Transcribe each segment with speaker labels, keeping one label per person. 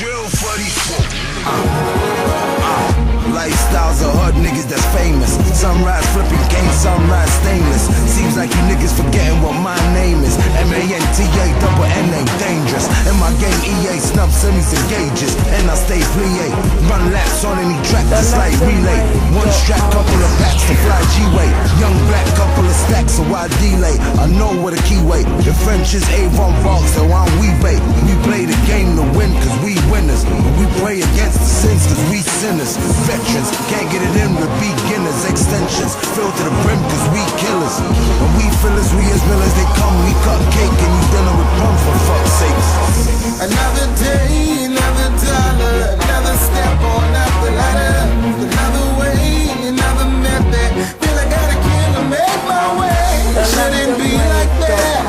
Speaker 1: drill for these folk. Lifestyles of hood niggas that's famous. Sunrise flipping game, sunrise stainless. Seems like you niggas forgetting what my name is. M-A-N-T-A, double N ain't dangerous. In my game, EA snub semis and gauges. And I stay plie. Run laps on any track just like relay. One strap, couple of packs to fly G-way. Young black, couple of stacks, so why delay? I know what a key way. The French is Avon Vault, so I'm we bait. We play the game to win, cause we winners. We pray against the sins, cause we sinners. Veterans, can't get it in with beginners. Extensions, filled to the brim, cause we killers. When we fillers, we as millers, they come, we cut cake, and you dealing with rum for fuck's sakes. Another day, another dollar, another step on up the ladder. Another way, another method. Feel I gotta kill to make my way. It shouldn't be like that.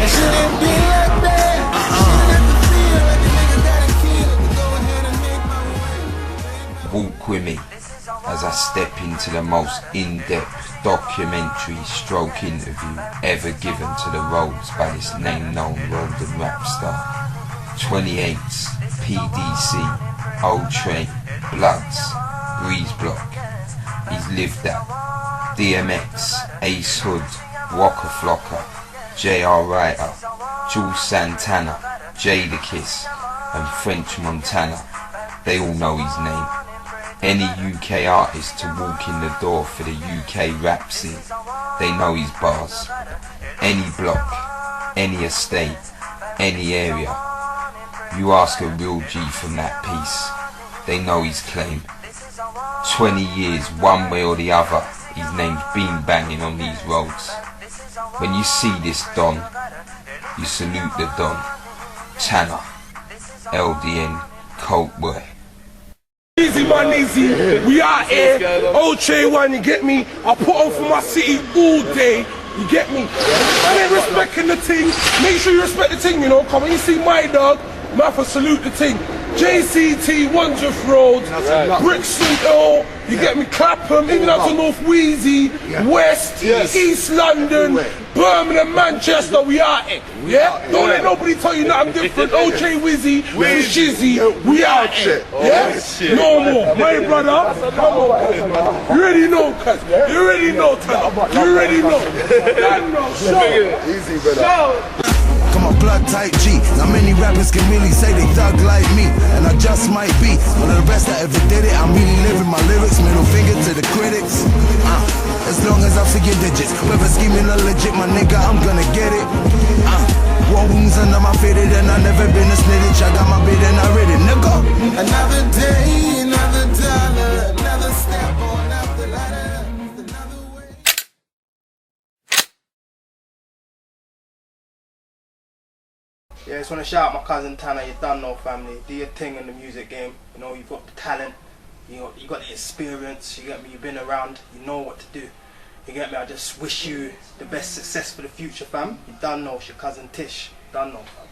Speaker 1: It shouldn't be like that. Shouldn't have to feel like a nigga gotta kill to go ahead and make my way.
Speaker 2: Walk with me as I step into the most in-depth documentary stroke interview ever given to the roads by this name-known road and rap star. 28's, PDC, Otrey, Bloods, Greazebloc. He's lived that. DMX, Ace Hood, Waka Flocka, J.R. Writer, Jules Santana, Jadakiss and French Montana. They all know his name. Any UK artist to walk in the door for the UK rap scene, they know his bars. Any block, any estate, any area. You ask a real G from that piece, they know his claim. 20 years one way or the other, his name's been banging on these roads. When you see this Don, you salute the Don. Tanna, LDN, Cokeboy.
Speaker 3: Easy man, easy. We out here. Otrey one, you get me? I put on for my city all day. You get me? I ain't respecting the thing. Make sure you respect the thing, you know. Come on, you see my dog. Man, for salute the thing. JCT, Wandsworth Road, Brixton Hill, you get me, Clapham, even up to North Wheezy, West, East London, Birmingham, Manchester, we out here, yeah? Don't let nobody tell you nothing different. OJ Wizzy, Shizzy, we out here, yeah? No more, my brother, come on, you already know, cuz, you already know, Tanna, you already know,
Speaker 1: Easy, brother. Come on, blood type G. Not many rappers can really say they thug like me, and I just might be one of the best that ever did it. I'm really living my lyrics, middle finger to the critics. As long as I figure digits, whether scheming or legit, my nigga, I'm gonna get it. War wounds under my fitted, and I never been a snitch. I got my bid and I read it, nigga. Another day, another dollar, another step on up the ladder.
Speaker 4: Yeah, I just want to shout out my cousin Tanna. You done know, family. Do your thing in the music game. You know, you've got the talent. You got the experience. You get me. You've been around. You know what to do. You get me. I just wish you the best success for the future, fam. You done know. It's your cousin Tish. Done know, fam.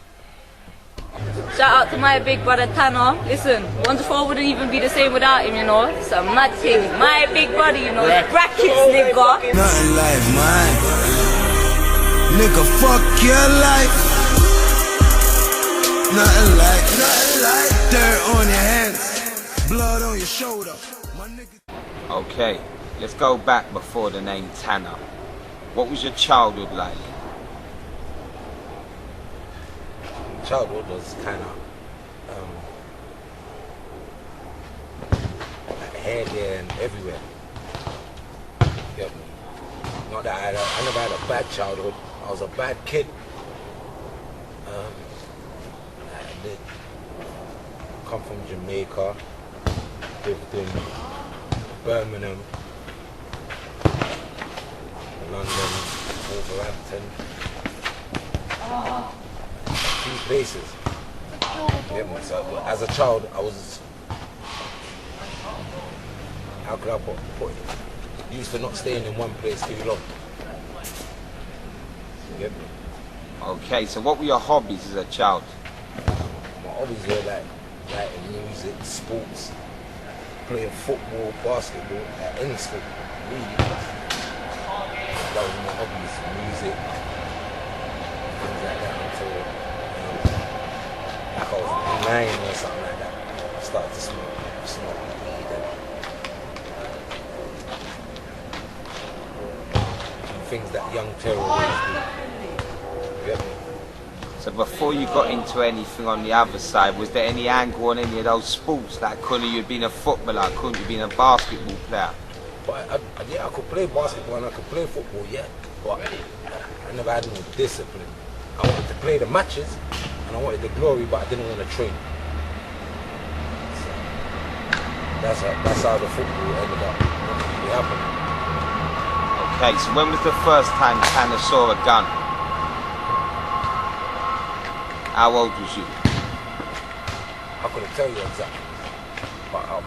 Speaker 5: Shout out to my big brother Tanna. Listen, Wonderful wouldn't even be the same without him, you know. It's a mad thing. My big brother, you know. Brackets, nigga.
Speaker 1: Nothing like mine. Nigga, fuck your life. Nothing like dirt on your hands, blood on your shoulder. My nigga.
Speaker 2: Okay, let's go back before the name Tanna. What was your childhood like?
Speaker 6: Childhood was kind of here, there, and everywhere. Get me? Not that I never had a bad childhood. I was a bad kid. Come from Jamaica, lived in Birmingham, London, Wolverhampton, a few places. Yeah, so as a child, I was, how could I put it? Used to not staying in one place too long. Yeah.
Speaker 2: Okay, so what were your hobbies as a child?
Speaker 6: My hobbies were like music, sports, playing football, basketball, any sport, really. That was my hobbies, music, things like that, until like I was 9 or something like that. I started to smoke weed and things that young terrorists do. You get me?
Speaker 2: So before you got into anything on the other side, was there any angle on any of those sports? Like, couldn't you have been a footballer? Couldn't you have been a basketball player?
Speaker 6: But yeah, I could play basketball and I could play football, yeah. But I never had no discipline. I wanted to play the matches and I wanted the glory, but I didn't want to train. So that's how the football ended up really happening.
Speaker 2: Okay, so when was the first time Tanna saw a gun? How old was you?
Speaker 6: I couldn't tell you exactly, but I've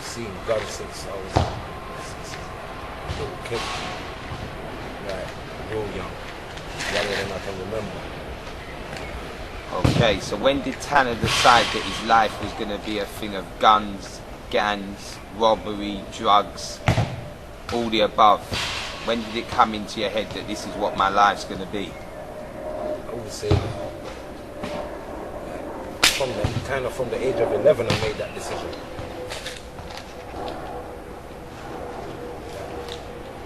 Speaker 6: seen guns since I was a little kid, like real young, younger than I can remember.
Speaker 2: Okay, so when did Tanna decide that his life was going to be a thing of guns, gangs, robbery, drugs, all the above? When did it come into your head that this is what my life's going to be?
Speaker 6: I would say from the age of 11 I made that decision.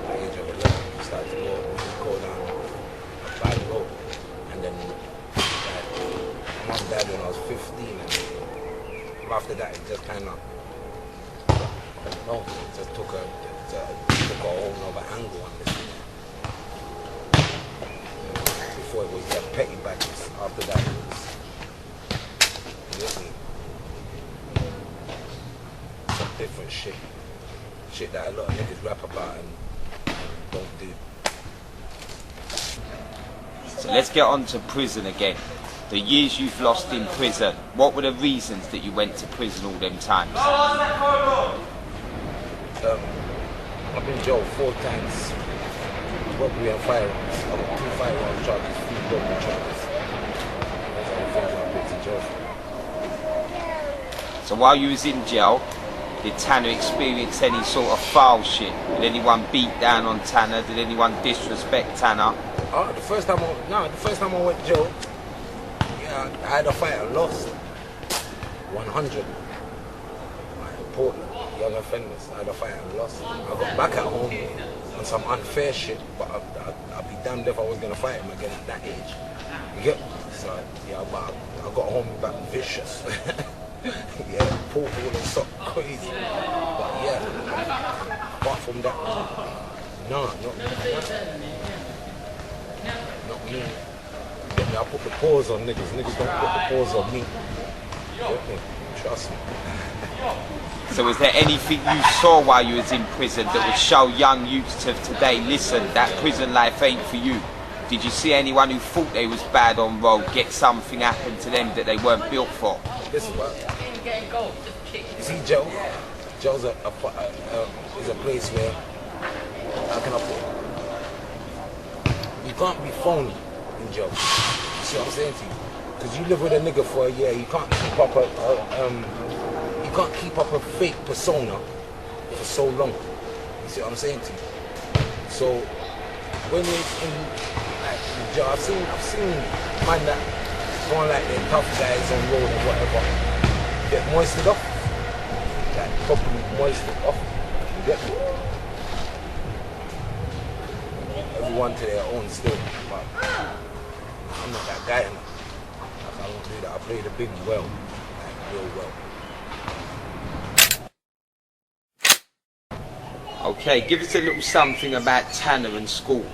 Speaker 6: At the age of 11 I started to go down a bad road, and then my mom died when I was 15, and after that it just kind of, I don't know, it just took a whole nother angle on this. Before it was just petty badges, after that it was some different shit that a lot of niggas rap about and don't do.
Speaker 2: So let's get on to prison again. The years you've lost in prison, what were the reasons that you went to prison all them times?
Speaker 6: I've been jailed 4 times. Robbery and firearms. I got 2 firearm charges, 3 robbery charges. Those are the things I've been to jail for.
Speaker 2: So while you was in jail, did Tanna experience any sort of foul shit? Did anyone beat down on Tanna? Did anyone disrespect Tanna?
Speaker 6: The first time I went to jail, yeah, I had a fight and lost. 100. Important young offenders. I had a fight and lost. I got back at home on some unfair shit, but I'd be damned if I was gonna fight him again at that age. You get me? So yeah, but I got home back vicious. Yeah, pool and something crazy. But yeah, apart from that, no, not me. I put the paws on niggas. Niggas don't put the paws on me. Trust me.
Speaker 2: So was there anything you saw while you was in prison that would show young youths of today, listen, that prison life ain't for you? Did you see anyone who thought they was bad on road get something happen to them that they weren't built for?
Speaker 6: Listen, bro. You see, jail's is a place where, how can I put it? You can't be phony in jail. You see what I'm saying to you? Because you live with a nigga for a year, you can't keep up a fake persona for so long. You see what I'm saying to you? So when it's in like jail, I've seen man that going like they're tough guys on road and whatever, get moisted off, like properly moisted off. You get me? Everyone to their own still, but I'm not that guy enough. I don't do that. I play the big well, like real well.
Speaker 2: Okay, give us a little something about Tanna and school.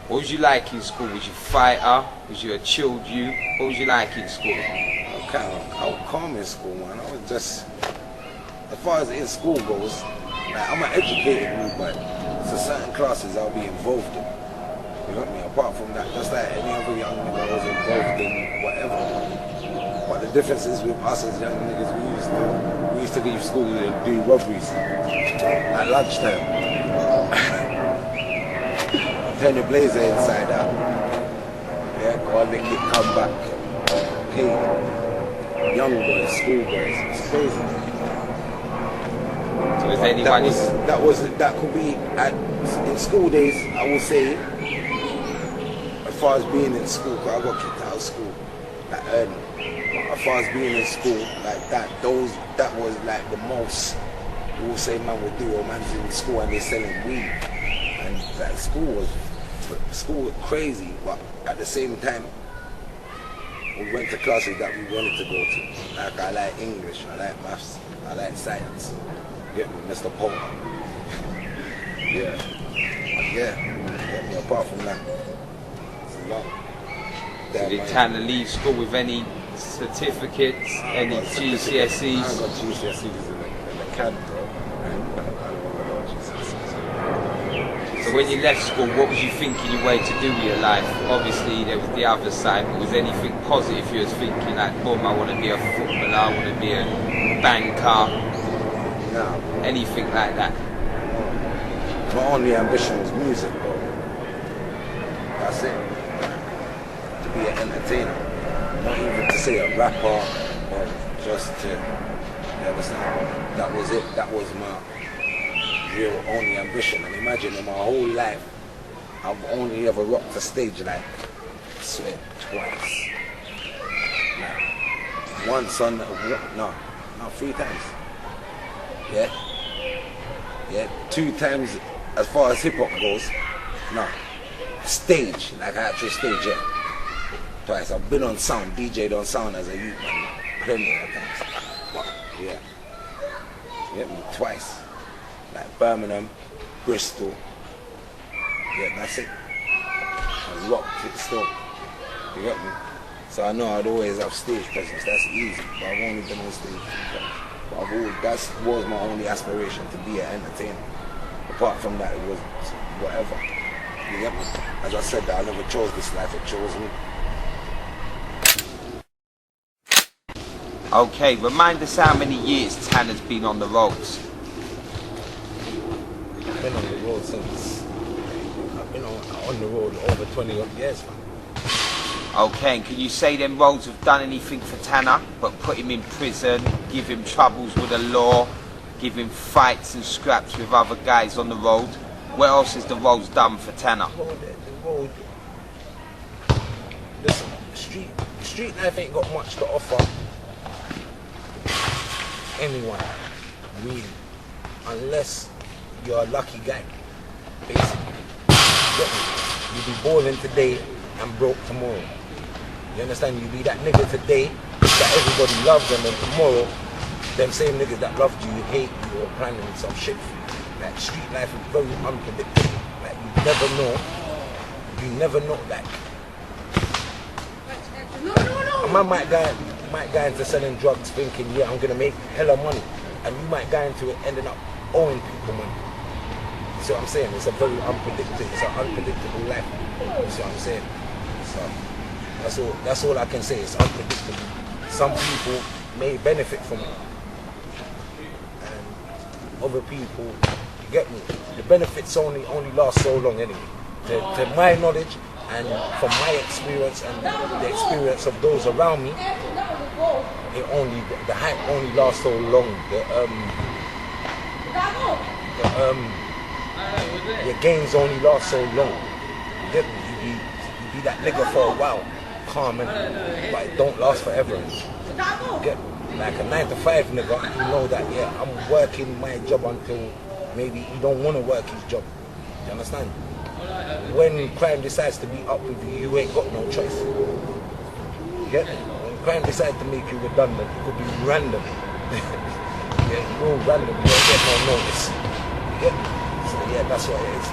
Speaker 2: What was you like in school? Was you a fighter? Was you a chilled youth? What was you like in school?
Speaker 6: I was calm in school, man. I was just, as far as in school goes, like, I'm an educated dude, but to certain classes I'll be involved in. You got me? Apart from that, just like any other young nigga, I was involved in whatever. But the difference is with us as young niggas, we used to leave school and do robberies at lunchtime. Turn your blazer inside out. Yeah, go on, lick it, come back. Hey, young boys, school boys, it's crazy.
Speaker 2: So is anyone
Speaker 6: that could be in school days, I will say, as far as being in school, because I got kicked out of school. like early. But as far as being in school, like that was like the most people say man would do, or man's in school and they're selling weed. And like school was crazy, but at the same time, we went to classes that we wanted to go to. Like I like English, I like maths, I like science. Get me, Mr. Paul. Yeah. Get me, apart from that, it's a lot.
Speaker 2: So did Tanna leave school with any certificates, any GCSEs?
Speaker 6: I got GCSEs in the CAD, bro.
Speaker 2: So when you left school, what was you thinking your way to do with your life? Obviously there was the other side, but was anything positive you was thinking like, boom, I want to be a footballer, I want to be a banker?
Speaker 6: No.
Speaker 2: Anything like that?
Speaker 6: My only ambition was music, bro. That's it. To be an entertainer. Not even to say a rapper, or just to, you understand? That was it. That was my real only ambition. And imagine in my whole life, I've only ever rocked a stage like, I swear, twice. Like, once on, no, 3 times. Yeah, 2 times as far as hip hop goes. No, stage, like actual stage, yeah. Twice. I've been on sound, DJ'd on sound as a youth man, plenty of times. But, yeah, you get me, twice. Like Birmingham, Bristol. Yeah, that's it. I rocked it still. You get me? So I know I'd always have stage presence. That's easy. But I've only been on stage. But that was my only aspiration, to be an entertainer. Apart from that, it was whatever. You get me? As I said, I never chose this life. It chose me.
Speaker 2: Okay, remind us how many years Tanna's been on the roads.
Speaker 6: I've been on the road since, I've been on the road over 20 years, man.
Speaker 2: Okay, and can you say them roads have done anything for Tanna, but put him in prison, give him troubles with the law, give him fights and scraps with other guys on the road? What else has the roads done for Tanna?
Speaker 6: The road, listen, street life ain't got much to offer anyone, really, unless you're a lucky guy, basically. You be balling today and broke tomorrow. You understand? You be that nigga today that everybody loves, and then tomorrow, them same niggas that loved you hate you or planning some shit for you. Like, street life is very unpredictable. Like, you never know, like. A man might go into selling drugs thinking, yeah, I'm gonna make hella money, and you might go into it ending up owing people money. You see what I'm saying? It's a very unpredictable life. You see what I'm saying? So that's all I can say. It's unpredictable. Some people may benefit from it, and other people, you get me? The benefits only last so long anyway. To my knowledge, and from my experience and the experience of those around me, the hype only lasts so long. Your gains only last so long. You get me? You be that nigga for a while, calm, but it don't last forever. You get me? Like a 9 to 5 nigga, you know that, yeah, I'm working my job until maybe he don't want to work his job. You understand? When crime decides to be up with you, you ain't got no choice. You get me? When crime decides to make you redundant, it could be random. Yeah, you go random, you don't get no notice. You get me? So yeah, that's what it is.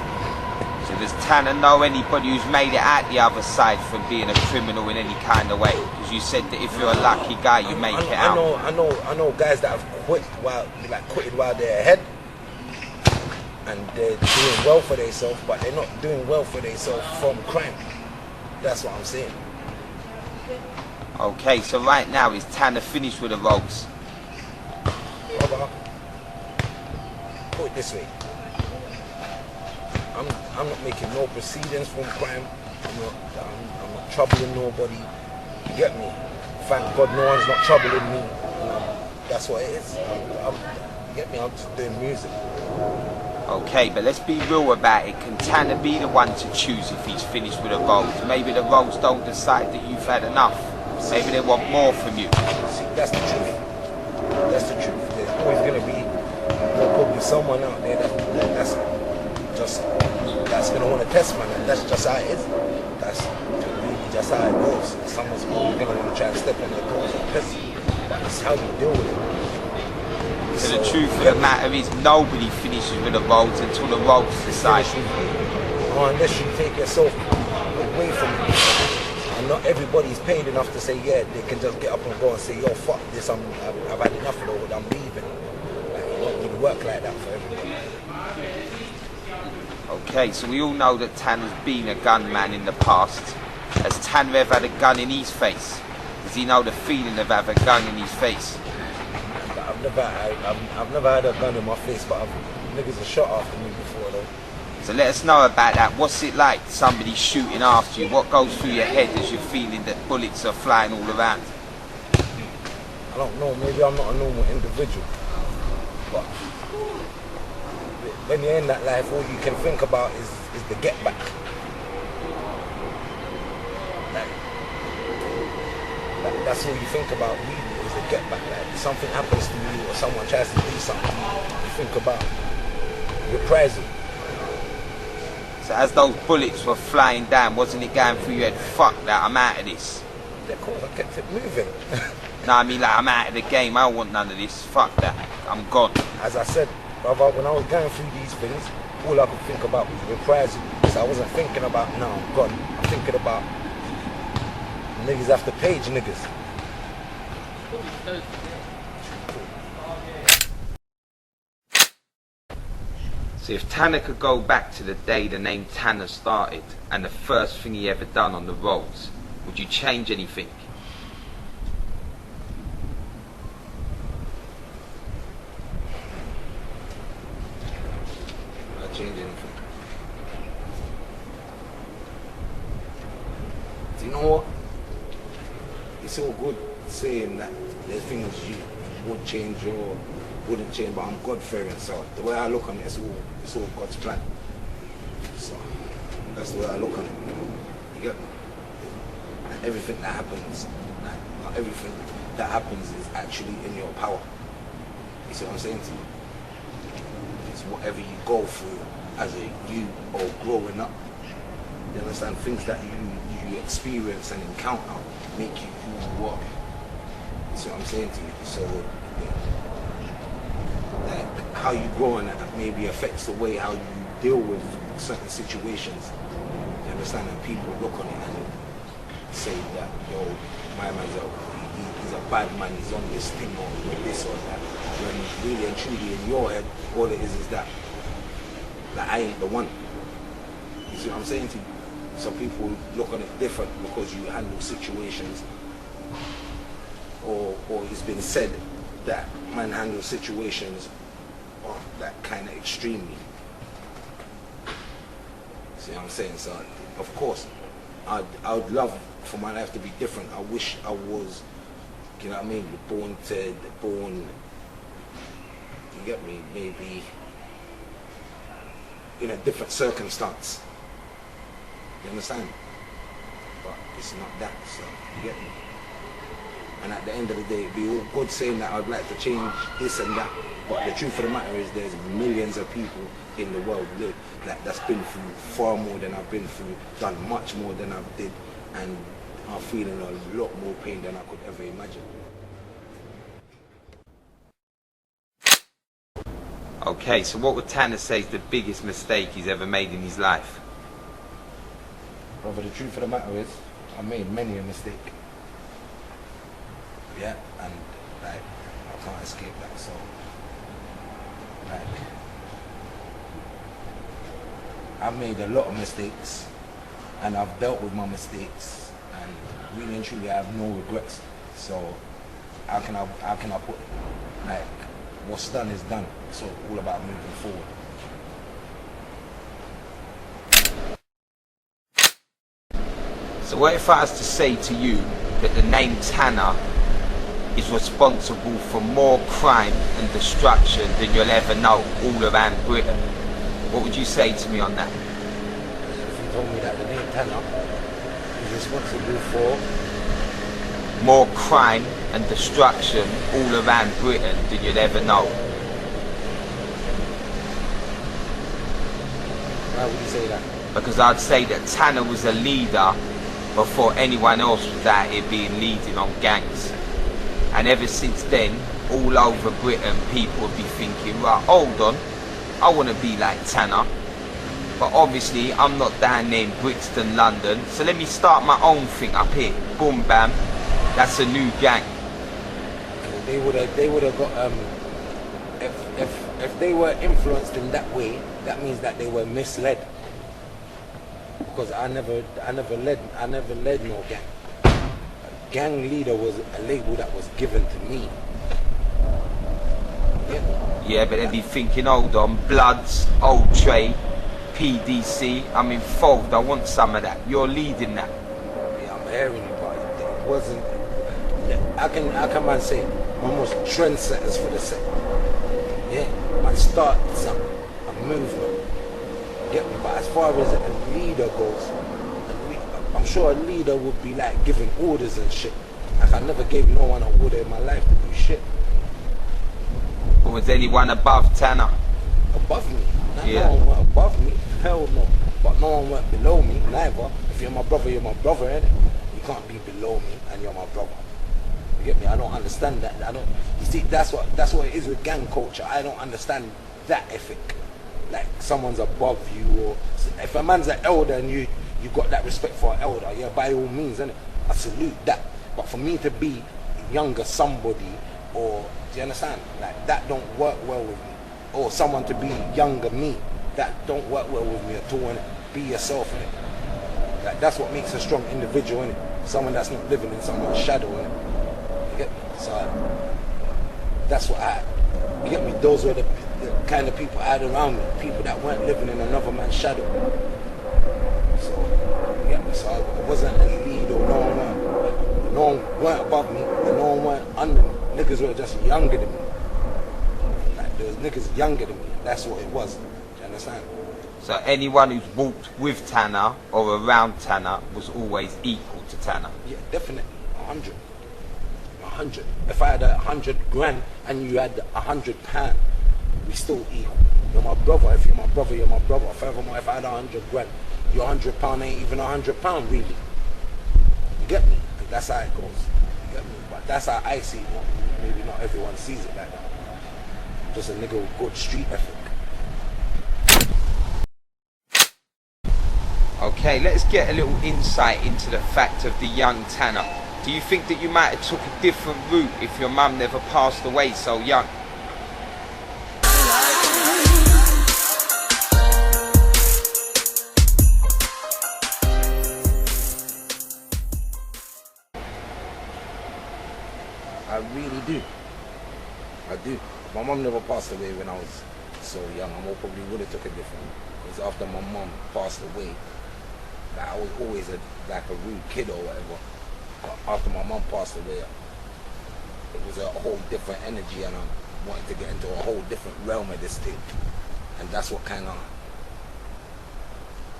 Speaker 2: So does Tanna know anybody who's made it out the other side from being a criminal in any kind of way? Because you said that if you're a lucky guy, you make it out.
Speaker 6: I know guys that have quitted while they're ahead, and they're doing well for themselves, but they're not doing well for themselves from crime. That's what I'm saying.
Speaker 2: Okay, so right now is Tanna finished with the roads?
Speaker 6: Brother, put it this way. I'm not making no proceedings from crime. I'm not troubling nobody. You get me? Thank God no one's not troubling me. That's what it is. You get me? I'm just doing music.
Speaker 2: Okay, but let's be real about it. Can Tanna be the one to choose if he's finished with the roads? Maybe the roads don't decide that you've had enough. Maybe they want more from you.
Speaker 6: See, that's the truth. That's the truth. There's always gonna be probably someone out there that's gonna want to test, man, and that's just how it is. That's really just how it goes. Someone's always gonna want to try and step on their toes and test, but it's how you deal with it.
Speaker 2: So the truth of the matter is, nobody finishes with the roads until the roads decide.
Speaker 6: Or unless you take yourself away from it. And not everybody's paid enough to say, yeah, they can just get up and go and say, yo, fuck this, I've had enough of it, I'm leaving. Like, it don't really work like that for everybody.
Speaker 2: Okay, so we all know that Tanna's been a gunman in the past. Has Tanna ever had a gun in his face? Does he know the feeling of having a gun in his face?
Speaker 6: I've never had a gun in my face, but niggas have shot after me before though.
Speaker 2: So let us know about that. What's it like, somebody shooting after you? What goes through your head as you're feeling that bullets are flying all around?
Speaker 6: I don't know, maybe I'm not a normal individual, but when you're in that life, all you can think about is the get back. That's all you think about really, is the get back. Like, if something happens to you or someone tries to do something to you, you think about reprisal.
Speaker 2: So as those bullets were flying down, wasn't it going through your head, fuck that, I'm out of this?
Speaker 6: Yeah, of course, I kept it moving.
Speaker 2: No, I mean, like, I'm out of the game, I don't want none of this, fuck that, I'm gone.
Speaker 6: As I said, brother, when I was going through these things, all I could think about was reprisal. So I wasn't thinking about, no, I'm gone. I'm thinking about niggas have to page niggas.
Speaker 2: So if Tanna could go back to the day the name Tanna started and the first thing he ever done on the roads, would you change anything?
Speaker 6: Not change anything. Do you know what? It's all good saying that there's things you would change or wouldn't change, but I'm God-fearing, so the way I look on it, it's all God's plan. So that's the way I look on it. You get me? And everything that happens, not everything that happens is actually in your power. You see what I'm saying to you? It's whatever you go through as a you or growing up. You understand? Things that you experience and encounter make you who you are. You see what I'm saying to you? So like, how you grow and that maybe affects the way how you deal with certain situations. You understand? And people look on it and say that, yo, my man's he's a bad man, he's on this thing or this or that. When really and truly in your head, all it is that I ain't the one. You see what I'm saying to you? Some people look on it different because you handle situations, or it's been said that man handles situations that kind of extremely. See what I'm saying? So of course, I would love for my life to be different. I wish I was, you know what I mean, born, you get me, maybe in a different circumstance. You understand? But it's not that, so you get me? And at the end of the day, it'd be all good saying that I'd like to change this and that, but the truth of the matter is there's millions of people in the world that's been through far more than I've been through, done much more than I've did, and are feeling a lot more pain than I could ever imagine.
Speaker 2: Okay, so what would Tanna say is the biggest mistake he's ever made in his life?
Speaker 6: Brother, the truth of the matter is, I made many a mistake. Yeah, and like, I can't escape that, so like, I've made a lot of mistakes and I've dealt with my mistakes, and really and truly I have no regrets. So how can I put it? Like, what's done is done. It's all about moving forward.
Speaker 2: So what if I was to say to you that the name Tanna is responsible for more crime and destruction than you'll ever know all around Britain? What would you say to me on that?
Speaker 6: If you told me that the name Tanna is responsible for
Speaker 2: more crime and destruction all around Britain than you'd ever know.
Speaker 6: Why would you say that?
Speaker 2: Because I'd say that Tanna was a leader before anyone else was out here being leading on gangs. And ever since then, all over Britain, people would be thinking, right, hold on, I want to be like Tanna. But obviously, I'm not down there in Brixton, London, so let me start my own thing up here. Boom, bam, that's a new gang.
Speaker 6: They would have got if they were influenced in that way, that means that they were misled. Because I never led no gang. A gang leader was a label that was given to me.
Speaker 2: Yeah, but they'd be thinking, hold on, Bloods, Otrey, PDC, I'm involved, I want some of that. You're leading that.
Speaker 6: Yeah, I'm hearing you, but it wasn't. How can man say man was trendsetters for the set? Yeah, man started something, a movement. Get me? But as far as a leader goes, I'm sure a leader would be like giving orders and shit. Like I never gave no one an order in my life to do shit.
Speaker 2: Or was anyone above Tanna?
Speaker 6: Above me?
Speaker 2: Yeah.
Speaker 6: No one went above me. Hell no. But no one went below me, neither. If you're my brother, innit? You can't be below me and you're my brother. You get me? I don't understand that. You see, that's what it is with gang culture. I don't understand that ethic. Like someone's above you, or if a man's an elder and you got that respect for an elder, yeah, by all means, innit? I salute that. But for me to be younger somebody, or do you understand? Like that don't work well with me. Or someone to be younger me, that don't work well with me at all, innit? Be yourself, innit? Like that's what makes a strong individual, innit? Someone that's not living in someone's shadow, innit? You get me? So that's what you get me? Those were the kind of people I had around me, people that weren't living in another man's shadow. So, you get me? So I wasn't a lead, or no one weren't above me, and no one weren't under me. Niggas were just younger than me. Like there was niggas younger than me. That's what it was. Do you understand?
Speaker 2: So anyone who's walked with Tanna or around Tanna was always equal to Tanna?
Speaker 6: Yeah, definitely. 100. 100. If I had 100 grand and you had 100 pounds, we still equal. You're my brother. If you're my brother, you're my brother. Furthermore, if I had 100 grand, your 100 pound ain't even 100 pound, really. You get me? And that's how it goes. You get me? But that's how I see it. Maybe not everyone sees it like that. Just a nigga with good street ethic.
Speaker 2: Okay, let's get a little insight into the fact of the young Tanna. Do you think that you might have took a different route if your mum never passed away so young?
Speaker 6: I really do. I do. My mum never passed away when I was so young. I probably would have took a different. Because after my mum passed away, like I was always a rude kid or whatever. But after my mum passed away, it was a whole different energy, and I wanted to get into a whole different realm of this thing. And that's what kind of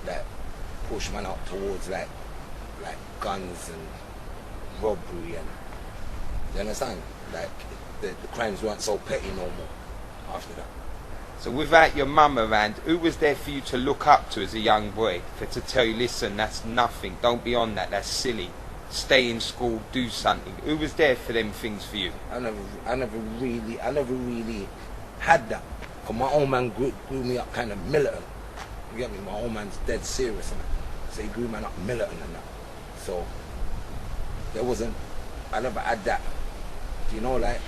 Speaker 6: like pushed man up towards like guns and robbery, and you understand? Like the crimes weren't so petty no more after that.
Speaker 2: So without your mum around, who was there for you to look up to as a young boy? To tell you, listen, that's nothing, don't be on that, that's silly. Stay in school, do something. Who was there for them things for you?
Speaker 6: I never really had that. Cause my old man grew me up kind of militant. You get me? My old man's dead serious, and so he grew me up militant and that. So there wasn't. I never had that. You know, like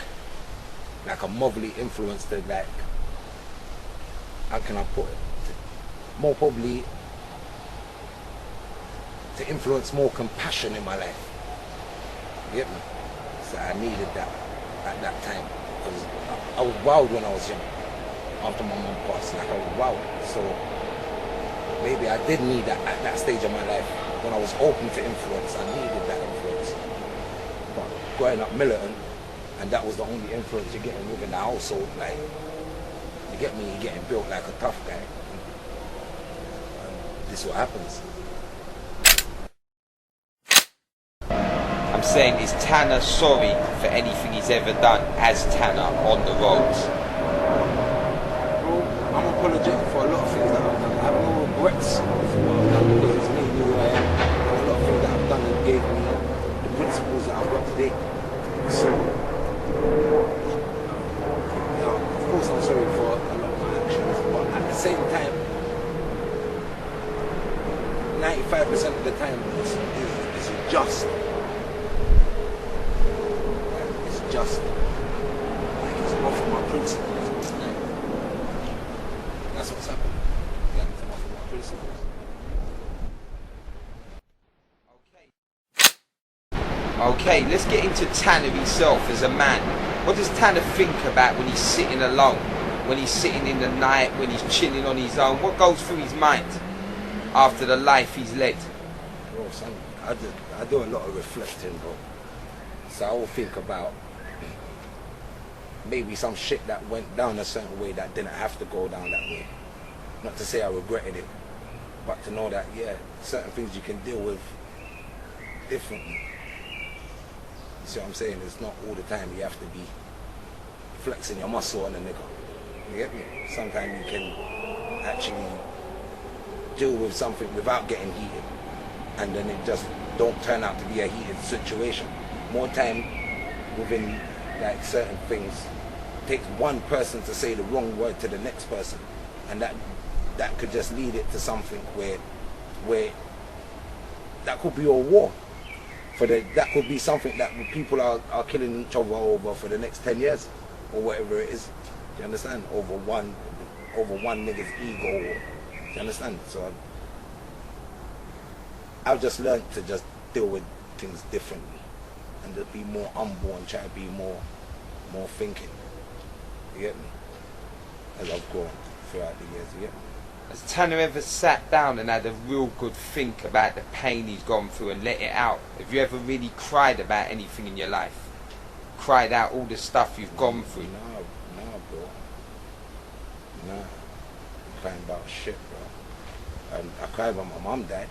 Speaker 6: a motherly influence to like. How can I put it? More probably to influence more compassion in my life. You get me? So I needed that at that time. Because I was wild when I was young. After my mum passed, like I was wild. So maybe I did need that at that stage of my life. When I was open to influence, I needed that influence. But growing up militant, and that was the only influence you're getting within the household, like, you get me, you're getting built like a tough guy. And this is what happens.
Speaker 2: I'm saying, is Tanna sorry for anything he's ever done as Tanna on the roads?
Speaker 6: Bro, I'm apologetic for a lot of things that I've done. I have no regrets for what I've done because it's made me who I am. And a lot of things that I've done that gave me the principles that I've got today. So, of course I'm sorry for a lot of my actions, but at the same time, 95% of the time it's just. It's just. Like it's off of my principles. That's what's happening. Yeah, it's off of my principles.
Speaker 2: Okay, let's get into Tanna himself as a man. What does Tanna think about when he's sitting alone? When he's sitting in the night, when he's chilling on his own? What goes through his mind after the life he's led?
Speaker 6: Bro, son, I do a lot of reflecting, bro. So I will think about maybe some shit that went down a certain way that didn't have to go down that way. Not to say I regretted it, but to know that, yeah, certain things you can deal with differently. You see what I'm saying? It's not all the time you have to be flexing your muscle on a nigga. You get me? Sometimes you can actually deal with something without getting heated, and then it just don't turn out to be a heated situation. More time within like certain things takes one person to say the wrong word to the next person, and that could just lead it to something where that could be a war. That could be something that people are killing each other over for the next 10 years or whatever it is. Do you understand? Over one nigga's ego. Do you understand? So I've just learned to just deal with things differently and to be more humble and try to be more thinking. You get me? As I've grown throughout the years. You get me?
Speaker 2: Has Tanna ever sat down and had a real good think about the pain he's gone through and let it out? Have you ever really cried about anything in your life? Cried out all the stuff you've gone through?
Speaker 6: Nah, bro. Nah. I'm crying about shit, bro. I cried when my mom died.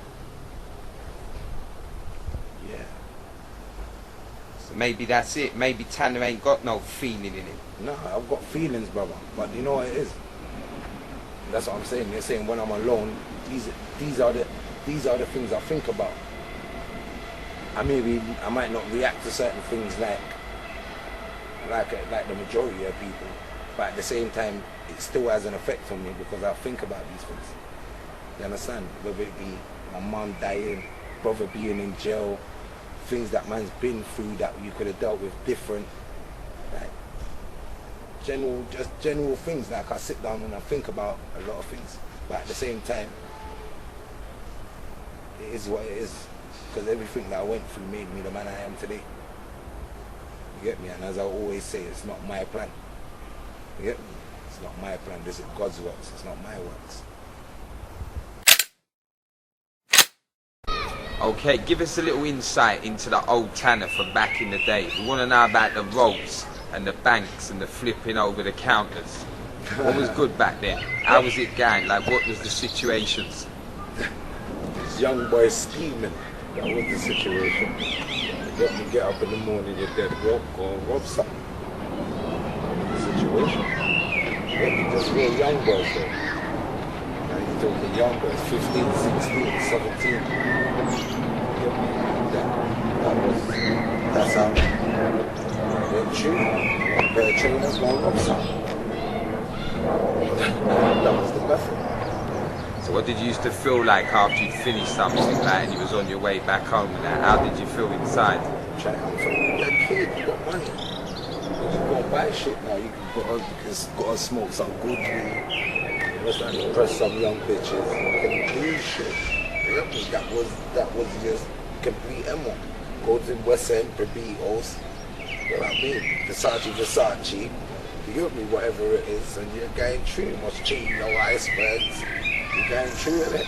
Speaker 6: Yeah.
Speaker 2: So maybe that's it. Maybe Tanna ain't got no feeling in it.
Speaker 6: Nah, I've got feelings, brother. But you know what it is? That's what I'm saying. They're saying when I'm alone, these are the things I think about. I might not react to certain things like the majority of people, but at the same time, it still has an effect on me because I think about these things. You understand? Whether it be my mum dying, brother being in jail, things that man's been through that you could have dealt with different. Like, general things. Like I sit down and I think about a lot of things, but at the same time it is what it is, because everything that I went through made me the man I am today. You get me? And as I always say, it's not my plan. You get me? It's not my plan. This is God's works. It's not my works.
Speaker 2: Okay, give us a little insight into the old Tanna from back in the day. We want to know about the roads and the banks and the flipping over the counters. What was good back then? How was it going? Like, what was the situations?
Speaker 6: This young boy scheming. That was the situation. You get up in the morning, you're dead broke, go and rob something. The situation. Yeah, just real young boys though. Now you're talking young boys, 15, 16, 17. That's how. They're true. One pair of trainers, go and rob something. That was the method.
Speaker 2: So what did you used to feel like after you'd finished something like that and you was on your way back home and that? How did you feel inside?
Speaker 6: You're a kid, you got money. You can go and buy shit now. You can go and smoke some good weed. Let's not impress some young bitches. You can do shit. That was just complete ammo. Go to West End, Barbados. You know what I mean? Versace. You get me? Whatever it is, and you're going through. Much cheap, no icebergs. You're going through it.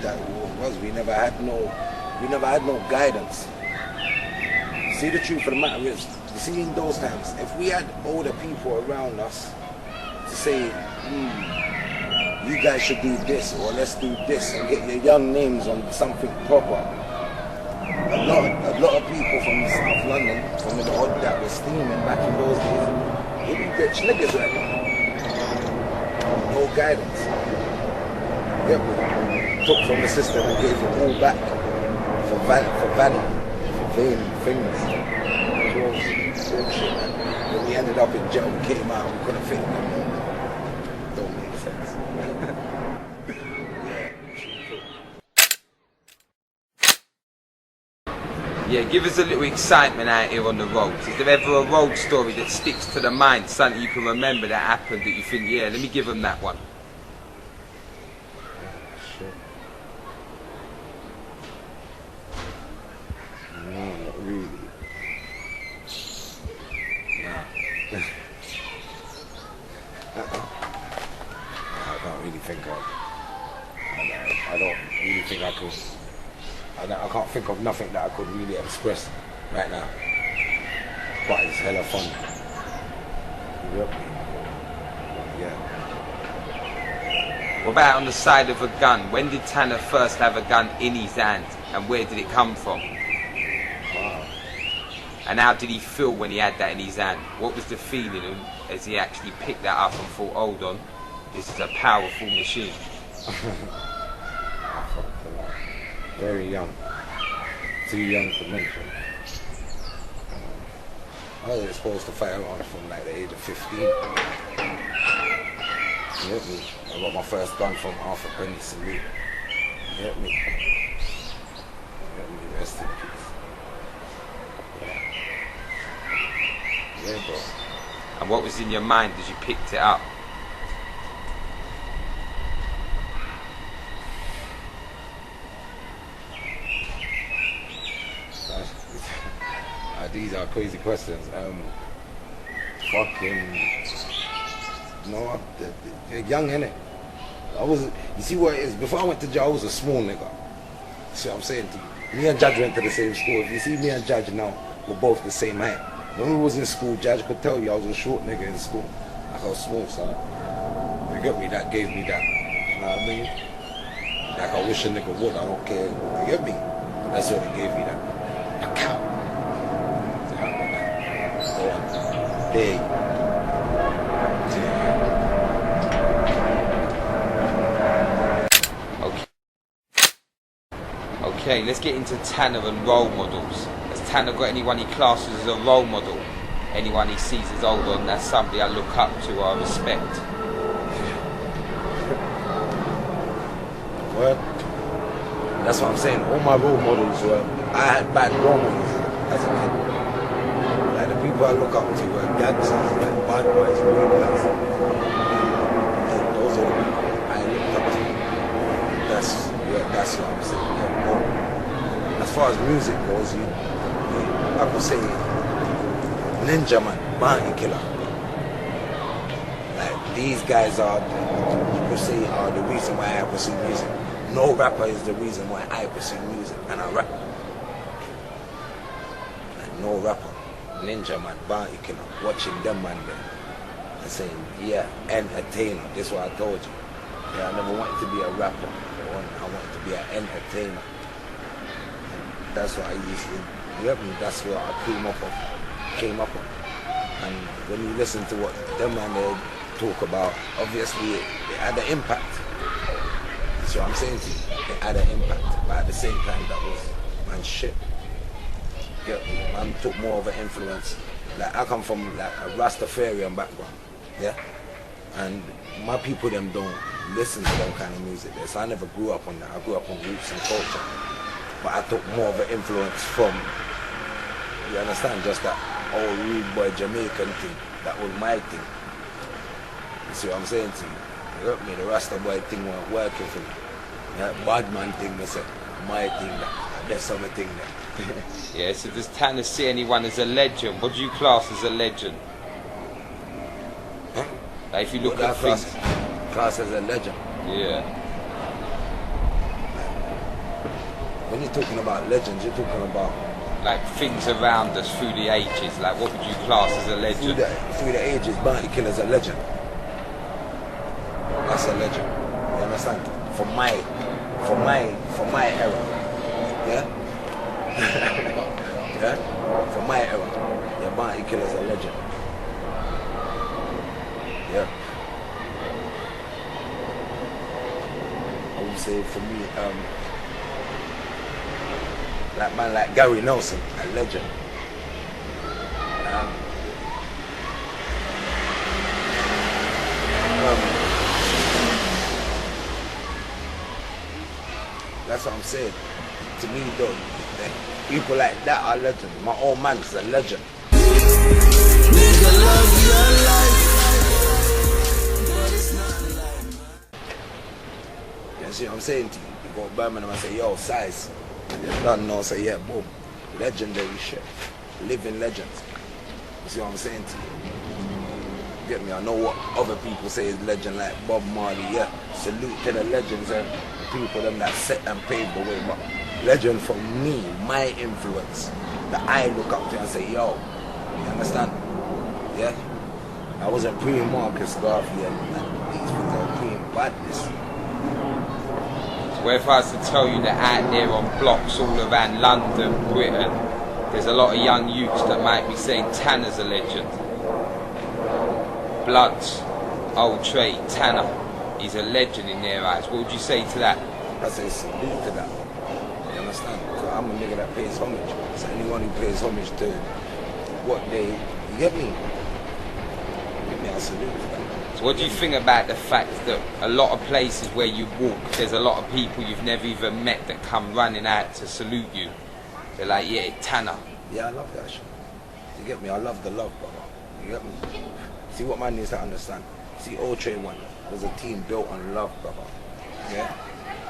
Speaker 6: That was. We never had no guidance. See, the truth of the matter is, you see, in those times, if we had older people around us to say, you guys should do this, or let's do this, and get your young names on something proper, a lot of people from South London, from the odd that were steaming back in those days, they be rich niggas right now. No guidance. Yeah, we took from the system and gave it all back for vanity, for vain things. Bullshit, man. When we ended up in jail, we came out, we couldn't think no more. Don't make sense.
Speaker 2: Yeah, give us a little excitement out here on the roads. Is there ever a road story that sticks to the mind, something you can remember that happened that you think, yeah, let me give them that one?
Speaker 6: Shit. No, not really. No. I can't really think of. I don't really think I could. I can't think of nothing that I could really express right now. But it's hella fun. Yep. Yeah.
Speaker 2: What about on the side of a gun? When did Tanna first have a gun in his hand, and where did it come from?
Speaker 6: Wow.
Speaker 2: And how did he feel when he had that in his hand? What was the feeling as he actually picked that up and thought, hold on, this is a powerful machine?
Speaker 6: Very young. Too young to mention. I was exposed to firearms from like the age of 15. You get me? I got my first gun from Arthur Penny Salute. You get me? Rest in peace. Yeah, bro.
Speaker 2: And what was in your mind as you picked it up?
Speaker 6: These are crazy questions. No, they're young, innit? You see what it is? Before I went to jail, I was a small nigga. See what I'm saying to you? Me and Judge went to the same school. If you see me and Judge now, we're both the same height. When we was in school, Judge could tell you I was a short nigga in school. Like I was small, son. You get me? That gave me that. You know what I mean? Like I wish a nigga would, I don't care. You get me? That's what it gave me, that. A cow. Big.
Speaker 2: Okay, let's get into Tanna and role models. Has Tanna got anyone he classes as a role model? Anyone he sees as older and that's somebody I look up to or I respect?
Speaker 6: Well, that's what I'm saying. All my role models were, I had bad role models as a kid. Like the people I look up to were gangsters, like bad boys, real guys. Those are the people I looked up to. That's what I'm saying. Yeah, well, as far as music goes, I could say Ninja Man, Bounty Killer. Like these guys are, you could say, are the reason why I pursue music. No rapper is the reason why I pursue music and I rap. Like no rapper, Ninja Man, Bounty Killer, watching them man there and saying, yeah, entertainer. That's what I told you. Yeah, I never wanted to be a rapper. I wanted to be an entertainer. And that's what I used to, you get me? That's what I came up on. And when you listen to what them man they talk about, obviously it had an impact. That's what I'm saying to you. It had an impact. But at the same time, that was, man, shit. Yeah, man took more of an influence. Like I come from like a Rastafarian background. Yeah? And my people them don't listen to that kind of music. So I never grew up on that. I grew up on roots and culture. But I took more of an influence from, you understand, just that old rude boy Jamaican thing. That was my thing. You see what I'm saying to you? You got me? The Rasta boy thing wasn't working for me. That bad man thing, they said, my thing, that's something there.
Speaker 2: Yeah, so does Tanna see anyone as a legend? What do you class as a legend?
Speaker 6: Huh?
Speaker 2: Like if you look
Speaker 6: What
Speaker 2: at
Speaker 6: that
Speaker 2: things...
Speaker 6: class as a legend.
Speaker 2: Yeah.
Speaker 6: When you're talking about legends, you're talking about
Speaker 2: Like things around us through the ages, like what would you class as a legend?
Speaker 6: through the ages, Bounty Killer's a legend. That's a legend. You understand? For my era. Yeah? Yeah? From my era, yeah, Bounty Killer's a legend. Yeah. I would say for me, like man like Gary Nelson, a legend. That's what I'm saying. To me though, people like that are legends. My old man's a legend.
Speaker 1: Nigga love your life, but it's not life.
Speaker 6: You see what I'm saying to you? You go to Birmingham and say, yo, size. You don't know, say, yeah, boom. Legendary shit. Living legends. You see what I'm saying to you? Get me? I know what other people say is legend, like Bob Marley, yeah. Salute to the legends and people them that set and paved the way. But legend for me, my influence, that I look up to and say, yo, you understand? Yeah? I wasn't pre-Marcus Garvey and these things are pre-badness.
Speaker 2: Well, if I was to tell you that out there on blocks all around London, Britain, there's a lot of young youths that might be saying Tanna's a legend. Bloods, Otrey, Tanna, he's a legend in their eyes. What would you say to that?
Speaker 6: I say salute to that. You understand? So I'm a nigga that pays homage. So anyone who pays homage to what they, you get me? Give me a salute to that.
Speaker 2: So what do you think about the fact that a lot of places where you walk, there's a lot of people you've never even met that come running out to salute you? They're like, yeah, Tanna.
Speaker 6: Yeah, I love that shit. You get me? I love the love, brother. You get me? See what man needs to understand. See, Otrey one was a team built on love, brother. Yeah?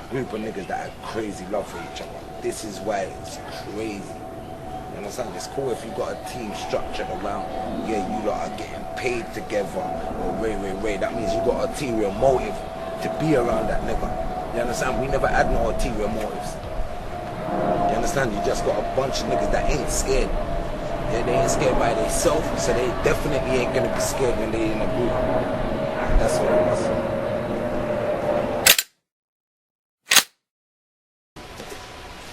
Speaker 6: Group of niggas that had crazy love for each other. This is why it's crazy. You understand? It's cool if you got a team structured around, yeah, you lot are getting paid together, or way. That means you got ulterior motive to be around that nigga. You understand? We never had no ulterior motives. You understand? You just got a bunch of niggas that ain't scared. Yeah, they ain't scared by themselves, so they definitely ain't gonna be scared when they in a group. That's what it was.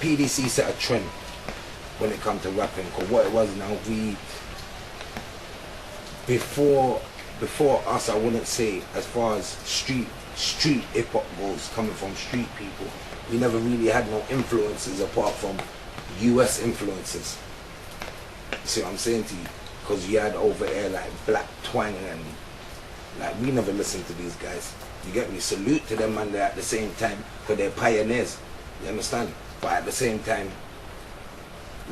Speaker 6: PDC set a trend when it comes to rapping, because what it was now, before us, I wouldn't say, as far as street hip hop goes, coming from street people, we never really had no influences apart from US influences. You see what I'm saying to you? Because you had over there like Black Twang and like we never listened to these guys. You get me? Salute to them and they're at the same time, because they're pioneers. You understand? But at the same time,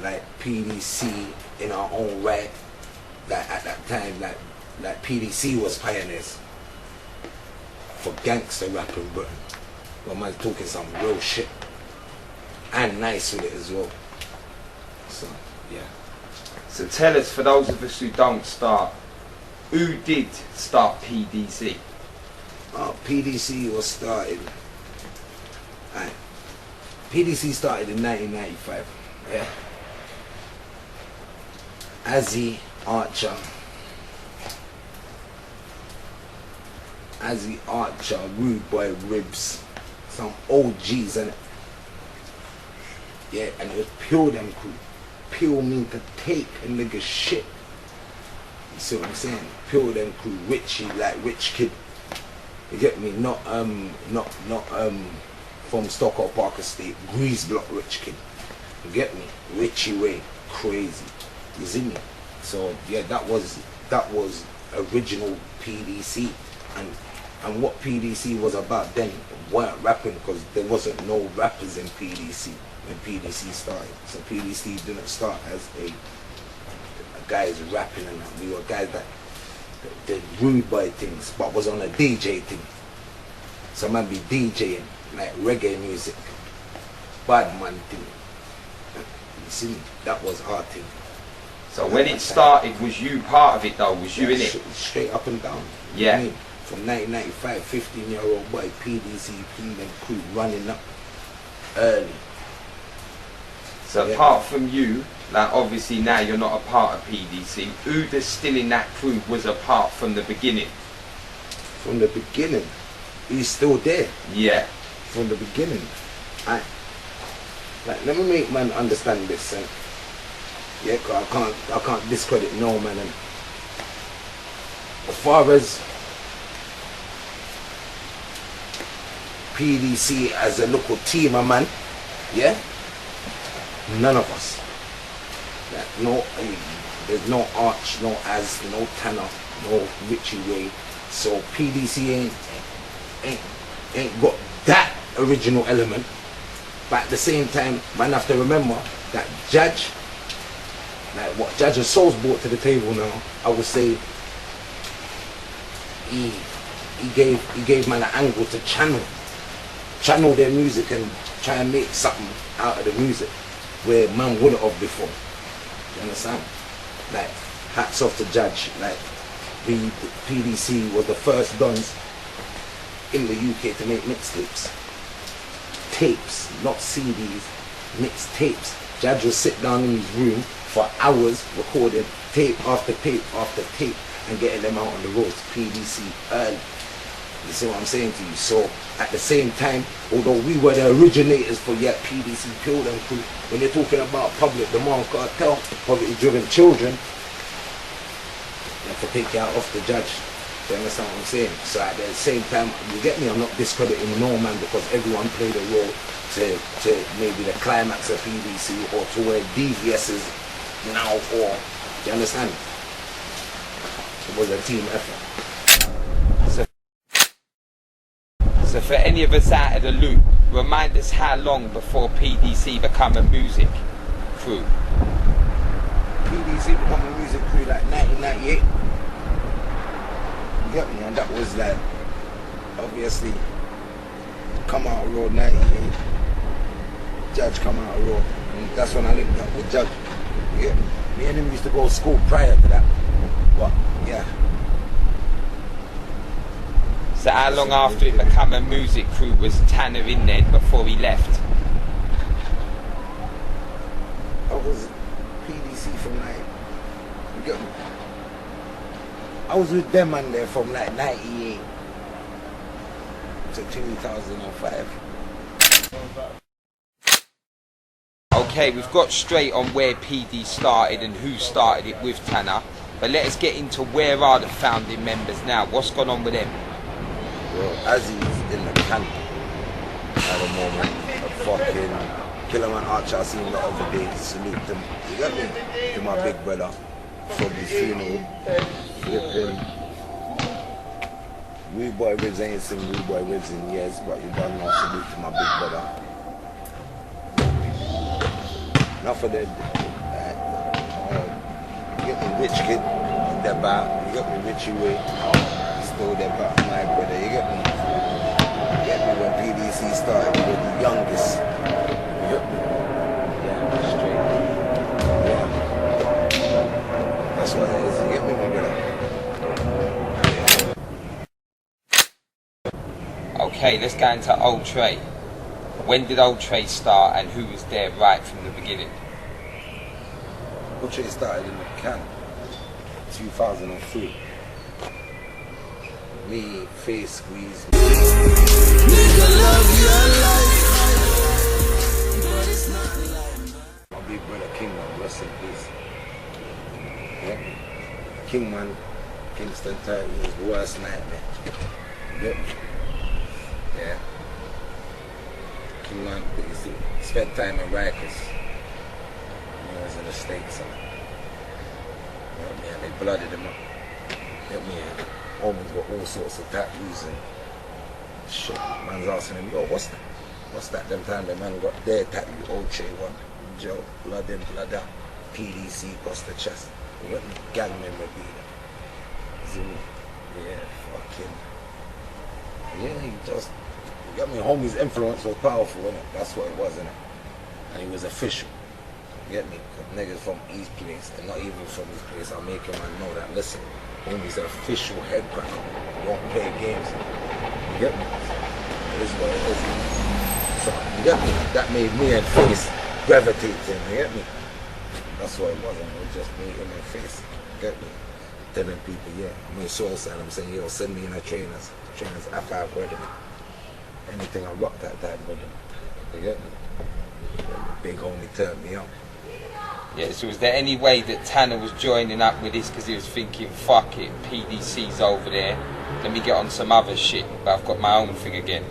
Speaker 6: like PDC in our own right, like at that time, like PDC was pioneers for gangster rap in Britain. But man's talking some real shit and nice with it as well. So yeah.
Speaker 2: So tell us, for those of us who don't start, who did start PDC?
Speaker 6: PDC was started. PDC started in 1995. Yeah. Azzy, Archer, Rude Boy, Ribs, some OGs in it. Yeah, and it was pure them crew. Pure mean to take a nigga shit. You see what I'm saying? Pure them crew, Richie, like Rich Kid. You get me? Not from Stockholm Park Estate, Greazebloc Rich Kid. You get me? Richie Way, crazy. You see me? So yeah, that was original PDC, and what PDC was about then weren't rapping, because there wasn't no rappers in PDC when PDC started. So PDC didn't start as a guys rapping and that. We were guys that did rude boy things, but was on a DJ thing. So man be DJing like reggae music, bad man thing. You see me? That was our thing.
Speaker 2: So when it started, was you part of it though? Was you in it?
Speaker 6: Straight up and down.
Speaker 2: Yeah.
Speaker 6: I mean, from 1995, 15-year-old boy, PDC, and crew running up early.
Speaker 2: So
Speaker 6: yeah.
Speaker 2: Apart from you, like obviously now you're not a part of PDC, who that's still in that crew was a part from the beginning?
Speaker 6: From the beginning? He's still there.
Speaker 2: Yeah.
Speaker 6: From the beginning. Like, let me make man understand this, and yeah, cause I can't discredit no man. And as far as PDC as a local team, man, yeah, none of us. Like, there's no Arch, no Az, no Tanna, no Richie Way. So PDC ain't got that original element. But at the same time, man have to remember that Judge, like what Judge and Soul's brought to the table now, I would say he gave man an angle to channel their music and try and make something out of the music where man wouldn't have before. You understand? Like, hats off to Judge. Like, PDC was the first dons in the UK to make mixtapes. Tapes, not CDs, mixtapes. Judge would sit down in his room for hours recording tape after tape after tape and getting them out on the roads. PDC early. You see what I'm saying to you? So at the same time, although we were the originators for PDC Killed and Crew, when you're talking about public demand cartel, poverty-driven children, you have to take you out off the Judge. You understand what I'm saying? So at the same time, you get me, I'm not discrediting no man because everyone played a role to maybe the climax of PDC or to where DVS is now, or, you understand? It was a team effort.
Speaker 2: So for any of us out of the loop, remind us how long before PDC become a music crew?
Speaker 6: PDC become a music crew like 1998. You get me? And that was like, obviously, come out road 98. Judge come out road. And that's when I linked up with Judge. Yeah. Me and him used to go to school prior to that. But yeah.
Speaker 2: So how long after it became a music crew was Tanna in then before he left?
Speaker 6: I was PDC from like, you get me? I was with them man there from like 98 to 2005.
Speaker 2: Okay, we've got straight on where PD started and who started it with Tanna, but let us get into where are the founding members now. What's gone on with them?
Speaker 6: Well, Azzy's in the camp at the moment. A fucking Killerman Archer, I seen the other day. Salute them. You get me? To my big brother from his funeral. Flipping. Rude Boy Ribs, I ain't seen Rude Boy Ribs in years, but you don't know. Salute to my big brother. Enough of that. You get me, Rich Kid, that bar. You got me, Richie Way. Still that bar, my brother. You get me? You get me when PDC started with the youngest. You get me? Yeah, straight. Yeah. That's what it is. You get me, my brother?
Speaker 2: Okay, let's go into Otrey. When did Otrey start and who was there right from the beginning?
Speaker 6: Otrey started in the camp 2003. Me, Face Squeeze. My big brother Kingman, rest in peace. Yeah. Kingman, Kingston Titans, worst nightmare. Yep. Yeah. Kingman, you see, spent time in Rikers. He was in the States. You know what I mean? They blooded him up. You know what I mean? Almost got all sorts of tattoos and shit. Man's asking him, yo, what's that? What's that? Them time the man got their tattoo, Otrey one, Joe, blood in, blood out, PDC across the chest. What gang memorabilia? See me? Yeah, fucking. Yeah, he just, you got me, homie's influence was powerful, innit? That's what it was, innit? And he was official. You get me? Cause niggas from East Place, and not even from this place, I'll make him know that, listen, homie's an official head cracker. Don't play games. You get me? It is what it is. So, you get me? That made me and Face gravitate to him, you get me? That's what it wasn't. It was just me and my Face. You get me? Telling people, yeah, I'm in soul side. I'm saying, yo, send me in a trainers F5 with him. Anything I rock that time with him. You get me? big homie turned me on.
Speaker 2: Yeah, so was there any way that Tanna was joining up with this because he was thinking, fuck it, PDC's over there, let me get on some other shit, but I've got my own thing again?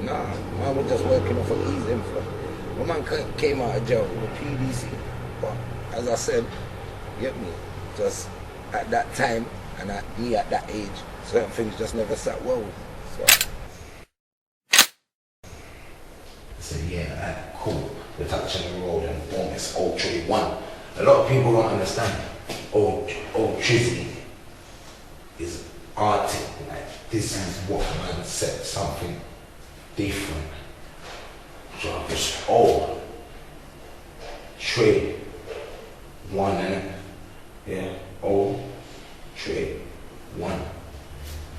Speaker 6: Nah, man was just working off of his influence. My man came out of jail with PDC, but as I said, get me, just at that time and at me at that age, certain things just never sat well with me.
Speaker 7: So yeah, cool. We're touching the road and boom, it's Otrey 1. A lot of people don't understand. Otrey is arting. Like, this is what man said, something different. So it's Otrey 1, innit? Yeah, Otrey 1.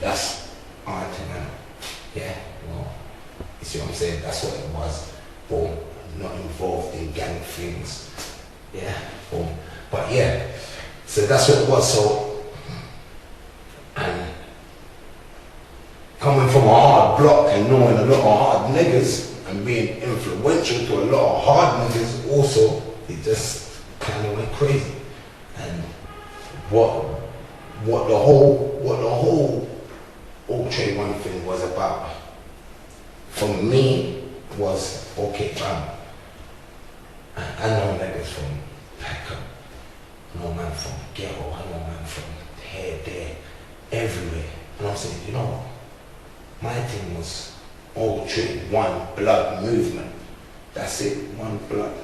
Speaker 7: That's arting, man. Yeah, well, you see what I'm saying? That's what it was. Boom. Not involved in gang things. Yeah, boom. But yeah, so that's what it was. So, and coming from a hard block and knowing a lot of hard niggas and being influential to a lot of hard niggas also, it just kind of went crazy. And what the whole Otrey 1 thing was about for me was, okay, fam, I know niggas from Peckham, I know man from Ghetto, I know man from here, there, everywhere. And I'm saying, you know what? My thing was Otrey 1 blood movement. That's it, one blood.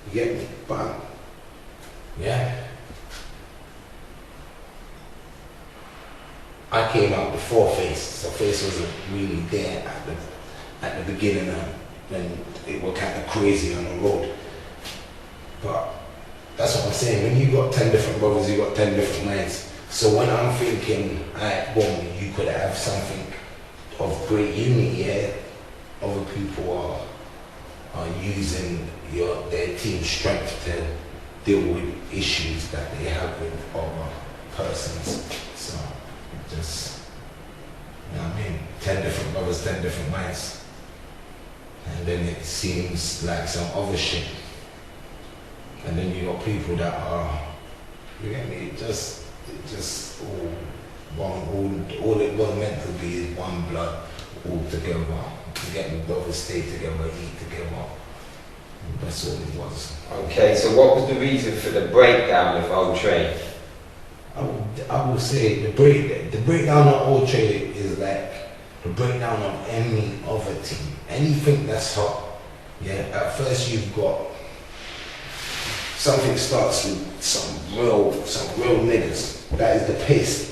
Speaker 7: You get me? Bam. Yeah. I came out before Face, so Face wasn't really there at the beginning when it was kind of crazy on the road. But that's what I'm saying, when you got 10 different brothers, you got 10 different minds. So when I'm thinking, alright, boom, you could have something of great unity, yeah, other people are using their team strength to deal with issues that they have with other persons. So just, you know what I mean, 10 different brothers, 10 different minds. And then it seems like some other shit. And then you got people that are, you get me, it just all it was meant to be is one blood, all together. You get me, brothers stay together, eat together. That's all it was.
Speaker 2: Okay, so what was the reason for the breakdown of Otrey?
Speaker 7: I would say the breakdown of Otrey is like the breakdown of any other team. Anything that's hot. Yeah, at first you've got something starts with some real niggas. That is the paste.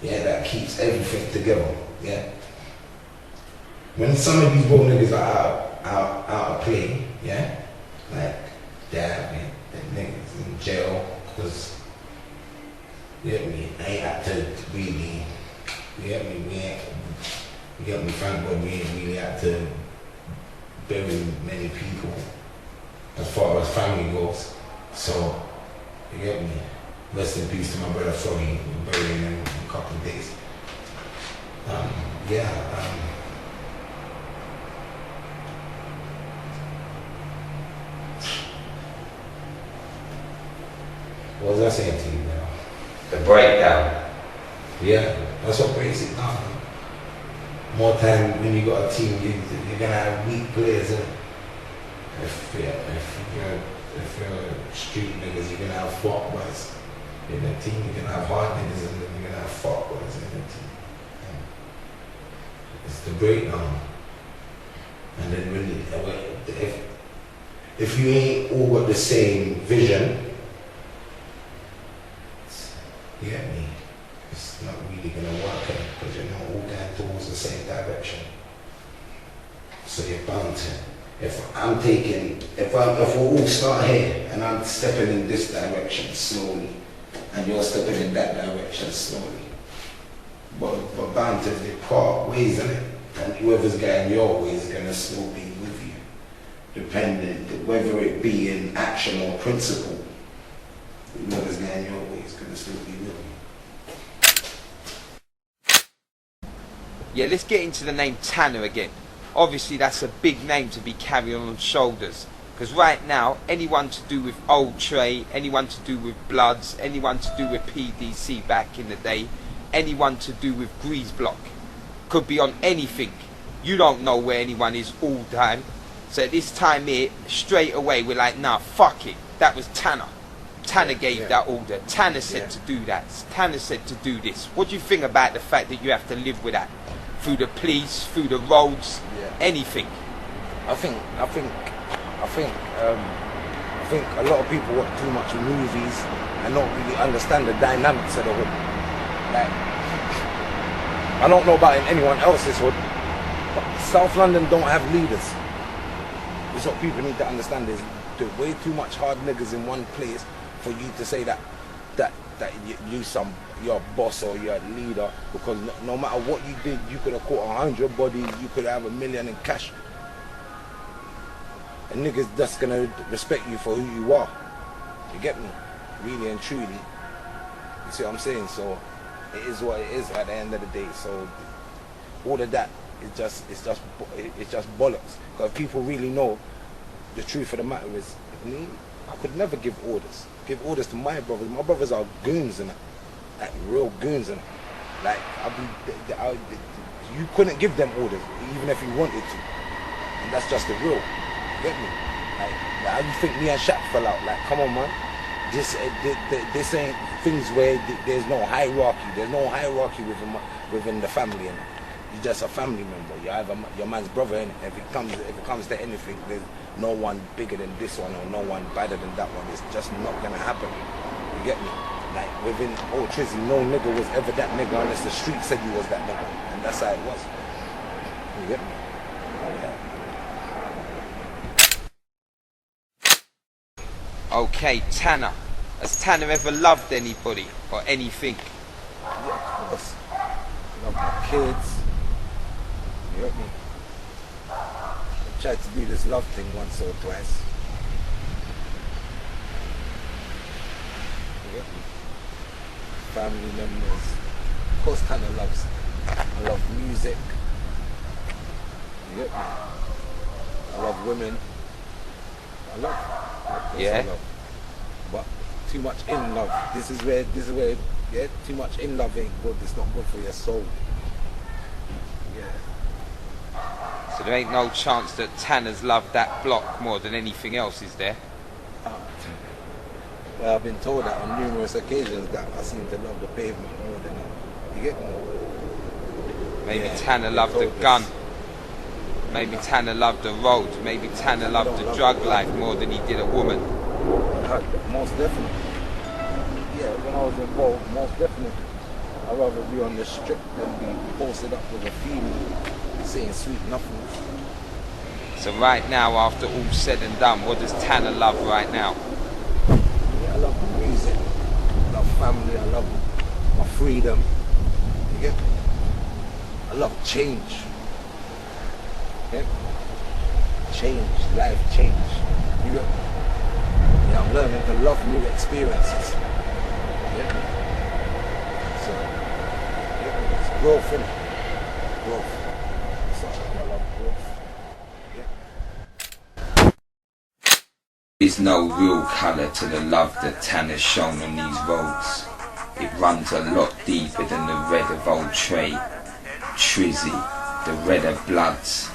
Speaker 7: Yeah, that keeps everything together. Yeah. When some of these real niggas are out of play, yeah, like damn, the niggas in jail because you get me, I ain't had to really, you get me, you get me, thank God we ain't really had to bury many people as far as family goes. So, you get me, rest in peace to my brother Froggy, we're burying him in a couple of days. What was I saying to you now?
Speaker 2: The breakdown.
Speaker 7: Yeah, that's what breaks it down. More time when you got a team, you're gonna have weak players. If you're street niggas, you're gonna have fuck boys in the team. You're gonna have hard niggas, and then you're gonna have fuck boys in the team. It's the breakdown. And then really, if you ain't all got the same vision, you get me? It's not really gonna work because you're not all going towards the same direction. So you're bound to. If we all start here and I'm stepping in this direction slowly, and you're stepping in that direction slowly, but bound to part ways, isn't it? And whoever's going your way is gonna still be with you, depending whether it be in action or principle. Whoever's going your way is gonna still be with you.
Speaker 2: Yeah, let's get into the name Tanna again. Obviously that's a big name to be carrying on shoulders. Because right now, anyone to do with Otrey, anyone to do with Bloods, anyone to do with PDC back in the day, anyone to do with Greazebloc, could be on anything. You don't know where anyone is all the time. So at this time here, straight away, we're like, nah, fuck it. That was Tanna. Tanna gave that order. Tanna said to do that. Tanna said to do this. What do you think about the fact that you have to live with that? Through the police, through the roads, anything.
Speaker 6: I think a lot of people watch too much movies and not really understand the dynamics of the hood. Like, I don't know about in anyone else's hood, but South London don't have leaders. That's what people need to understand, is there's way too much hard niggas in one place for you to say that you're a boss or you're a leader, because no matter what you did, you could have caught 100 bodies, you could have $1 million in cash. And niggas just gonna respect you for who you are. You get me? Really and truly. You see what I'm saying? So it is what it is at the end of the day. So all of that is just bollocks. Because people really know the truth of the matter is, me, I could never give orders. Give orders to my brothers. My brothers are goons and like real goons and like you couldn't give them orders even if you wanted to. And that's just the real. Get me? Like how you think me and Shaq fell out? Like, come on, man. This ain't things where there's no hierarchy. There's no hierarchy within the family, and you're just a family member. You're either your man's brother, and if it comes to anything, there's no one bigger than this one or no one better than that one. It's just not gonna happen. You get me? Like within Otrey, no nigga was ever that nigga unless the street said he was that nigga, and that's how it was. You get me? Yeah.
Speaker 2: Okay, Tanna. Has Tanna ever loved anybody or anything?
Speaker 6: Yeah, of course. Love my kids. You get me? I tried to do this love thing once or twice. You get me? Family members. Of course, Tanna loves. I love music. You get me? I love women. I love.
Speaker 2: Yeah.
Speaker 6: I love. But too much in love. This is where yeah, too much in love ain't good. It's not good for your soul. Yeah.
Speaker 2: So there ain't no chance that Tanna's loved that block more than anything else, is there?
Speaker 6: Well, I've been told that on numerous occasions that I seem to love the pavement more than you get me.
Speaker 2: Maybe
Speaker 6: Yeah,
Speaker 2: Tanna loved the gun. Maybe Tanna loved the road. Maybe Tanna loved the drug life more than he did a woman.
Speaker 6: Most definitely. Yeah, when I was involved, most definitely. I'd rather be on the strip than be posted up with a female saying sweet nothings.
Speaker 2: So right now, after all said and done, what does Tanna love right now?
Speaker 6: Yeah, I love music. I love family. I love my freedom. You get me? I love change. Yeah. Change, life change. You get me? Yeah, I'm learning to love new experiences. Yeah. So, yeah, it's growth, innit? Growth. So, I love growth. Yeah.
Speaker 2: There's no real colour to the love that Tanna's shown on these roads. It runs a lot deeper than the red of Otrey, Trizzy, the red of Bloods.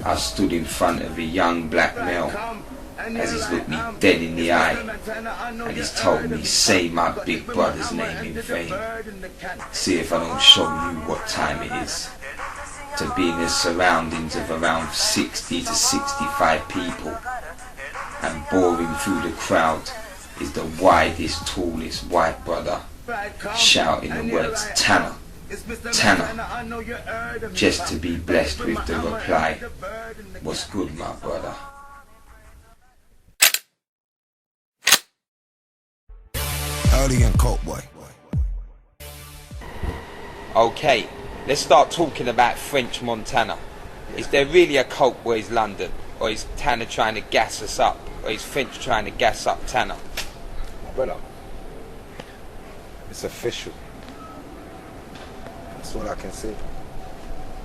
Speaker 2: I stood in front of a young black male as he's looked me dead in the eye and he's told me, say my big brother's name in vain. See if I don't show you what time it is. To be in the surroundings of around 60 to 65 people and boring through the crowd is the widest, tallest white brother shouting the words Tanna. Tanna, just to be blessed with the reply, what's good, my brother?
Speaker 1: Early and Cokeboy.
Speaker 2: Okay, let's start talking about French Montana. Is there really a Cokeboy's London, or is Tanna trying to gas us up, or is French trying to gas up Tanna?
Speaker 6: My brother, it's official. That's all I can say.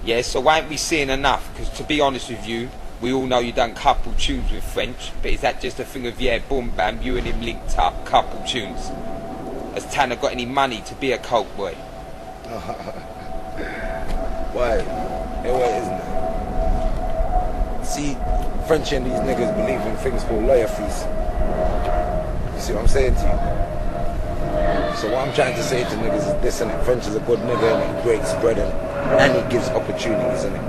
Speaker 2: Yeah, so why aren't we seeing enough? Because to be honest with you, We all know you done couple tunes with French, but is that just a thing of, yeah, boom bam, you and him linked up, couple tunes? Has Tanna got any money to be a Cokeboy?
Speaker 6: Why? It isn't it? See, French and these niggas believe in things called lawyer fees. You see what I'm saying to you? So what I'm trying to say to niggas is this, and French is a good nigga and he breaks bread and he gives opportunities, innit?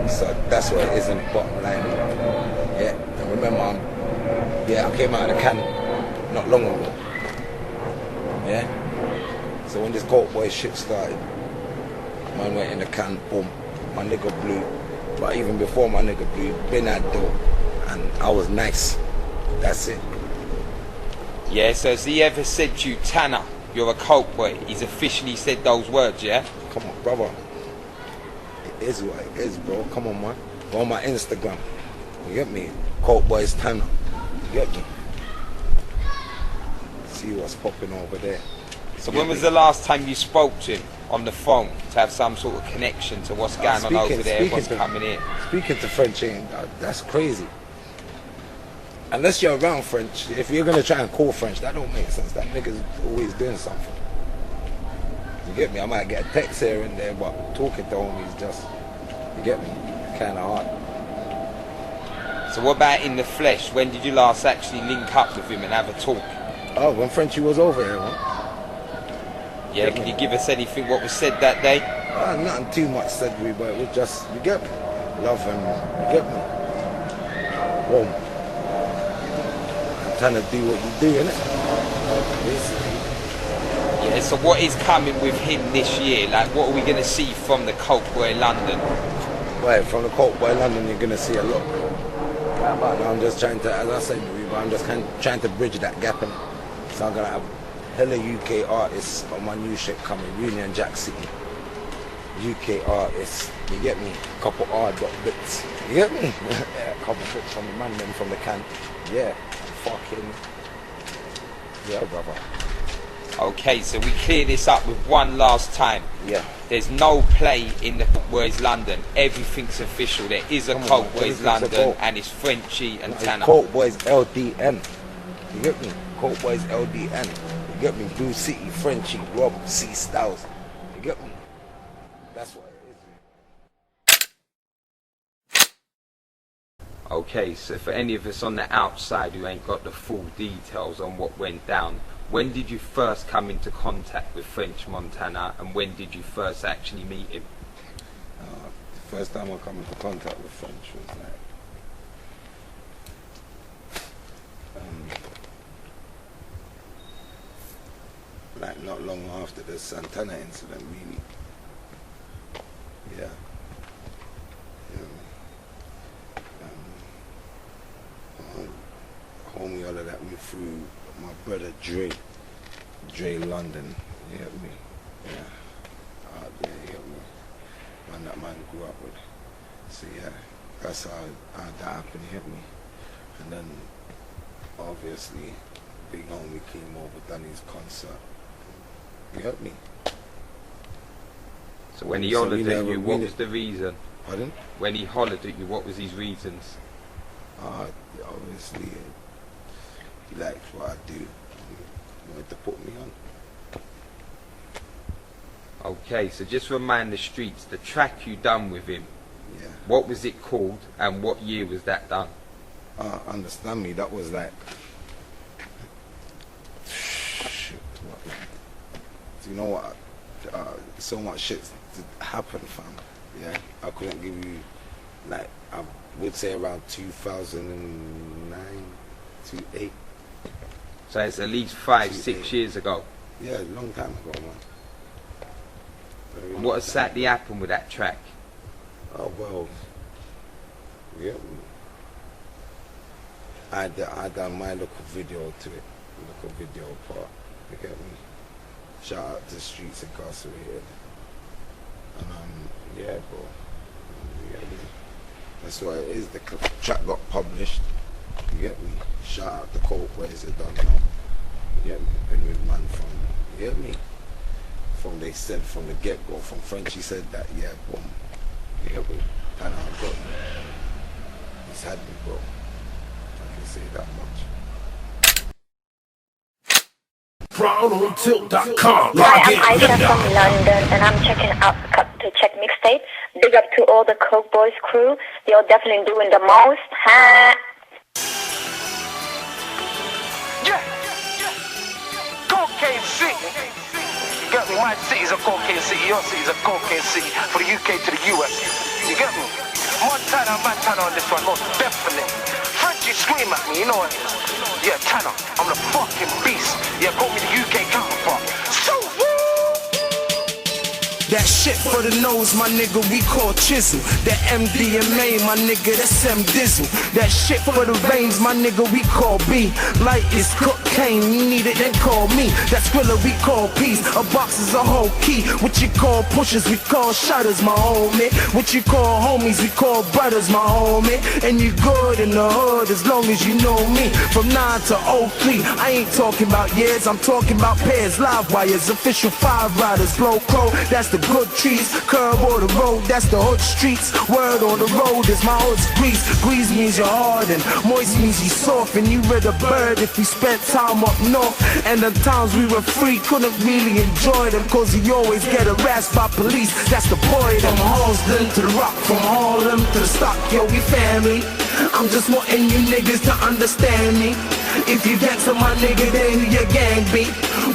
Speaker 6: So that's what it is, innit? Bottom line. Yeah, and remember, I came out of the can not long ago. Yeah? So when this Cokeboy shit started, man went in the can, boom, my nigga blew. But even before my nigga blew, been at dope, and I was nice. That's it.
Speaker 2: Yeah, so has he ever said to you, Tanna, you're a Cokeboy? He's officially said those words, yeah?
Speaker 6: Come on, brother. It is what it is, bro. Come on, man. Go on my Instagram. You get me? Cokeboy's Tanna. You get me? See what's popping over there.
Speaker 2: So when was the last time you spoke to him on the phone to have some sort of connection to what's going on over there, what's coming in?
Speaker 6: Speaking to French, that's crazy. Unless you're around French, if you're gonna try and call French, that don't make sense. That nigga's always doing something. You get me? I might get a text here and there, but talking to homies just, you get me, kinda hard.
Speaker 2: So what about in the flesh? When did you last actually link up with him and have a talk?
Speaker 6: Oh, when Frenchy was over here, man.
Speaker 2: Yeah, can you give us anything what was said that day?
Speaker 6: Nothing too much said, but it was just, you get me? Love and, you get me? Boom. I'm trying to do what you do, innit? Basically.
Speaker 2: Yeah, so what is coming with him this year? Like, what are we going to see from the Cokeboy London?
Speaker 6: Right, from the Cokeboy London, you're going to see a lot. But I'm just trying to, as I said, I'm just kind of trying to bridge that gap, innit? So I'm going to have hella UK artists on my new shit coming, Union Jack City. UK artists, you get me? Couple hard bits, you get me? Yeah, a couple bits from the man, then from the can. Yeah, fucking, yeah, brother.
Speaker 2: Okay, so we clear this up with one last time.
Speaker 6: Yeah.
Speaker 2: There's no play in the Cokeboys London. Everything's official. There is a Cokeboys London, and it's Frenchy and Tanna.
Speaker 6: Cokeboys LDN. You get me? Cokeboys LDN. You get me? Blue City, Frenchy, Rob, C Styles. You get me? That's what it is.
Speaker 2: Okay, so for any of us on the outside who ain't got the full details on what went down, when did you first come into contact with French Montana, and when did you first actually meet him?
Speaker 6: The first time I come into contact with French was like not long after the Santana incident, really. Yeah. Homie all of that me through my brother Dre London, you get me? Yeah. Out there, you get me? Man that man grew up with. So yeah, that's how that happened, you get me? And then obviously big homie came over, done his concert. You get me?
Speaker 2: So when he hollered at you, what was the reason?
Speaker 6: Pardon?
Speaker 2: When he hollered at you, what was his reasons?
Speaker 6: Obviously, he liked what I do. He wanted to put me on.
Speaker 2: Okay, so just remind the streets, the track you done with him,
Speaker 6: Yeah.
Speaker 2: what was it called and what year was that done?
Speaker 6: Understand me, that was like, shit, what, do you know what, so much shit happened, fam. Yeah, I couldn't give you, like, I would say around 2009, 2008.
Speaker 2: So it's at least 5-6 years ago.
Speaker 6: Yeah, a long time ago, man. Very long
Speaker 2: What has
Speaker 6: time
Speaker 2: sadly
Speaker 6: ago.
Speaker 2: happened with that track?
Speaker 6: Oh, well, yeah. I done my little video to it, little video part, you get me? Shout out to Streets Incarcerated. And yeah, bro, you get me? That's what it is, the track got published, you get me? Shout out to Cokeboys, they don't know, you get me? Been with man from, you get me? From, they said from the get-go, from French, he said that, yeah, boom, you get me?
Speaker 7: Tanna got me. He's had me, bro. I can say that much.
Speaker 3: ProudOnTilt.com.
Speaker 8: Hi, I'm Aisha from London, and I'm checking out the Cut to Check mixtape. Big up to all the Cokeboys crew. You're definitely doing the most. Huh?
Speaker 9: Yeah. Cocaine City. You get me? My city's a cocaine city. Your city's a cocaine city. For the UK to the US. You get me? Montana on this one, most definitely. Frenchie scream at me, you know what? Yeah, Tanna, I'm the fucking beast. Yeah, call me the UK counterpart. So
Speaker 1: That shit for the nose, my nigga, we call chisel. That MDMA, my nigga, that's M-Dizzle. That shit for the veins, my nigga, we call B. Light is cocaine, you need it, then call me. That Skrilla, we call peace. A box is a whole key. What you call pushers, we call shutters, my homie. What you call homies, we call brothers, my homie. And you good in the hood as long as you know me. From 9 to 03, I ain't talking about years, I'm talking about pairs, live wires, official 5 riders, blow crow, that's the good trees, curb on the road, that's the hood streets. Word on the road is my hood's grease. Grease means you're hard and moist means you soft. And you read a bird if we spent time up north. And the times we were free, couldn't really enjoy them, cause you always get harassed by police. That's the boy. From Halston to the Rock, from Harlem to the Stock, yo, we family. I'm just wanting you niggas to understand me. If you get to my nigga, then who your gang be?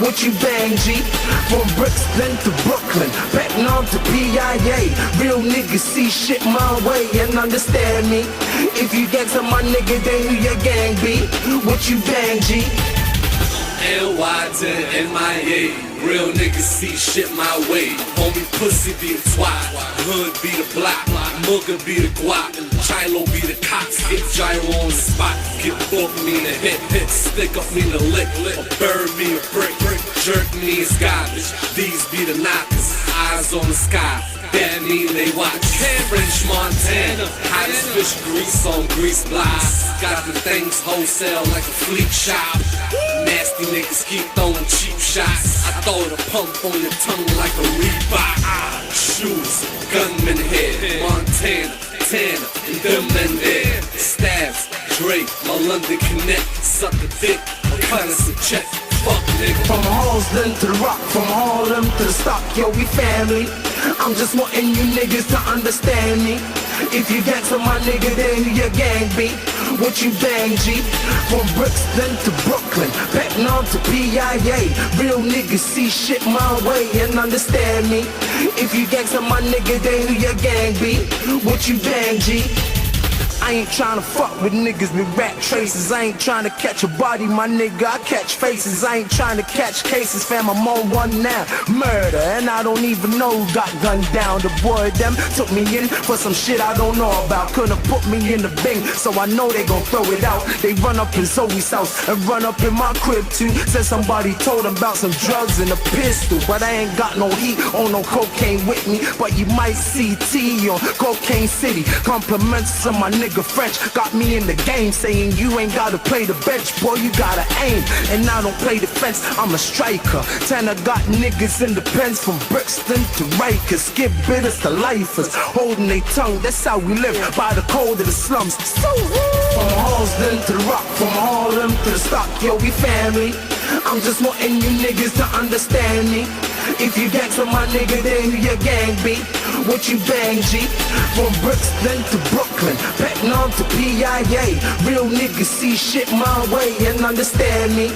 Speaker 1: What you bang, G? From Brixton to Brooklyn, Vietnam to PIA. Real niggas see shit my way and understand me. If you get to my nigga, then who your gang be? What you bang, G?
Speaker 10: NY to MIA. Real niggas see shit my way. Homie pussy be the twat. Hood be the block. Mugger be the guap. Chilo be the cops. Get gyro on the spot. Get book me in the hit. Stick up me in the lick. Or burn me a brick. Jerk me is garbage. These be the knockers. Eyes on the sky. That mean they watch. French Montana. Hottest fish grease on Greazebloc. Got the things wholesale like a fleet shop. Nasty niggas keep throwing cheap shots. I throw the pump on your tongue like a Reebok. Shoes, gunman head, Montana, Tanna, and them men there. Stabs, Drake, my London connect, suck a dick, cut us a check. Fuck nigga.
Speaker 1: From Halston to the Rock, from Harlem to the Stock, yo, we family. I'm just wanting you niggas to understand me. If you get to my nigga, then who your gang be? What you bang, G? From Brixton to Brooklyn, Vietnam to PIA. Real niggas see shit my way and understand me. If you get to my nigga, then who your gang be? What you bang, G? I ain't tryna fuck with niggas with rat traces. I ain't tryna catch a body, my nigga, I catch faces. I ain't tryna catch cases, fam, I'm on one now. Murder, and I don't even know who got gunned down. The boy them took me in for some shit I don't know about. Couldn't put me in the bin, so I know they gon' throw it out. They run up in Zoe's house and run up in my crib too. Said somebody told them about some drugs and a pistol, but I ain't got no heat or no cocaine with me. But you might see T on Cocaine City. Compliments to my nigga French got me in the game, saying you ain't gotta play the bench, boy, you gotta aim. And I don't play defense, I'm a striker. Tanna got niggas in the pens from Brixton to Rikers. Skip bitters to lifers, holding their tongue, that's how we live, by the cold of the slums. So from Halston to the Rock, from Harlem to the Stock, yo, we family. I'm just wanting you niggas to understand me. If you get to my nigga, then who your gang be? What you bang, G? From Brixton to Brooklyn, Vietnam to PIA. Real niggas see shit my way and understand me.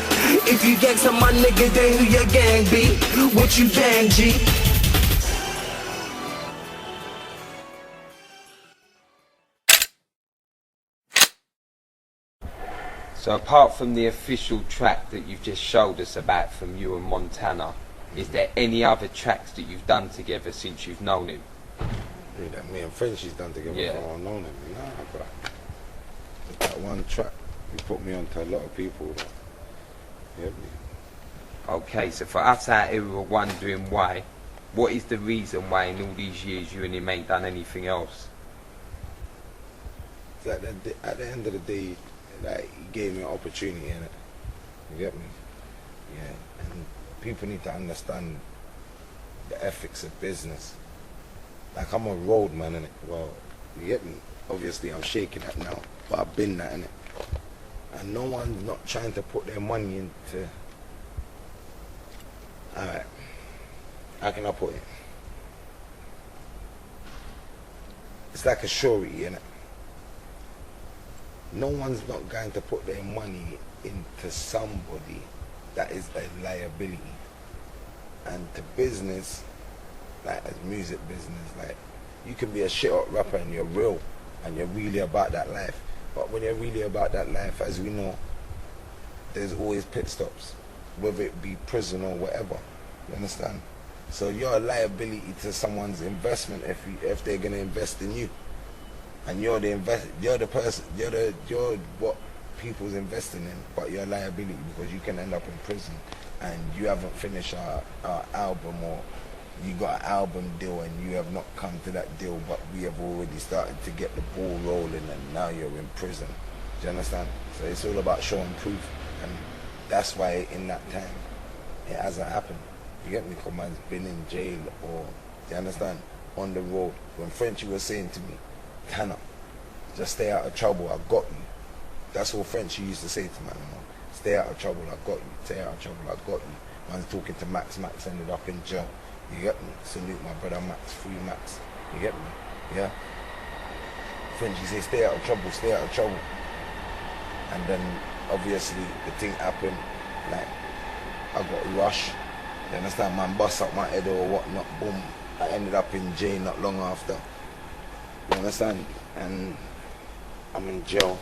Speaker 1: If you get to my nigga, then who your gang be? What you bang, G?
Speaker 2: So apart from the official track that you've just showed us about from you and Montana, is there any other tracks that you've done together since you've known him?
Speaker 7: That me and Frenchie's done together before I've known him. Nah, but that one track, he put me onto a lot of people. Yeah,
Speaker 2: Okay, so for us out here, we were wondering why. What is the reason why in all these years you and him ain't done anything else?
Speaker 7: It's like at the end of the day, like, he gave me an opportunity in it. You get me? Yeah. And people need to understand the ethics of business. Like, I'm a roadman, innit? Well, You get me? Obviously I'm shaking that now, but I've been that, innit? And no one's not trying to put their money into... Alright, how can I put it? It's like a surety, innit? No one's not going to put their money into somebody that is a liability. And to business, like as music business, like you can be a shit up rapper and you're real and you're really about that life. But when you're really about that life, as we know, there's always pit stops, whether it be prison or whatever. You understand? So you're a liability to someone's investment if they're gonna invest in you, and you're what people's investing in, but you're a liability because you can end up in prison and you haven't finished our album, or you got an album deal and you have not come to that deal, but we have already started to get the ball rolling and now you're in prison. Do you understand? So it's all about showing proof, and that's why in that time it hasn't happened. You get me? Because man's been in jail, or, do you understand, on the road. When Frenchie was saying to me, Tanna, just stay out of trouble, I got you. That's what Frenchie used to say to man, you know? Stay out of trouble, I got you. Stay out of trouble, I got you. Man's talking to Max ended up in jail. You get me? Salute my brother Max, free Max. You get me? Yeah? Frenchie say, stay out of trouble, stay out of trouble. And then, obviously, the thing happened, like, I got rushed. You understand? Man bust up my head or whatnot, boom. I ended up in jail not long after. You understand? And I'm in jail.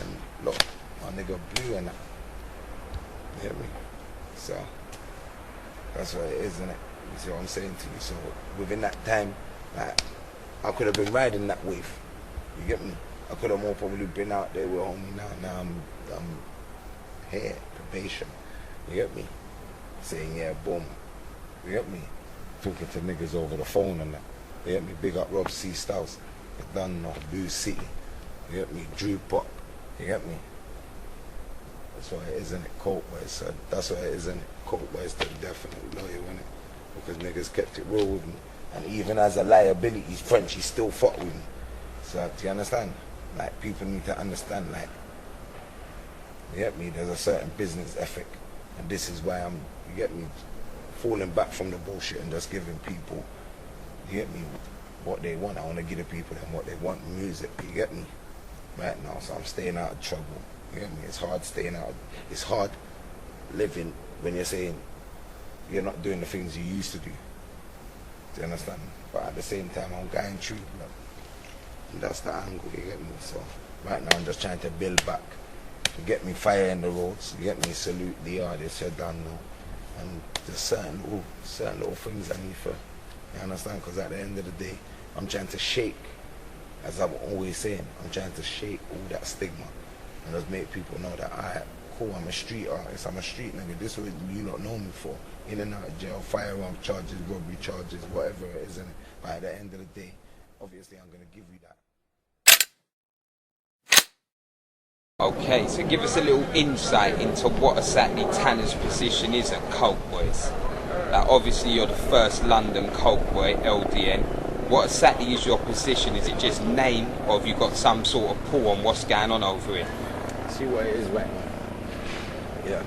Speaker 7: And look, my nigga blue and that. You get me? So, that's what it is, isn't it? You see what I'm saying to you? So, within that time, like, I could have been riding that wave. You get me? I could have more probably been out there with homie now. Now I'm here, probation. You get me? Saying, yeah, boom. You get me? Talking to niggas over the phone and that. You get me? Big up Rob C. Styles. You done no Boo City. You get me? Drew Pop. You get me? That's what it is, isn't it? Cokeboy, so that's what it is, isn't it? Cokeboy's the definite loyal, isn't it? Because niggas kept it real with me. And even as a liability, Frenchie still fuck with me. So, do you understand? Like, people need to understand, like, you get me? There's a certain business ethic. And this is why I'm, you get me, falling back from the bullshit and just giving people, you get me, what they want. I want to give the people them what they want, music, you get me? Right now, so I'm staying out of trouble. You get me? It's hard staying out. It's hard living when you're saying you're not doing the things you used to do. Do you understand? But at the same time, I'm going through. Like, and that's the angle, you get me? So right now, I'm just trying to build back. You get me? Fire in the roads. You get me? Salute the artists, you're done now. And there's certain little things I need for. You understand? Because at the end of the day, I'm trying to shake. As I'm always saying, I'm trying to shake all that stigma and just make people know that, alright, cool, I'm a street artist, I'm a street nigga, this is what you lot know me for. In and out of jail, firearm charges, robbery charges, whatever it is, innit? But at the end of the day, obviously I'm going to give you that.
Speaker 2: Okay, so give us a little insight into what exactly Tanna's position is at Cokeboys. Like, obviously you're the first London Cokeboy, LDN. What exactly is your position? Is it just name, or have you got some sort of pull on what's going on over here?
Speaker 6: See what it is right now. Yeah.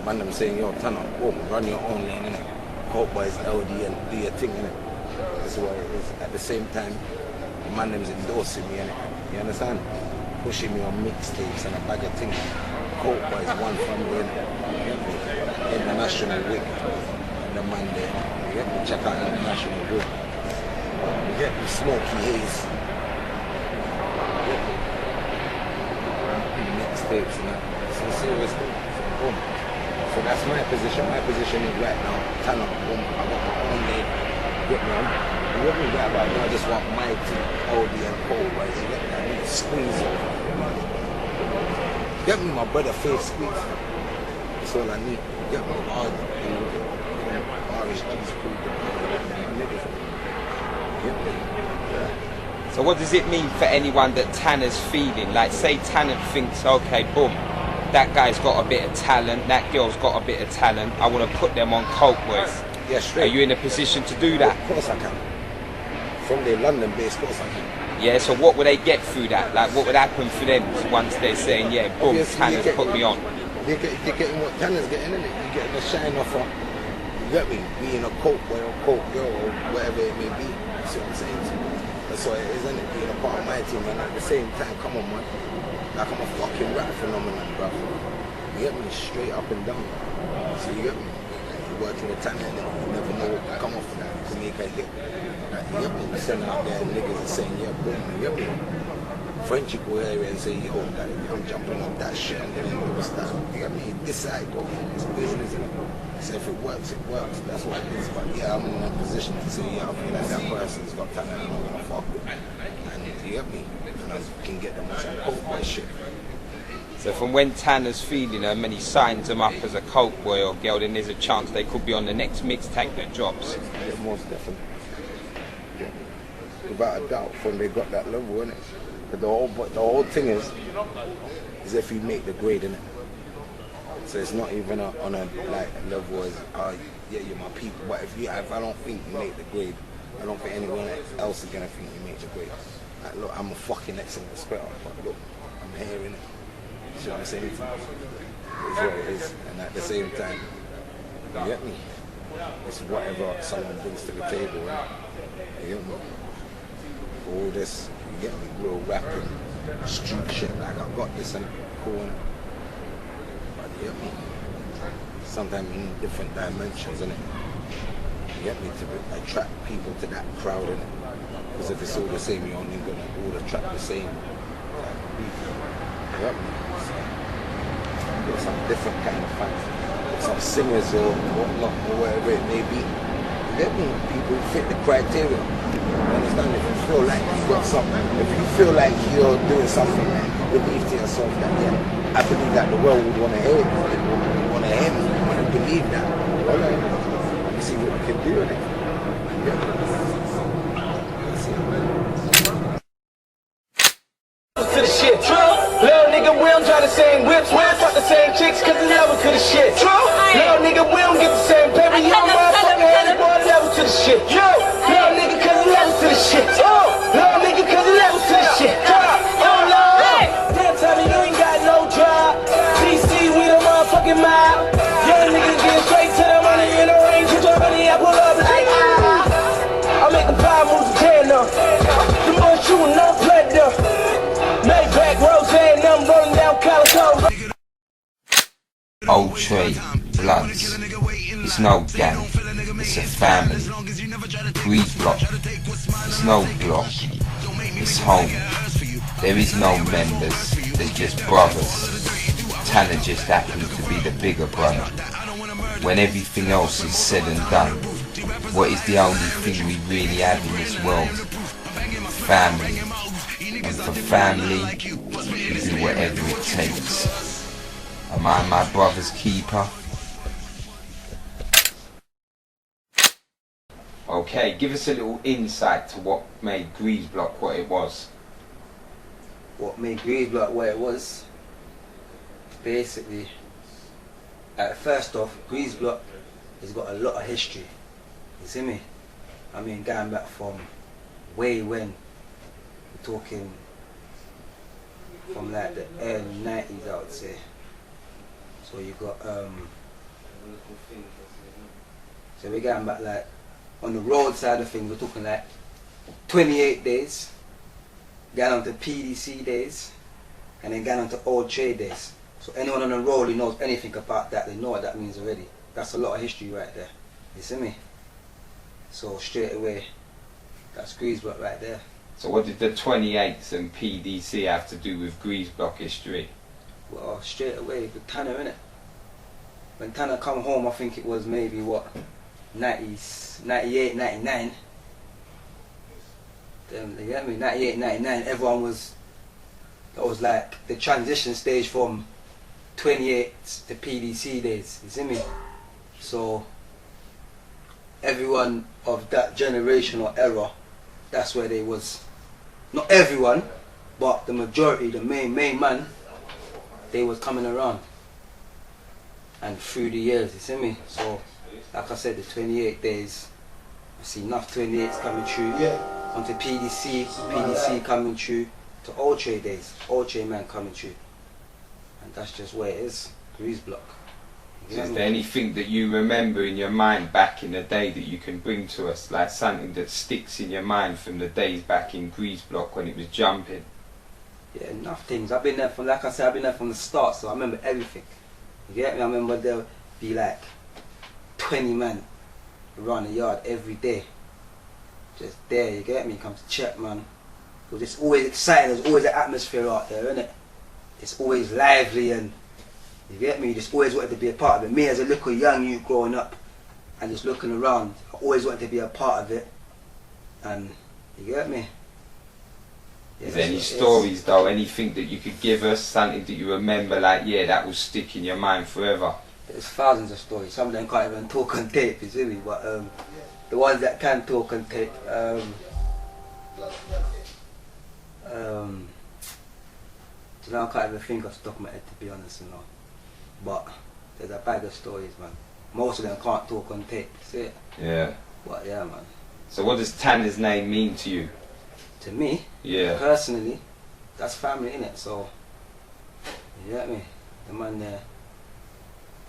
Speaker 6: Man, I'm saying, yo, Tanna, boom, run your own lane, innit? Cokeboys, LDN, do your thing, innit? That's what it is. At the same time, the man them's endorsing me, innit? You understand? Pushing me on mixtapes and a bag of things. Cokeboys, one family, innit? International Week. And the man there. You get me? Check out International Week. You get me? Smoky Haze. You get me? Mixtapes and that. It's a serious thing. So, boom. So that's my position. My position is right now, Tanna, boom, I got my own name. Get me on. You get me right about now? I just want my team, Otrey and Cokeboy. You get me? I need to squeeze it. Get me my brother face squeeze. That's all I need. Get me hard. RSG's cool.
Speaker 2: So what does it mean for anyone that Tanna's feeling? Like, say Tanna thinks, okay, boom, that guy's got a bit of talent, that girl's got a bit of talent, I want to put them on Cokeboys.
Speaker 6: Yeah, straight.
Speaker 2: Are you in a position to do that?
Speaker 6: Of course I can. From the London base, of course I can.
Speaker 2: Yeah, so what would they get through that? Like, what would happen for them once they're saying, yeah, boom, Tanna's put me on?
Speaker 7: They're getting what Tanna's getting, innit? You're getting the shine off her. You get me? Being a Cokeboy or Coke girl or whatever it may be. You see what I'm saying? That's what it is, isn't it? Being a part of my team, and at the same time, come on, man. Like, I'm a fucking rap phenomenon, bruv. You get me? Straight up and down. So you get me? Like, you're working with Tanna, and you never know what will come off of that to make a hit. Like, you get me? You're sending out there and niggas are saying, yeah, boom, you get me? Frenchie go here and say, yo, that, I'm jumping up that shit, I'm doing all this stuff. You get me? This side, go, it's business, innit? So if it works, it works. That's what it is. But yeah, I'm in a position to say, yeah, I feel like that person's got talent and I'm gonna fuck with. And you get me? And I can get them on some Cokeboy shit.
Speaker 2: So from when Tanna's feeling them and he signs them up as a Cokeboy or girl, then there's a chance they could be on the next mixtape that drops.
Speaker 7: Yeah, most definitely. Yeah. Without a doubt, from they got that level, innit? But the whole thing is if you make the grade, innit? So it's not even on a like level as, yeah, you're my people. But if I don't think you make the grade, I don't think anyone else is gonna think you make the grade. Like, look, I'm a fucking excellent spitter, but look, I'm hearing it. You see what I'm saying? It's what it is. And at the same time, you get me? It's whatever someone brings to the table, right? You get me? All this, you get me? Real rapping, street shit, like I got this and cool, innit? You get me? Sometimes you need different dimensions, innit? You get me? To attract people to that crowd, innit? Because if it's all the same, you're only gonna all attract the same type of people. You get me? So, you get some different kind of fans. Some singers or whatnot, or whatever it may be. You get me? People fit the criteria. You understand? If you feel like you got something, if you feel like you're doing something, man, believe to yourself that, yeah, I believe that the world would want to hear it. They would want to hear me. They want to believe that. All right. Let me see what we can do in it. Yeah. Let's see.
Speaker 11: To the shit, true. Little nigga, we don't try the same whips. We don't fuck the same chicks cause the level to the shit, true. Little nigga, we don't get the same paper. You don't motherfucking head boy, level to the shit, true. Little nigga, cause the level to the shit, oh. Little nigga, cause the level to the shit, oh Lord. Damn, Tommy, you ain't got no job. DC, we the motherfucking mob. Young niggas get straight to the money in the range. Put your money, I pull up like I make the power moves to 10 up. The boys shooting, no pleasure. Maybach, Rose, and I'm rolling down Calico.
Speaker 2: Otrey, Bloods. It's no gang, it's a family. Greazebloc. It's no block, it's home. There is no members, there's just brothers. Tanna just happens to be the bigger brother. When everything else is said and done, what is the only thing we really have in this world? Family. And for family, we do whatever it takes. Am I my brother's keeper? Okay, give us a little insight to what made Greazebloc what it was.
Speaker 6: What made Greazebloc what it was? Basically, first off, Greazebloc has got a lot of history. You see me? I mean, going back from way when, we're talking from like the early 90s, I would say. So you got, so we're going back like, on the road side of things, we're talking like 28 days, going on to PDC days, and then going on to Otrey days. So anyone on the road who knows anything about that, they know what that means already. That's a lot of history right there. You see me? So straight away, that's Greazebloc right there.
Speaker 2: So what did the 28s and PDC have to do with Greazebloc history?
Speaker 6: Well, straight away with Tanna, innit? When Tanna come home, I think it was maybe what, 90s, 98, 99. You get me? 98, 99, everyone was, that was like the transition stage from 28 to PDC days, you see me? So, everyone of that generation or era, that's where they was, not everyone, but the majority, the main man, they was coming around. And through the years, you see me? So, like I said, the 28 days, I see enough 28s coming through.
Speaker 7: Yeah.
Speaker 12: onto PDC coming through, to Otrey days, Otrey man coming through. And that's just where it is, Greazebloc.
Speaker 2: Is there anything that you remember in your mind back in the day that you can bring to us, like something that sticks in your mind from the days back in Greazebloc when it was jumping?
Speaker 12: Yeah, enough things. I've been there from, like I said, I've been there from the start, so I remember everything. You get me? I remember there'll be like 20 men around the yard every day. Just there, you get me? Come to check, man. Because it's always exciting, there's always an atmosphere out there, isn't it? It's always lively and, you get me? You just always wanted to be a part of it. Me as a little young youth growing up and just looking around, I always wanted to be a part of it. And, you get me? Yeah,
Speaker 2: is there any stories though, anything that you could give us, something that you remember like, yeah, that will stick in your mind forever?
Speaker 12: There's thousands of stories, some of them can't even talk on tape, you see me, but the ones that can talk on tape, you know, I can't even think off the top of my head, to be honest, you know. But there's a bag of stories, man. Most of them can't talk on tape, see it?
Speaker 2: Yeah.
Speaker 12: But yeah, man.
Speaker 2: So what does Tanna's name mean to you?
Speaker 12: To me,
Speaker 2: yeah,
Speaker 12: personally, that's family, innit? So, you get me? The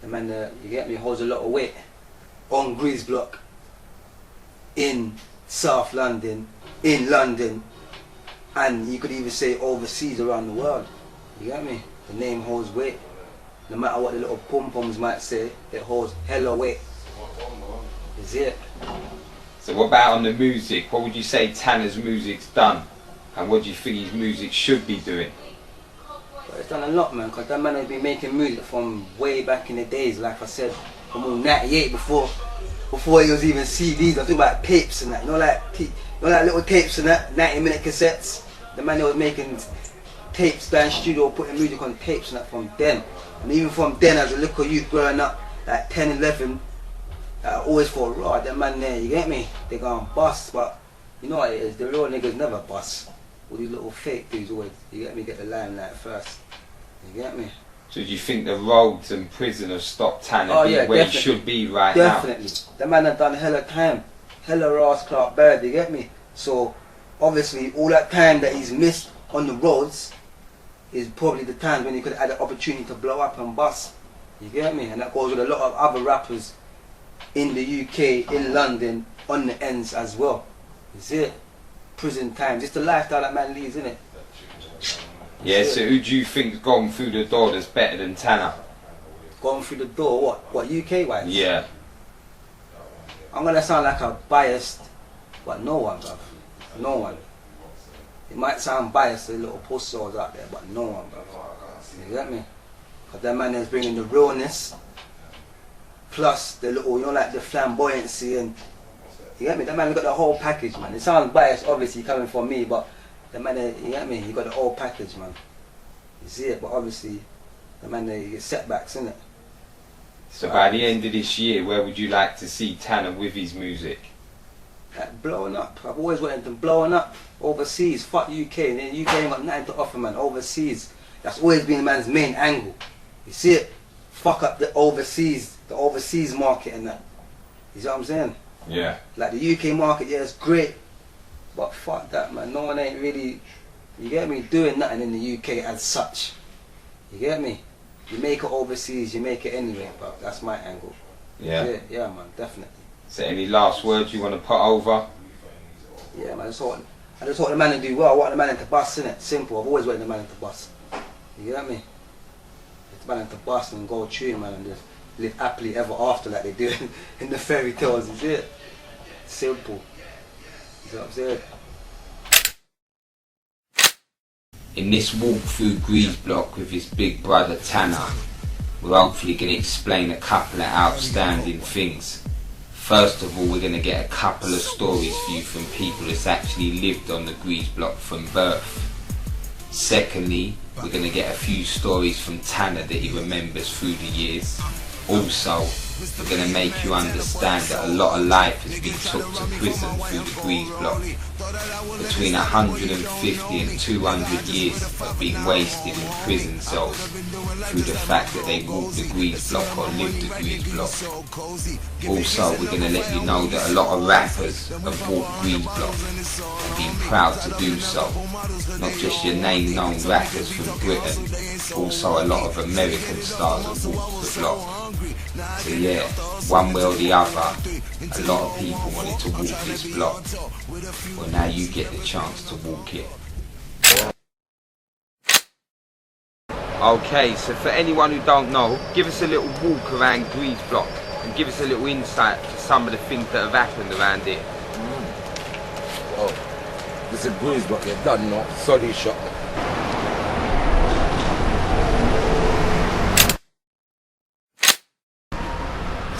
Speaker 12: man there, you get me, holds a lot of weight on Greazebloc, in South London, in London, and you could even say overseas around the world. You get me? The name holds weight. No matter what the little pom-poms might say, it holds hella weight. Is it?
Speaker 2: So what about on the music? What would you say Tanna's music's done? And what do you think his music should be doing?
Speaker 12: Well, it's done a lot, man, because that man has been making music from way back in the days, like I said, from all 98 before it was even CDs. I'm talking about tapes and that, you know, like little tapes and that, 90-minute cassettes. The man that was making tapes down studio, putting music on tapes and that from then. And even from then, as a little youth growing up, like 10, 11, I always thought, right, that man there, you get me? They gonna bust, but you know what it is, the real niggas never bust. All these little fake dudes always, you get me, get the limelight first. You get me?
Speaker 2: So do you think the roads and prison have stopped Tanna
Speaker 12: yeah,
Speaker 2: where
Speaker 12: definitely.
Speaker 2: he should be right
Speaker 12: Definitely.
Speaker 2: now?
Speaker 12: The man had done hella time, hella Ross Clark Bird, you get me? So obviously all that time that he's missed on the roads is probably the times when he could have had the opportunity to blow up and bust. You get me? And that goes with a lot of other rappers in the UK, in London, on the ends as well. You see it? Prison times. It's the lifestyle that man leads, isn't it?
Speaker 2: Yeah, so who do you think's gone through the door that's better than Tanna?
Speaker 12: Gone through the door, what UK wise?
Speaker 2: Yeah.
Speaker 12: I'm gonna sound like a biased, but no one, bruv. No one. It might sound biased to the little posters out there, but no one, bruv. You get me? Because that man is bringing the realness, plus the little, you know, like the flamboyancy, and you get me? That man got the whole package, man. It sounds biased, obviously, coming from me, but the man, you get me? He got the whole package, man. You see it? But obviously, the man, you get setbacks, innit?
Speaker 2: So by the end of this year, where would you like to see Tanna with his music?
Speaker 12: Like blowing up. I've always wanted them blowing up overseas. Fuck UK, and then UK ain't got nothing to offer, man. Overseas. That's always been the man's main angle. You see it? Fuck up the overseas market and that. You see what I'm saying?
Speaker 2: Yeah.
Speaker 12: Like the UK market, yeah, it's great, but fuck that, man. No one ain't really, you get me, doing nothing in the UK as such. You get me? You make it overseas, you make it anyway, but that's my angle.
Speaker 2: Yeah.
Speaker 12: Yeah, man, definitely.
Speaker 2: So any last words you want to put over?
Speaker 12: Yeah, man, I just want the man to do well. I want the man to bust, innit? Simple. I've always wanted the man to bust. You get me? Get the man to bust and go tune, man, and just live happily ever after like they do in the fairy tales, is it? Simple. You know what I'm saying?
Speaker 2: In this walk through Greazebloc with his big brother Tanna, we're hopefully going to explain a couple of outstanding things. First of all, we're going to get a couple of stories for you from people that's actually lived on the Greazebloc from birth. Secondly, we're going to get a few stories from Tanna that he remembers through the years. Also, we're going to make you understand that a lot of life has been took to prison through the Greazebloc. Between 150 and 200 years have been wasted in prison cells through the fact that they walked the Greazebloc or lived the Greazebloc. Also, we're going to let you know that a lot of rappers have walked Greazebloc and been proud to do so. Not just your name-known rappers from Britain, also a lot of American stars have walked the block. So yeah, one way or the other, a lot of people wanted to walk this block. Well, now you get the chance to walk it. Okay, so for anyone who don't know, give us a little walk around Greazebloc and give us a little insight to some of the things that have happened around here.
Speaker 6: Oh, this is Greazebloc, you done now, solid shot.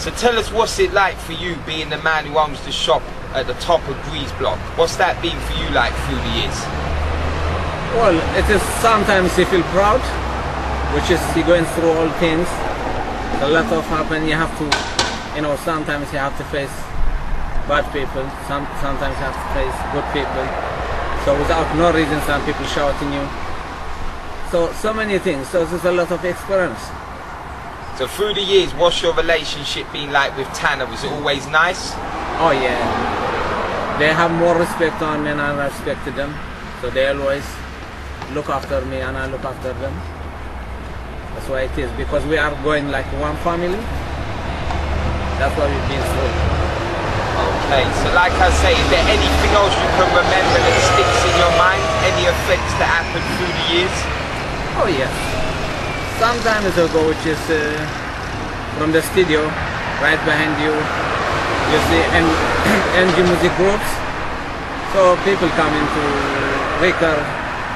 Speaker 2: So tell us, what's it like for you being the man who owns the shop at the top of Greazebloc? What's that been for you like through the years?
Speaker 13: Well, it is sometimes you feel proud, which is you're going through all things. A lot of happen, you have to, you know, sometimes you have to face bad people, sometimes you have to face good people. So without no reason, some people shouting you. So many things, so there's a lot of experience.
Speaker 2: So through the years, what's your relationship been like with Tanna? Was it always nice?
Speaker 13: Oh yeah. They have more respect on me and I respected them. So they always look after me and I look after them. That's why it is, because we are going like one family. That's what we've been through.
Speaker 2: Okay, so like I say, is there anything else you can remember that sticks in your mind? Any effects that happened through the years?
Speaker 13: Oh yes. Some time ago, which is from the studio, right behind you, you see NG music groups. So people come into record,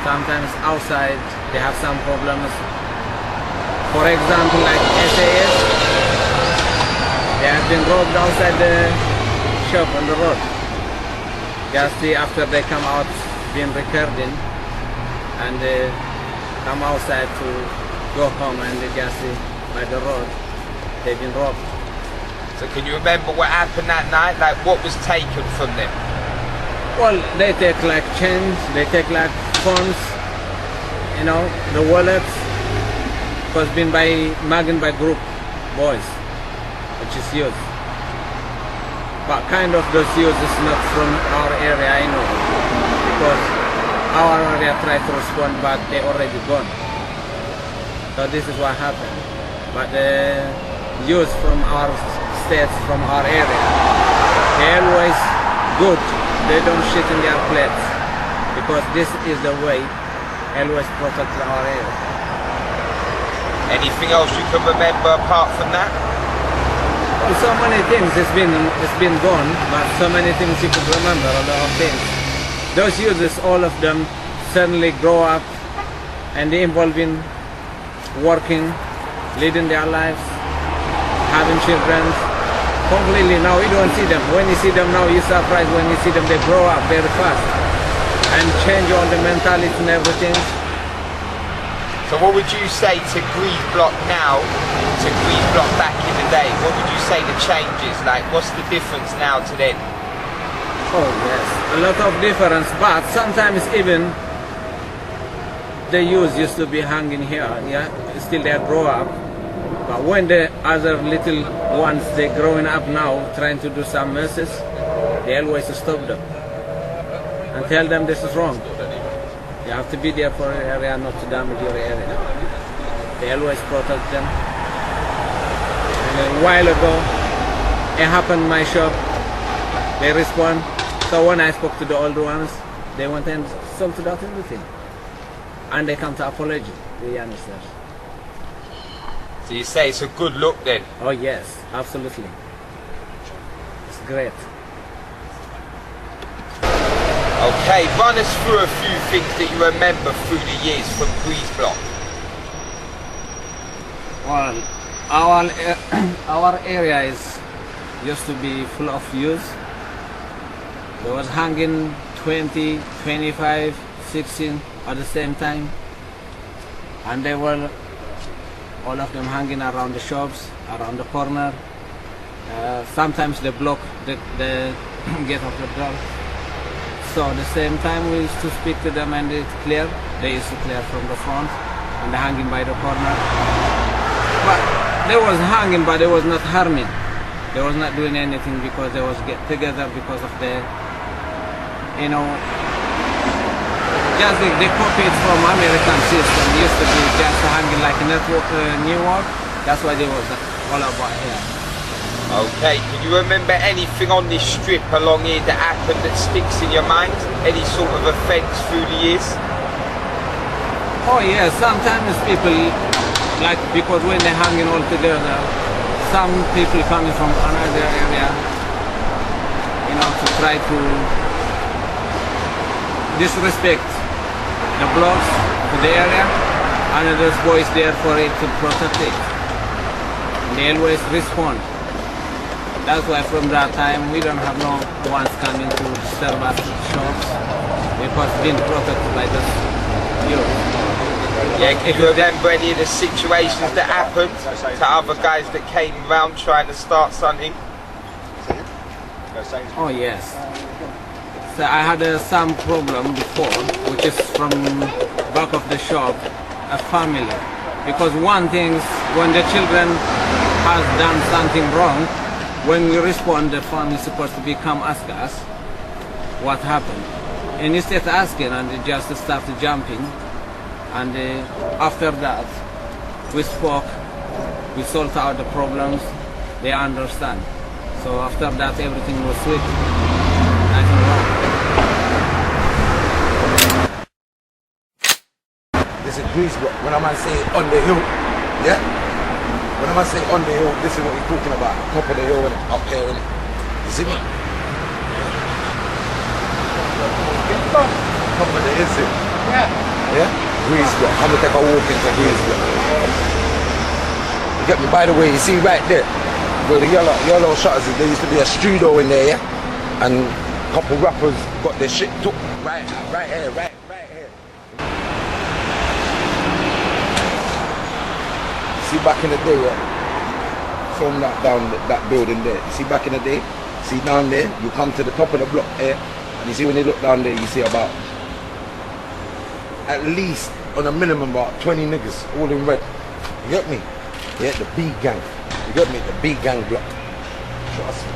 Speaker 13: sometimes outside, they have some problems. For example, like SAS, they have been robbed outside the shop on the road. Just after they come out, been recording, and they come outside to go home and they just see by the road, they've been robbed.
Speaker 2: So can you remember what happened that night? Like what was taken from them?
Speaker 13: Well, they take like chains, they take like phones, you know, the wallets, was been mugged by group boys, which is youth. But kind of those youth is not from our area, I know, because our area tried to respond, but they already gone. So this is what happened. But the youth from our states, from our area, they always good. They don't shit in their plates, because this is the way always protect our area.
Speaker 2: Anything else you can remember apart from that?
Speaker 13: Well, so many things. It's been gone, but so many things you could remember. A lot of things. Those youths, all of them, suddenly grow up and they involve in working, leading their lives, having children. Completely now you don't see them. When you see them now, you're surprised when you see them. They grow up very fast and change all the mentality and everything.
Speaker 2: So what would you say to Greazebloc now to Greazebloc back in the day? What would you say the changes? Like what's the difference now to then?
Speaker 13: Oh yes, a lot of difference, but sometimes even the youth used to be hanging here, yeah, still they grow up. But when the other little ones, they growing up now, trying to do some messes, they always stop them and tell them this is wrong. You have to be there for your area, not to damage your area. They always protect them. And a while ago, it happened in my shop. They respond. So when I spoke to the older ones, they went and sorted out everything. And they come to apology, the youngsters.
Speaker 2: So you say it's a good look then?
Speaker 13: Oh yes, absolutely. It's great.
Speaker 2: Okay, run us through a few things that you remember through the years from Greazebloc.
Speaker 13: Well, our area used to be full of youth. There was hanging 20, 25, 16 at the same time. And they were all of them hanging around the shops, around the corner. Sometimes they block the gate of the door. So at the same time we used to speak to them and it's clear. They used to clear from the front and they're hanging by the corner. But they was hanging, but they was not harming. They was not doing anything because they was get together because of the, you know, just they copied from American system. It used to be just hanging like a network, New York. That's why they was all about here.
Speaker 2: Okay, can you remember anything on this strip along here that happened that sticks in your mind? Any sort of offence through the years?
Speaker 13: Oh yeah, sometimes people, like, because when they're hanging all together, some people coming from another area, you know, to try to disrespect the blocks to the area, and there's boys there for it to protect it. They always respond. That's why from that time we don't have no ones coming to disturb us shops because being protected by the youth.
Speaker 2: Yeah, can you remember any of the situations that happened to other guys that came around trying to start something?
Speaker 13: Oh yes. So I had some problem before, which is from back of the shop, a family. Because one thing, when the children has done something wrong, when we respond, the family is supposed to come ask us what happened. And instead of asking, and they just started jumping. And after that, we spoke, we solved out the problems, they understand. So after that, everything was sweet. Nothing wrong.
Speaker 7: This is Greazebloc. When I say on the hill, yeah? When I say on the hill, this is what we're talking about. Top of the hill and up here, innit? You see me? Top of the hill, yeah. Yeah? Greazebloc. I'm gonna take a walk into Greazebloc. You get me? By the way, you see right there, where the yellow shutters, there used to be a studio in there, yeah? And a couple rappers got their shit took right here, right here. See back in the day, yeah? From that down that building there. You see back in the day? See down there, you come to the top of the block here, and you see when you look down there, you see about at least on a minimum about 20 niggas all in red. You get me? Yeah, the B gang. You get me? The B gang block. Trust me.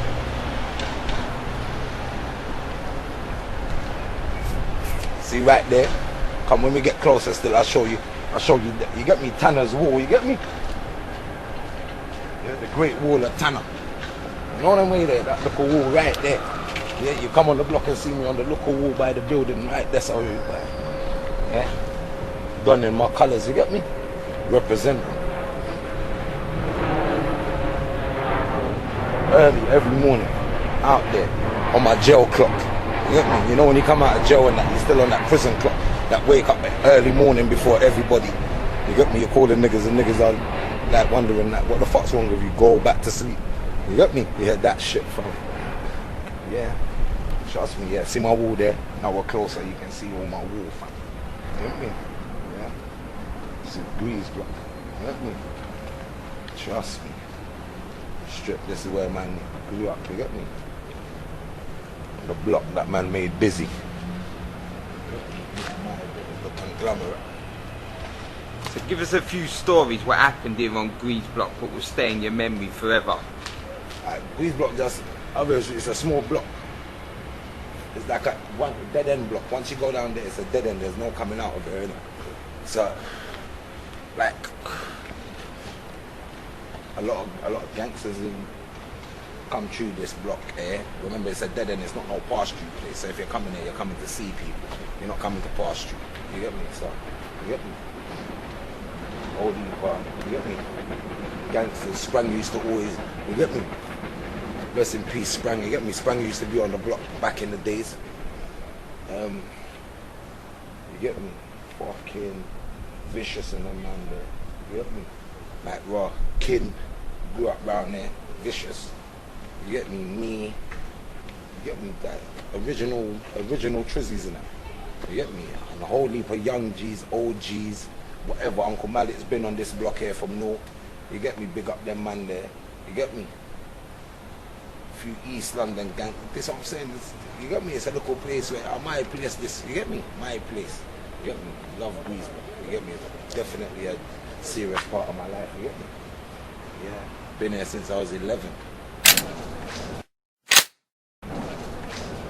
Speaker 7: See right there? Come when we get closer still, I'll show you. You get me? Tanna's wall, you get me? Yeah, the Great Wall of Tanna. You know what I mean there? That little wall right there. Yeah, you come on the block and see me on the little wall by the building, right? That's how you yeah? Done in my colours, you get me? Representing. Early, every morning, out there, on my jail clock. You get me? You know when you come out of jail and that, you're still on that prison clock, that wake up early morning before everybody. You get me? You call the niggas and niggas are like wondering like, what the fuck's wrong with you? Go back to sleep. You get me? You hear that shit from. Yeah. Trust me, yeah. See my wall there? Now we're closer, you can see all my wall, fam. You get me? Yeah. This is Greazebloc. You get me? Trust me. Strip, this is where man grew up, you get me? The block that man made busy. The conglomerate.
Speaker 2: So give us a few stories what happened here on Greazebloc that will stay in your memory forever.
Speaker 7: Greazebloc just, obviously it's a small block. It's like a one dead end block. Once you go down there, it's a dead end. There's no coming out of there, innit? So, like, a lot of gangsters come through this block here. Remember, it's a dead end. It's not no pass through place. So if you're coming here, you're coming to see people. You're not coming to pass through. You get me? So, you get me? All these part. You get me? Gangsters. Sprang used to always. You get me? Rest in peace, Sprang. You get me? Sprang used to be on the block back in the days. You get me? Fucking Vicious and them man there. You get me? Like Raw, Kid, grew up around there. Vicious. You get me? Me. You get me? That original Trizzies and that. You get me? And a whole heap of young G's, old G's, whatever. Uncle Malik's been on this block here from North. You get me? Big up them man there. You get me? Few East London gang. This what I'm saying. This, you get me? It's a local place where my place. This. You get me? My place. You get me? Love Greazebloc. You get me? It's definitely a serious part of my life. You get me? Yeah. Been here since I was 11.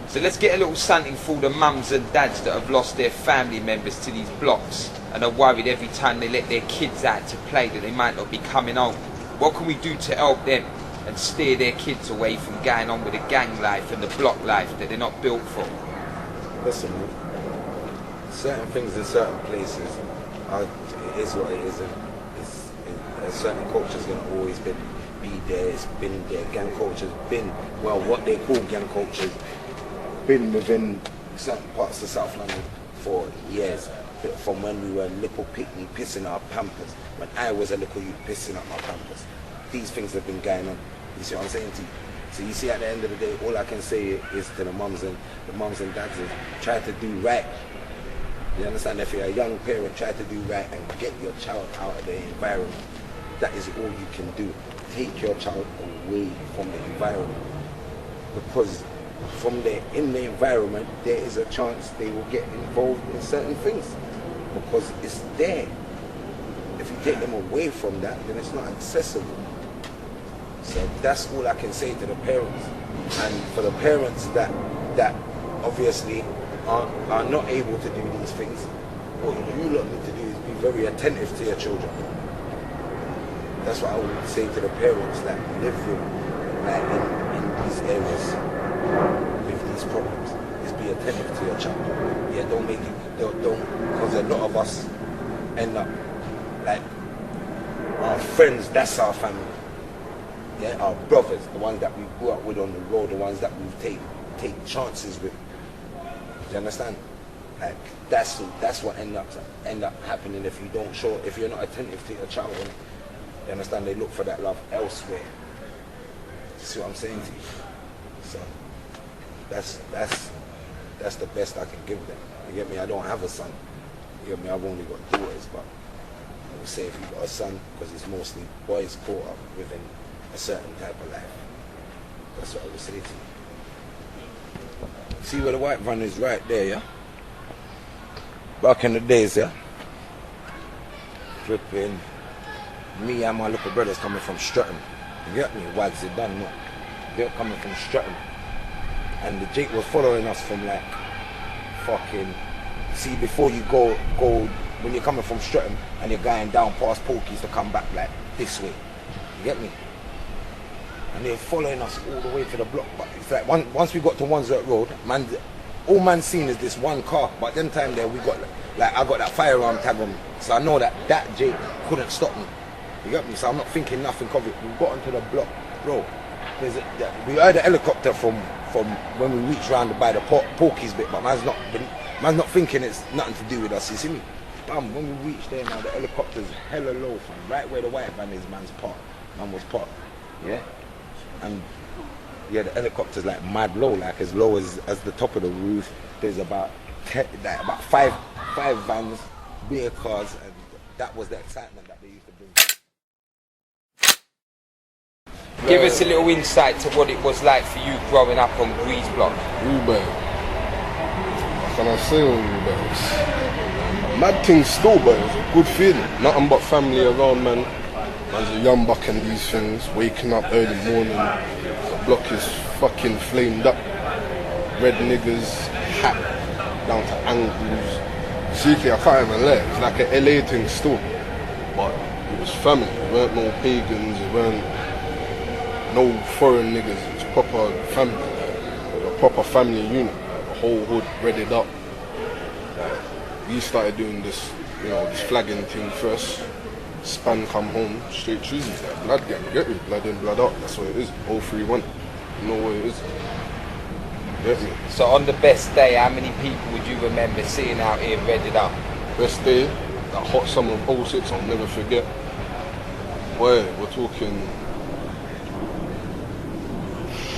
Speaker 2: So let's get a little something for the mums and dads that have lost their family members to these blocks and are worried every time they let their kids out to play that they might not be coming home. What can we do to help them and steer their kids away from going on with the gang life and the block life that they're not built for?
Speaker 7: Listen, man. Certain things in certain places, it is what it is. Certain culture's going to always be there. It's been there. Gang culture's been, well, what they call gang culture's been within certain parts of South London for years. From when we were little picnic pissing our pampers, when I was a little youth pissing up my pampers. These things have been going on. You see what I'm saying to you? So you see, at the end of the day, all I can say is to the mums and dads is try to do right. You understand? If you're a young parent, try to do right and get your child out of the environment. That is all you can do. Take your child away from the environment, because in the environment there is a chance they will get involved in certain things, because it's there. If you take them away from that, then it's not accessible. So that's all I can say to the parents. And for the parents that obviously are not able to do these things, what you lot need to do is be very attentive to your children. That's what I would say to the parents that live in these areas with these problems, is be attentive to your child. Yeah, don't, because a lot of us end up like our friends, that's our family. Yeah, our brothers, the ones that we grew up with on the road, the ones that we take chances with. Do you understand? Like that's what end up happening if you don't show, if you're not attentive to your child. You understand? They look for that love elsewhere. You see what I'm saying to you? So that's the best I can give them. You get me? I don't have a son. You get me? I've only got daughters, but I would say if you've got a son, because it's mostly boys caught up within a certain type of life. That's what I would say to you. See where the white van is right there, yeah? Back in the days, yeah? Flipping. Me and my little brothers coming from Stratton. You get me? Wags it done, no. They're coming from Stratton. And the Jake was following us from like fucking, see, before you go when you're coming from Stratton and you're going down past Porky's to come back like this way. You get me? And they're following us all the way to the block. But it's like once we got to Wandsworth Road, man, all man seen is this one car. But them time there we got like I got that firearm tag on me. So I know that Jake couldn't stop me. You got me? So I'm not thinking nothing of it. We got onto the block, bro. We heard a helicopter from when we reached round by the Porky's bit, but man's not thinking it's nothing to do with us. You see me? Bam, when we reached there now, the helicopter's hella low, fam. Right where the white van is, man was parked. Yeah? And yeah, the helicopter's like mad low, like as low as the top of the roof. There's about five vans, beer cars, and that was the excitement that they used to bring.
Speaker 2: Give us a little insight to what it was like for you growing up on Greazebloc.
Speaker 3: What can I say on Ruben? Mad things still, but it's a good feeling. Nothing but family around, man. Man's a young buck and these things, waking up early morning, the block is fucking flamed up. Red niggas, hat down to ankles. Secretly, I can't even let it. It's like an LA thing still. But it was family. It weren't no pagans, it weren't no foreign niggas. It's proper family. It was a proper family unit. The whole hood readied up. We started doing this, this flagging thing first. Span come home, straight choosers, like blood gang, get me? Blood in, blood out, that's what it is. 031, you know what it is. Get me?
Speaker 2: So on the best day, how many people would you remember seeing out here readied up?
Speaker 3: Best day, that hot summer of 06, I'll never forget. Boy, we're talking,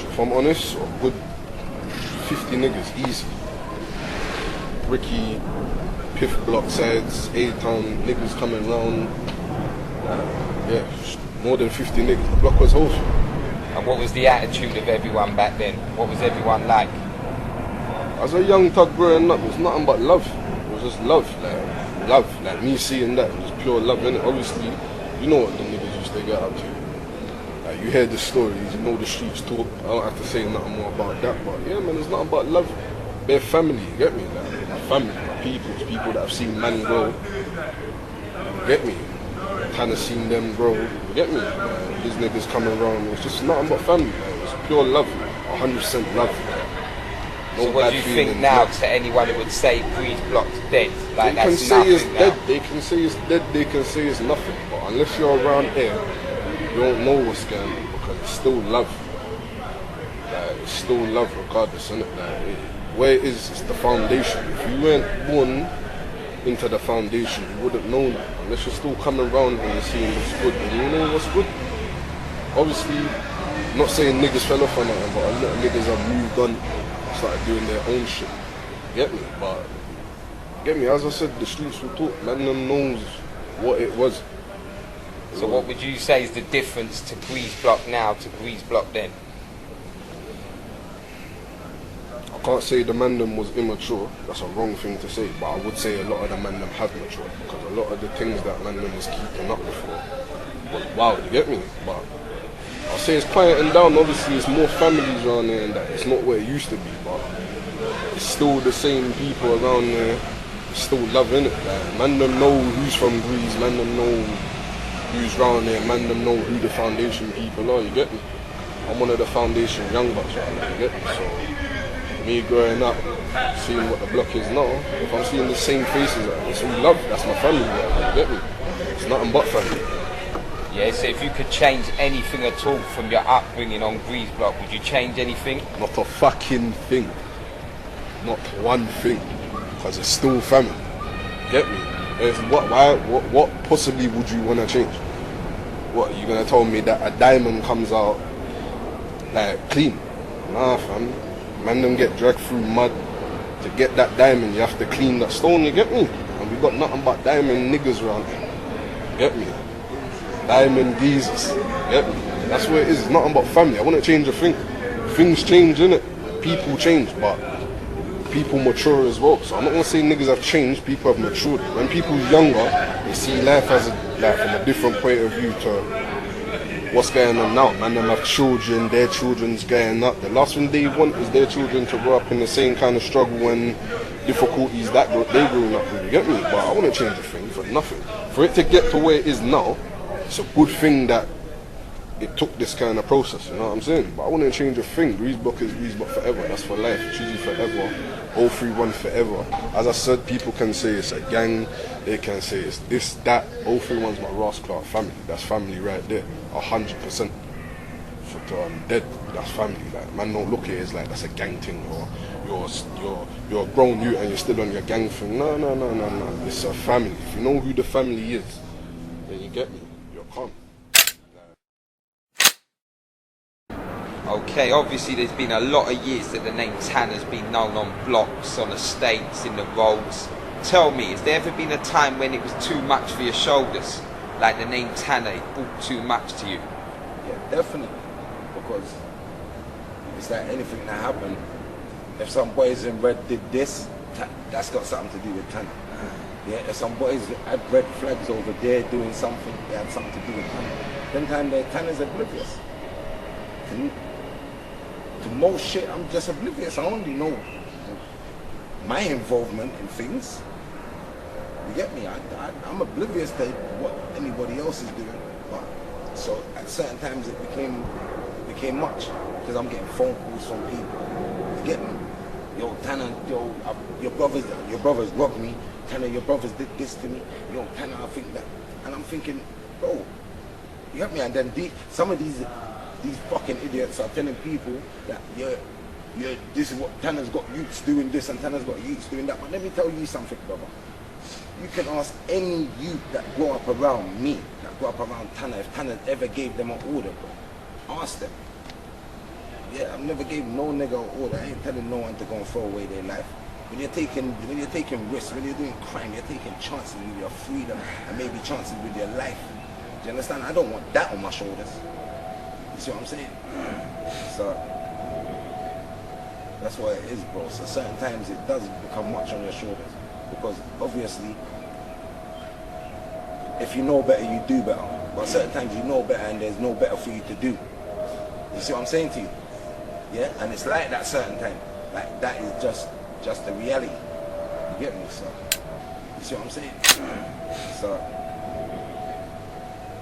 Speaker 3: if I'm honest, a good 50 niggas, easy.
Speaker 14: Ricky, Piff Block sides, A-Town, niggas coming round. Yeah, more than 50 niggas. The block was whole.
Speaker 2: And what was the attitude of everyone back then? What was everyone like?
Speaker 14: As a young thug growing up, it was nothing but love. It was just love, like me seeing that, it was pure love, innit? Obviously, you know what the niggas used to get up to. Like, you hear the stories, you know the streets talk. I don't have to say nothing more about that, but yeah, man, it's nothing but love. They're family, you get me? Like, my family, my people that I've seen man grow, you get me? Kind of seen them grow, you get me? These niggas coming around, it's just nothing but family, man. It's pure love, 100% love. No
Speaker 2: so what do you think now to anyone who would say Greasebloc's dead? Like,
Speaker 14: they can
Speaker 2: that's
Speaker 14: say it's
Speaker 2: nothing
Speaker 14: dead,
Speaker 2: now.
Speaker 14: they can say it's dead, they can say it's nothing. But unless you're around here, you don't know what's going on because it's still love. Like, it's still love regardless, innit? Like, where it is, it's the foundation. If you weren't born into the foundation, you wouldn't know that. Unless you're still coming around here and seeing what's good, and you know what's good. Obviously, I'm not saying niggas fell off or nothing, but a lot of niggas have moved on. Started doing their own shit. Get me? But get me, as I said, the streets will talk, man them knows what it was.
Speaker 2: So what would you say is the difference to Greazebloc now to Greazebloc then?
Speaker 14: I can't say the man them was immature, that's a wrong thing to say, but I would say a lot of the man them have matured, because a lot of the things that man them was keeping up before was wild, you get me? But I'll say it's quieting down. Obviously it's more families around there and that. It's not where it used to be, but it's still the same people around there. It's still love in it. Like, man them know who's from Grease, man them know who's around there, man them know who the foundation people are, you get me? I'm one of the foundation young bucks right now, you get me? So me growing up, seeing what the block is now, if I'm seeing the same faces, it's all love, that's my family, you get me? It's nothing but family.
Speaker 2: Yeah, so if you could change anything at all from your upbringing on Greazebloc, would you change anything?
Speaker 14: Not a fucking thing. Not one thing. Because it's still family. Get me? What possibly would you want to change? What, you going to tell me that a diamond comes out like clean? Nah, fam. Man them get dragged through mud. To get that diamond, you have to clean that stone, you get me? And we got nothing but diamond niggas around here. Get me? Diamond geezers, yep. That's what it is. It's nothing but family. I wouldn't change a thing. Things change, innit? People change, but people mature as well. So I'm not gonna say niggas have changed. People have matured. When people's younger, they see life as from a different point of view to what's going on now. Man, them have children. Their children's going up. The last thing they want is their children to grow up in the same kind of struggle and difficulties that they growing up with. You get me? But I wouldn't change a thing for nothing. For it to get to where it is now. It's a good thing that it took this kind of process, you know what I'm saying? But I wouldn't change a thing. Greazebloc is Greazebloc forever. That's for life. Choosy forever. 031 forever. As I said, people can say it's a gang. They can say it's this, that. 031's my Ross Clark family. That's family right there. 100%. For dead, that's family. Like, man, don't look at it as like that's a gang thing or you're a grown youth and you're still on your gang thing. No. It's a family. If you know who the family is, then you get me. Come.
Speaker 2: Okay, obviously there's been a lot of years that the name Tanna's been known on blocks, on estates, in the roads. Tell me, has there ever been a time when it was too much for your shoulders? Like the name Tanna, it brought too much to you?
Speaker 6: Yeah, definitely. Because it's like anything that happened. If some boys in red did this, that's got something to do with Tanna. Yeah, if some boys had red flags over there doing something, they had something to do with Tanna. Then time Tanna's oblivious. To most shit, I'm just oblivious. I only know my involvement in things. You get me? I'm oblivious to what anybody else is doing. But so at certain times it became much because I'm getting phone calls from people. You get me? Yo, Tanna, your brothers robbed me. Tanna, your brothers did this to me. Yo, Tanna, I think that. And I'm thinking, bro, you get me? And then some of these fucking idiots are telling people that this is what Tanna's got youths doing this and Tanna's got youths doing that. But let me tell you something, brother. You can ask any youth that grew up around me, that grew up around Tanna, if Tanna ever gave them an order, bro. Ask them. Yeah, I've never gave no nigga an order. I ain't telling no one to go and throw away their life.
Speaker 7: When you're taking risks, when you're doing crime, you're taking chances with your freedom and maybe chances with your life. Do you understand? I don't want that on my shoulders. You see what I'm saying? So that's what it is, bro. So certain times it does become much on your shoulders, because obviously if you know better, you do better. But certain times you know better and there's no better for you to do. You see what I'm saying to you? Yeah? And it's like that certain time. Like that is just the reality. You get me? So you see what I'm saying? So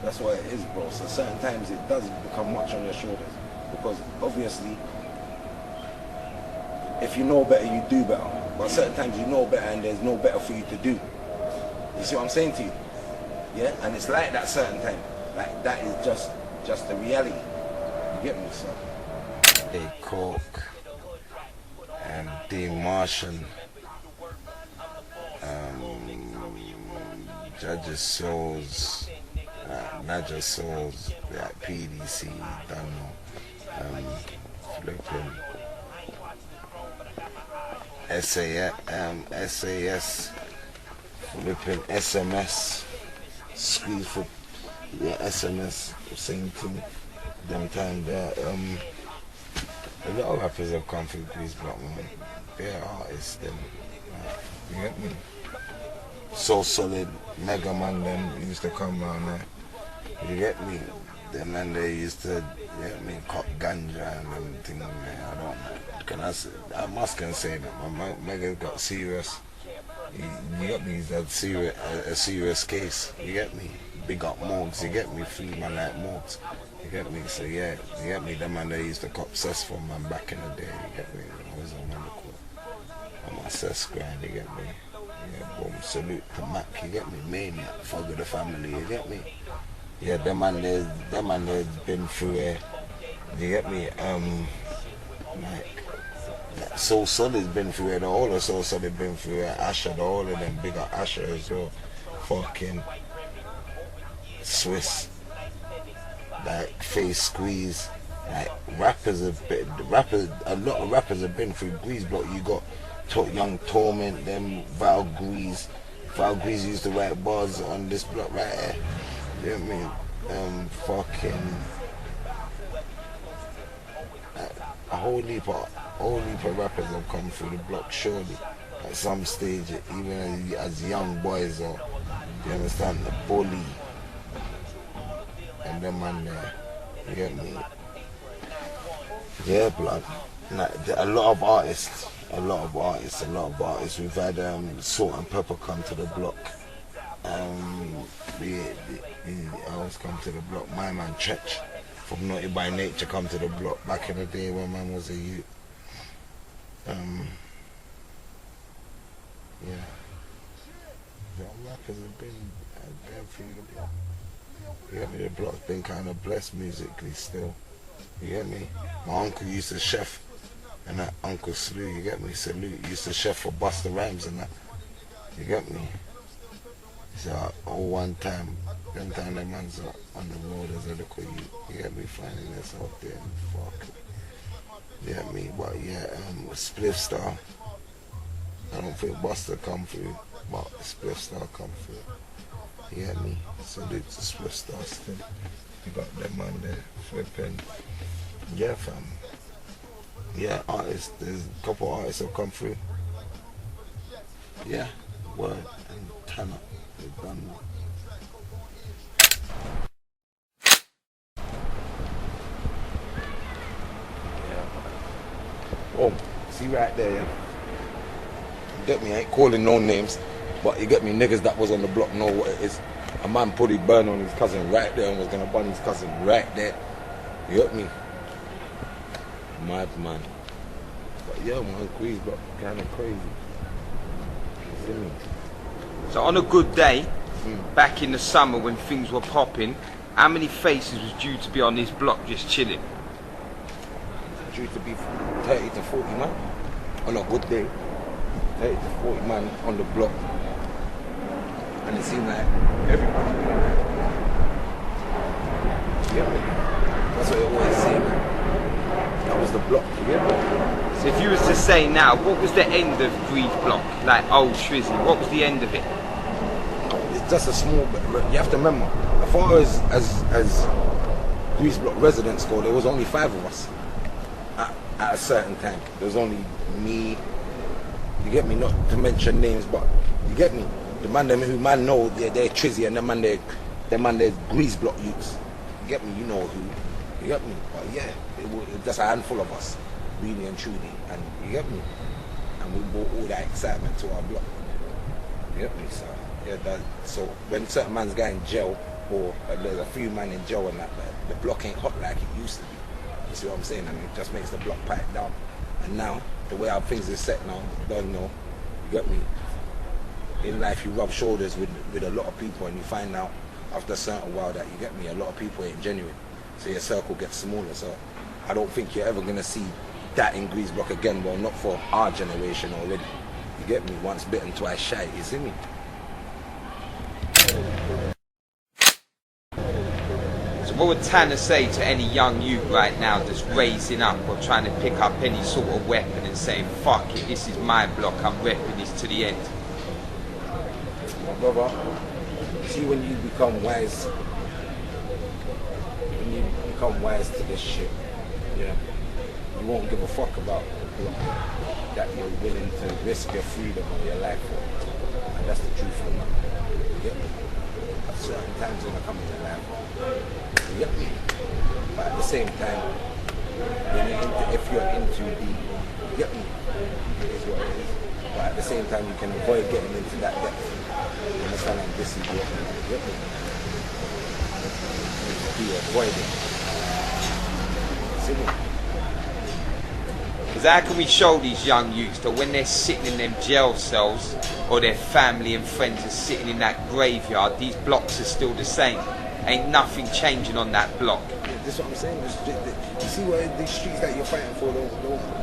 Speaker 7: that's what it is, bro. So certain times it does become much on your shoulders, because obviously if you know better, you do better. But certain times you know better and there's no better for you to do. You see what I'm saying to you? Yeah? And it's like that certain time. Like that is just the reality. You get me? So
Speaker 2: A Coke and D Martian, Judges Souls, Nadja Souls, like PDC, Tanna, flipping SAS, flipping SMS, squeeze for SMS, same thing. Them time there, a lot of rappers have come through Greazebloc, man. They're artists, them. You get me? So Solid, Mega Man, them used to come around there. You get me? Them man, they used to, you get me, cop ganja and them things, man. I don't know. Can I say, I can say that, man. Mega got serious. You get me? He's had a serious case. You get me? Big up Morgs, you get me? Free man like Morgs. You get me? So yeah, you get me? Them man, they used to cop cess for, man, back in the day. You get me? When I was on the court. On my cess grind, you get me? Yeah, boom, salute to Mac, you get me? Maniac, Fog of the family, you get me? Yeah, them man, there's been through it. You get me? Like So Solid's been through it. All of So Solid been through it. Asher, all of them, big up Asher as well. Fucking Swiss, like Face Squeeze, like rappers have been, a lot of rappers have been through Greazebloc. You got Young Torment, them Val Grease used to write bars on this block right here. You know what I mean? Fucking a whole heap of rappers have come through the block surely at some stage, even as young boys, or you understand, the Bully and them man there. You get me? Yeah, blood. Like, a lot of artists. We've had Salt and Pepper come to the block. I always come to the block. My man Church from Naughty by Nature come to the block back in the day when man was a youth. Yeah. The rappers have been through the block. You get me? The block's been kind of blessed musically still. You get me? My uncle used to chef, and that Uncle Slew, you get me? Salute, used to chef for Busta Rhymes and that. You get me? So all one time, them time that man's on the road as a little you get me, finding this out there and fuck. You get me? But yeah, Spliff Star. I don't think Busta come through, but Spliff Star come through. You get me? Salute to Spliff Star still. You got them man there flipping. Yeah, fam. Yeah, artists. There's a couple artists have come through. Yeah, Word and Tanna. They've done that. Oh, see right there, yeah? You get me? I ain't calling no names, but you get me? Niggas that was on the block know what it is. A man put his burn on his cousin right there and was gonna burn his cousin right there. You get me? Mad man. But yeah, man, Greazebloc kind of crazy. You see me?
Speaker 15: So on a good day, back in the summer when things were popping, how many faces was due to be on this block just chilling?
Speaker 7: Due to be 30 to 40 man. On a good day, 30 to 40 man on the block. And it seemed like everybody. Yeah, that's what it always seemed like.
Speaker 6: That was the block, you get me?
Speaker 15: So if you was to say now, what was the end of Greazebloc? Like old Trizzy, what was the end of it?
Speaker 6: It's just a small bit. You have to remember, as far as Greazebloc residents go, there was only 5 of us at a certain time. There was only me, you get me, not to mention names, but you get me. The man them who man know they're Trizzy, and the man they're Greazebloc youths. You get me, you know who. You get me? But yeah, it was just a handful of us, really and truly. And you get me? And we brought all that excitement to our block. You get me? So yeah, so when certain man's got in jail, or there's a few man in jail and that, the block ain't hot like it used to be. You see what I'm saying? And it just makes the block pipe down. And now, the way our things is set now, don't know, you get me? In life you rub shoulders with a lot of people, and you find out after a certain while that, you get me, a lot of people ain't genuine. So your circle gets smaller. So I don't think you're ever gonna see that in Greazebloc again. Well, not for our generation already. You get me? Once bitten, twice shy, you see me?
Speaker 15: So what would Tanna say to any young youth right now that's raising up or trying to pick up any sort of weapon and saying, fuck it, this is my block, I'm repping this to the end?
Speaker 6: My brother, see, when you become wise, to this shit, yeah, you won't give a fuck about the block that you're willing to risk your freedom or your life for. And that's the truth of it. You get me? At certain times when I come into life, you get me? But at the same time, if you're in too deep, you get me? It is what it is. But at the same time, you can avoid getting into that depth. You understand? And this is what you get me? You avoid it. See me?
Speaker 15: Because how can we show these young youths that when they're sitting in them jail cells, or their family and friends are sitting in that graveyard, these blocks are still the same? Ain't nothing changing on that block.
Speaker 6: Yeah, this is what I'm saying. You see where these streets that you're fighting for,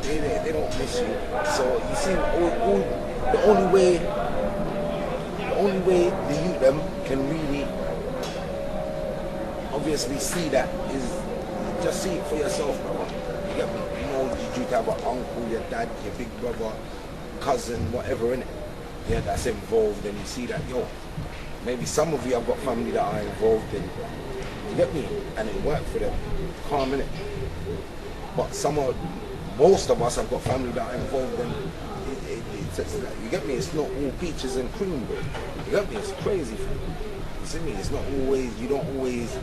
Speaker 6: they don't miss you. So you see, the only way the youth them can really obviously see that is just see it for yourself, bro. You get me? You know, you have an uncle, your dad, your big brother, cousin, whatever, innit? Yeah, that's involved, and you see that, yo, maybe some of you have got family that are involved in, you get me? And it worked for them. Calm, innit? But most of us have got family that are involved in, you get me? It's not all peaches and cream, bro. You get me? It's crazy for you. You see me? It's not always, you don't always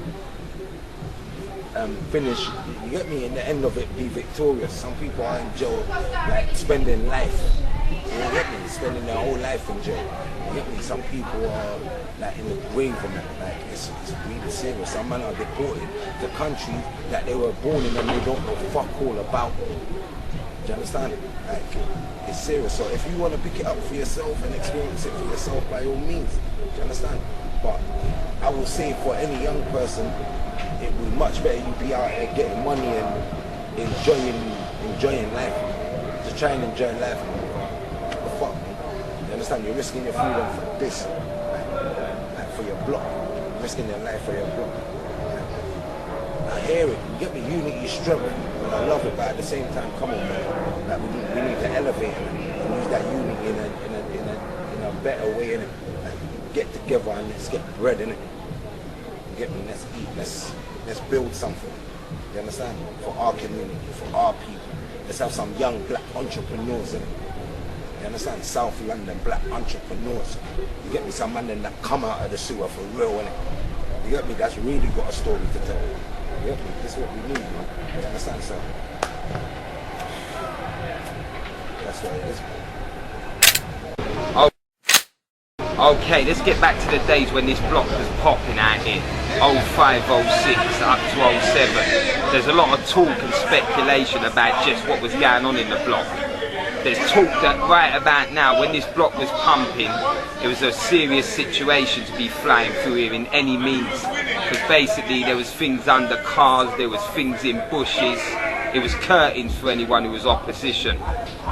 Speaker 6: finish, you get me, in the end of it be victorious. Some people are in jail, like spending life. You get me? Spending their whole life in jail. You get me? Some people are like in the grave from it. Like it's really serious. Some men are deported to countries that they were born in and they don't know fuck all about. Do you understand? Like it's serious. So if you want to pick it up for yourself and experience it for yourself, by all means. Do you understand? But I will say for any young person, it would be much better you be out here getting money and enjoying life. To try and enjoy life. The fuck, man. You understand? You're risking your freedom for this. Like for your block. You're risking your life for your block. I hear it. You get me? Unity, struggle. And I love it, but at the same time, come on, man. Like we need to elevate and use that unity in a better way, innit? Like, get together and let's get bread, innit? You get me? Let's eat. Let's build something. You understand? For our community, for our people. Let's have some young black entrepreneurs in it. You understand? South London black entrepreneurs. You get me? Some man that come out of the sewer for real, innit? You get me? That's really got a story to tell. You get me? This is what we need, man. You understand, sir? That's what it is, man.
Speaker 15: Okay, let's get back to the days when this block was popping out here. 05, 06 up to 07. There's a lot of talk and speculation about just what was going on in the block. There's talk that right about now, when this block was pumping, it was a serious situation to be flying through here in any means. Because basically there was things under cars, there was things in bushes, it was curtains for anyone who was opposition.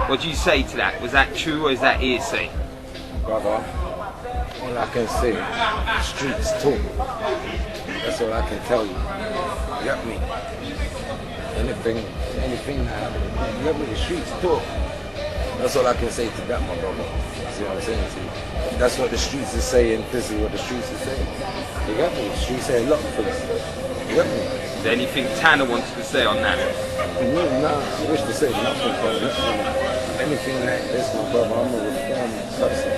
Speaker 15: What do you say to that? Was that true or is that hearsay?
Speaker 6: Brother, all I can say, streets talk. That's all I can tell you. You get me? anything that happens, you get me, the streets talk. That's all I can say to that, my brother. See what I'm saying to you? That's what the streets is saying, this is what the streets is saying. You get me? The streets say a lot of things. You get me?
Speaker 15: Is there anything Tanna wants to say on that?
Speaker 6: Nah, I wish to say nothing, but anything like this, my brother, I'm a reformed person.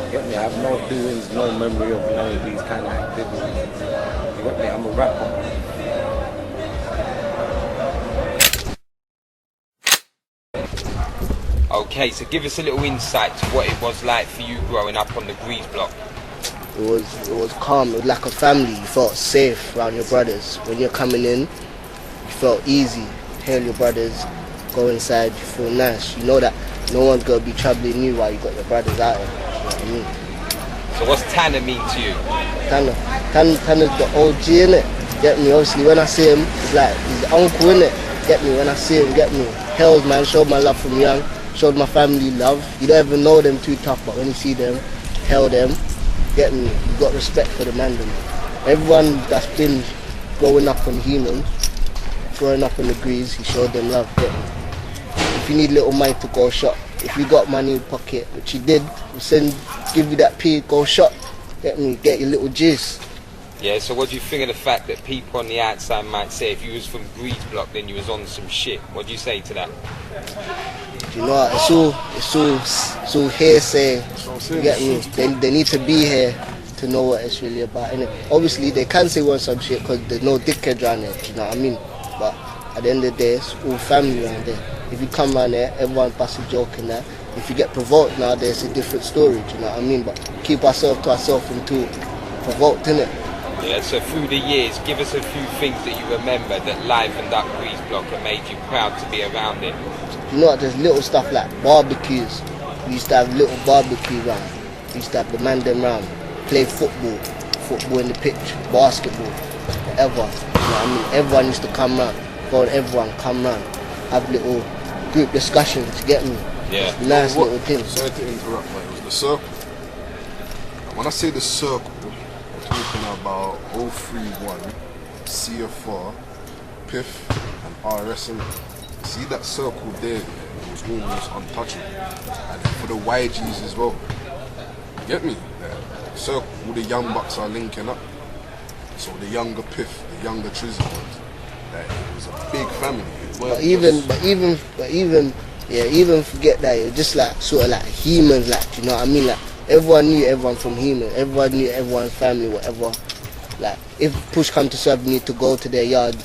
Speaker 6: You get me? I have no doings, no memory of none of these kind of activities. You get me? I'm a rapper.
Speaker 15: Okay, so give us a little insight to what it was like for you growing up on the Greazebloc.
Speaker 16: It was calm, it was like a family. You felt safe around your brothers. When you're coming in, you felt easy. Hail your brothers, go inside, you feel nice. You know that no one's gonna be troubling you while you got your brothers out here. You know what I mean?
Speaker 15: So what's Tanna mean to you?
Speaker 16: Tanna's the OG, innit? Get me? Obviously when I see him, it's like he's the uncle, innit? Get me? When I see him, get me? Hells, man, showed my love from young. Showed my family love. You don't even know them too tough, but when you see them, hail them, get me, you got respect for the man them. Everyone that's been growing up on human, growing up in the Grease, he showed them love, get me. If you need little money to go shop, if you got money in your pocket, which you did, we'll give you that P, go shop, get me, get your little juice.
Speaker 15: Yeah, so what do you think of the fact that people on the outside might say if you was from Greazebloc then you was on some shit? What do you say to that?
Speaker 16: You know what, it's all hearsay, you get me? They need to be here to know what it's really about, innit? Obviously they can say one some shit because there's no dickhead around there, you know what I mean? But at the end of the day, it's all family around there. If you come around there, everyone busts a joke and that. If you get provoked nowadays, it's a different story, do you know what I mean? But keep ourselves to ourselves until provoked, innit?
Speaker 15: Yeah, so through the years, give us a few things that you remember that livened up Greazebloc and made you proud to be around it.
Speaker 16: You know what, there's little stuff like barbecues. We used to have little barbecue round. We used to have the man them round. Play football in the pitch, basketball, whatever. You know what I mean? Everyone used to come round. Go and everyone come round. Have little group discussions, get me?
Speaker 15: Yeah.
Speaker 16: Nice little things.
Speaker 14: Sorry to interrupt, but it was the circle. And when I say the circle, we're talking about 031, CFR, PIF, and RSM. See that circle there, it was almost untouchable. And for the YGs as well. Get me? The circle, all the young bucks are linking up. So the younger Piff, the younger Trizzy ones, it was a big family.
Speaker 16: But even forget that, it was just like sort of like humans, like, you know what I mean? Like everyone knew everyone from human, everyone knew everyone's family, whatever. Like if push come to shove, you need to go to their yard,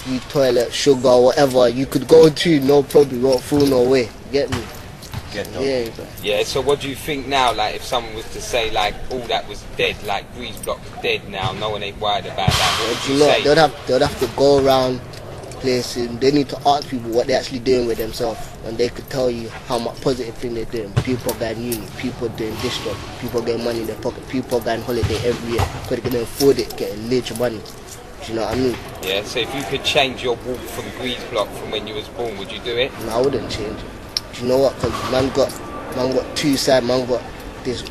Speaker 16: you toilet, sugar, whatever, you could go to, no problem, won't fool no way. Get me? Yeah, bro.
Speaker 15: Yeah, so what do you think now, like if someone was to say like all that was dead, like Greazebloc was dead now, no one ain't worried about that, what would you say?
Speaker 16: They'd have to go around places, they need to ask people what they're actually doing with themselves, and they could tell you how much positive thing they're doing. People going uni, people doing this job, people getting money in their pocket, people going holiday every year, because they can afford it, getting little money. Do you know what I mean?
Speaker 15: Yeah, so if you could change your walk from Greazebloc from when you was born, would you do it?
Speaker 16: No, I wouldn't change it. Do you know what? Because man got two sides, man got this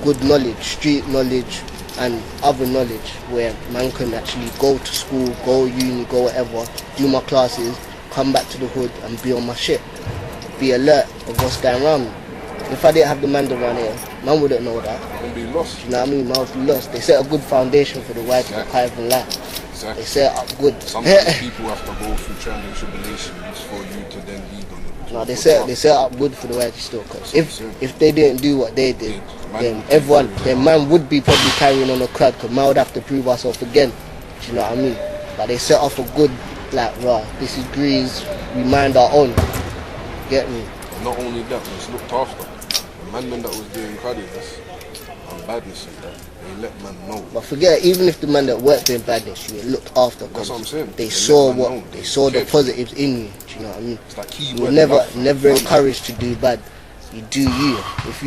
Speaker 16: good knowledge, street knowledge and other knowledge where man can actually go to school, go uni, go whatever, do my classes, come back to the hood and be on my shit. Be alert of what's going on. If I didn't have the man around here, man wouldn't know that.
Speaker 14: You'd be lost.
Speaker 16: Do you know what I mean? Man would be lost. They set a good foundation for the white people, can't even lie.
Speaker 14: Exactly.
Speaker 16: They set it up good.
Speaker 14: Sometimes people have to go through trials and tribulations for you to then lead on them.
Speaker 16: No, they set up good for the white still. Cause if they didn't do what they did, then man would be probably carrying on a crowd. Cause man would have to prove ourselves again. Do you know what I mean? But they set off a good, like, raw. This is Grease. We mind our own. Get me?
Speaker 14: Not only that, it's looked after. The man that was doing craddiness and badness and that, they let man know.
Speaker 16: But forget, even if the man that worked doing badness, you looked after.
Speaker 14: That's what I'm saying.
Speaker 16: They saw the positives in you. Do you know what I mean?
Speaker 14: It's like key
Speaker 16: You're never encouraged to do bad. You do you. If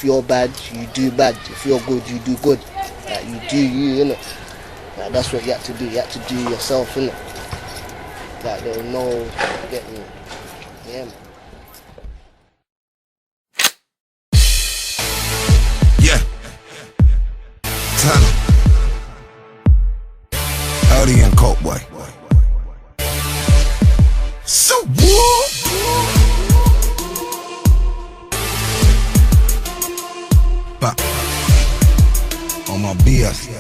Speaker 16: you're bad, you do bad. If you're good, you do good. Like, you do you, innit? Like, that's what you have to do. You have to do yourself, innit? Like, there's no getting it. Yeah, man.
Speaker 1: Yeah. Tanna. Otrey and Cokeboy. But on my BS.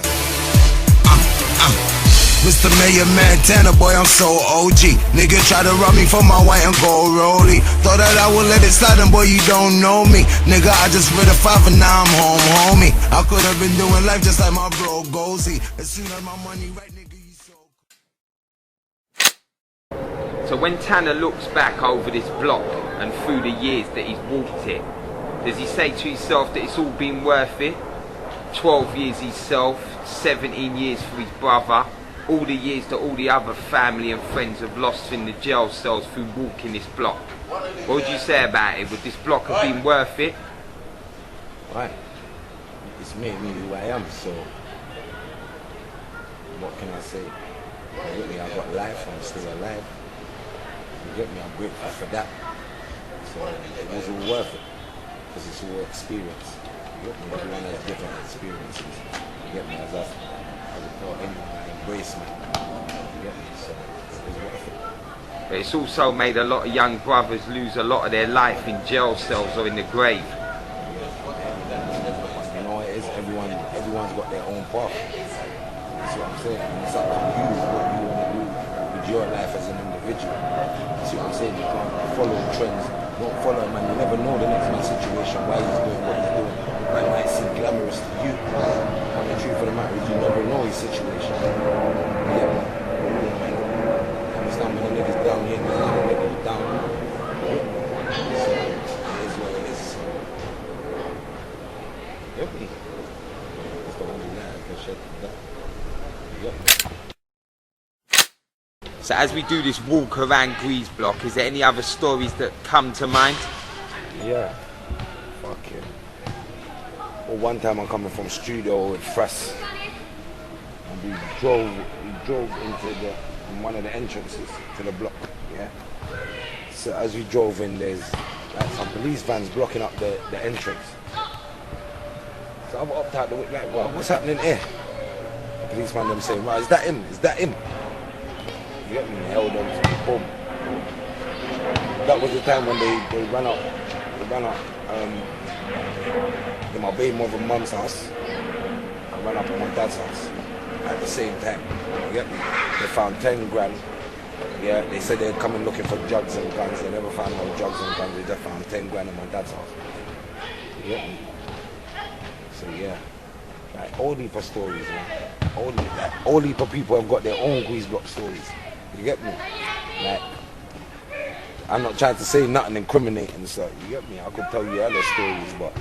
Speaker 1: Mr. Mayor Man Tanna, boy, I'm so OG. Nigga try to rob me for my white and gold rollie. Thought that I would let it slide, and boy, you don't know me. Nigga, I just read a 5 and now I'm home, homie. I could have been doing life just like my bro Gozy. As soon as my money right, nigga, you so.
Speaker 15: So when Tanna looks back over this block and through the years that he's walked it, does he say to himself that it's all been worth it? 12 years himself, 17 years for his brother, all the years that all the other family and friends have lost in the jail cells through walking this block. What would you say about it? Would this block have been worth it?
Speaker 6: Right. It's made me who I am, so what can I say? You get me, I got life, I'm still alive. You get me, I'm grateful for that. So it was all worth it, because it's all experience. You get me, everyone has different experiences. You get me, as I tell anyone, embrace me. You get me, so it was worth it.
Speaker 15: But it's also made a lot of young brothers lose a lot of their life in jail cells or in the grave.
Speaker 6: You know, it is everyone's got their own path. That's what I'm saying. And it's up to you what you want to do with your life as an individual. See what I'm saying? You can't follow trends. Don't follow him, man. You never know the next man's situation, why he's doing what he's doing. That might seem glamorous to you. And the truth of the matter is you never know his situation. Yeah. Understand when the niggas down here, the niggas down. So, it is what it is. Get me. That's the only lie I can shed that. Yep.
Speaker 15: So as we do this walk around Greazebloc, is there any other stories that come to mind?
Speaker 6: Yeah. Fuck yeah. Well, one time I'm coming from studio with Fress, and we drove into one of the entrances to the block, yeah? So as we drove in, there's like some police vans blocking up the entrance. So I've upped out the window, like, well, what's happening here? The policeman them saying, right, is that him? Is that him? You get me? Held on to me, boom. That was the time when they ran up in my baby mother mum's house. I ran up at my dad's house at the same time. You get me? They found 10 grand. Yeah, they said they'd come in looking for drugs and guns. They never found no drugs and guns. They just found 10 grand in my dad's house. You get me? So yeah, like all heap of stories, man. All heap of people have got their own Greazebloc stories. You get me? Like, I'm not trying to say nothing incriminating, so you get me? I could tell you other stories, but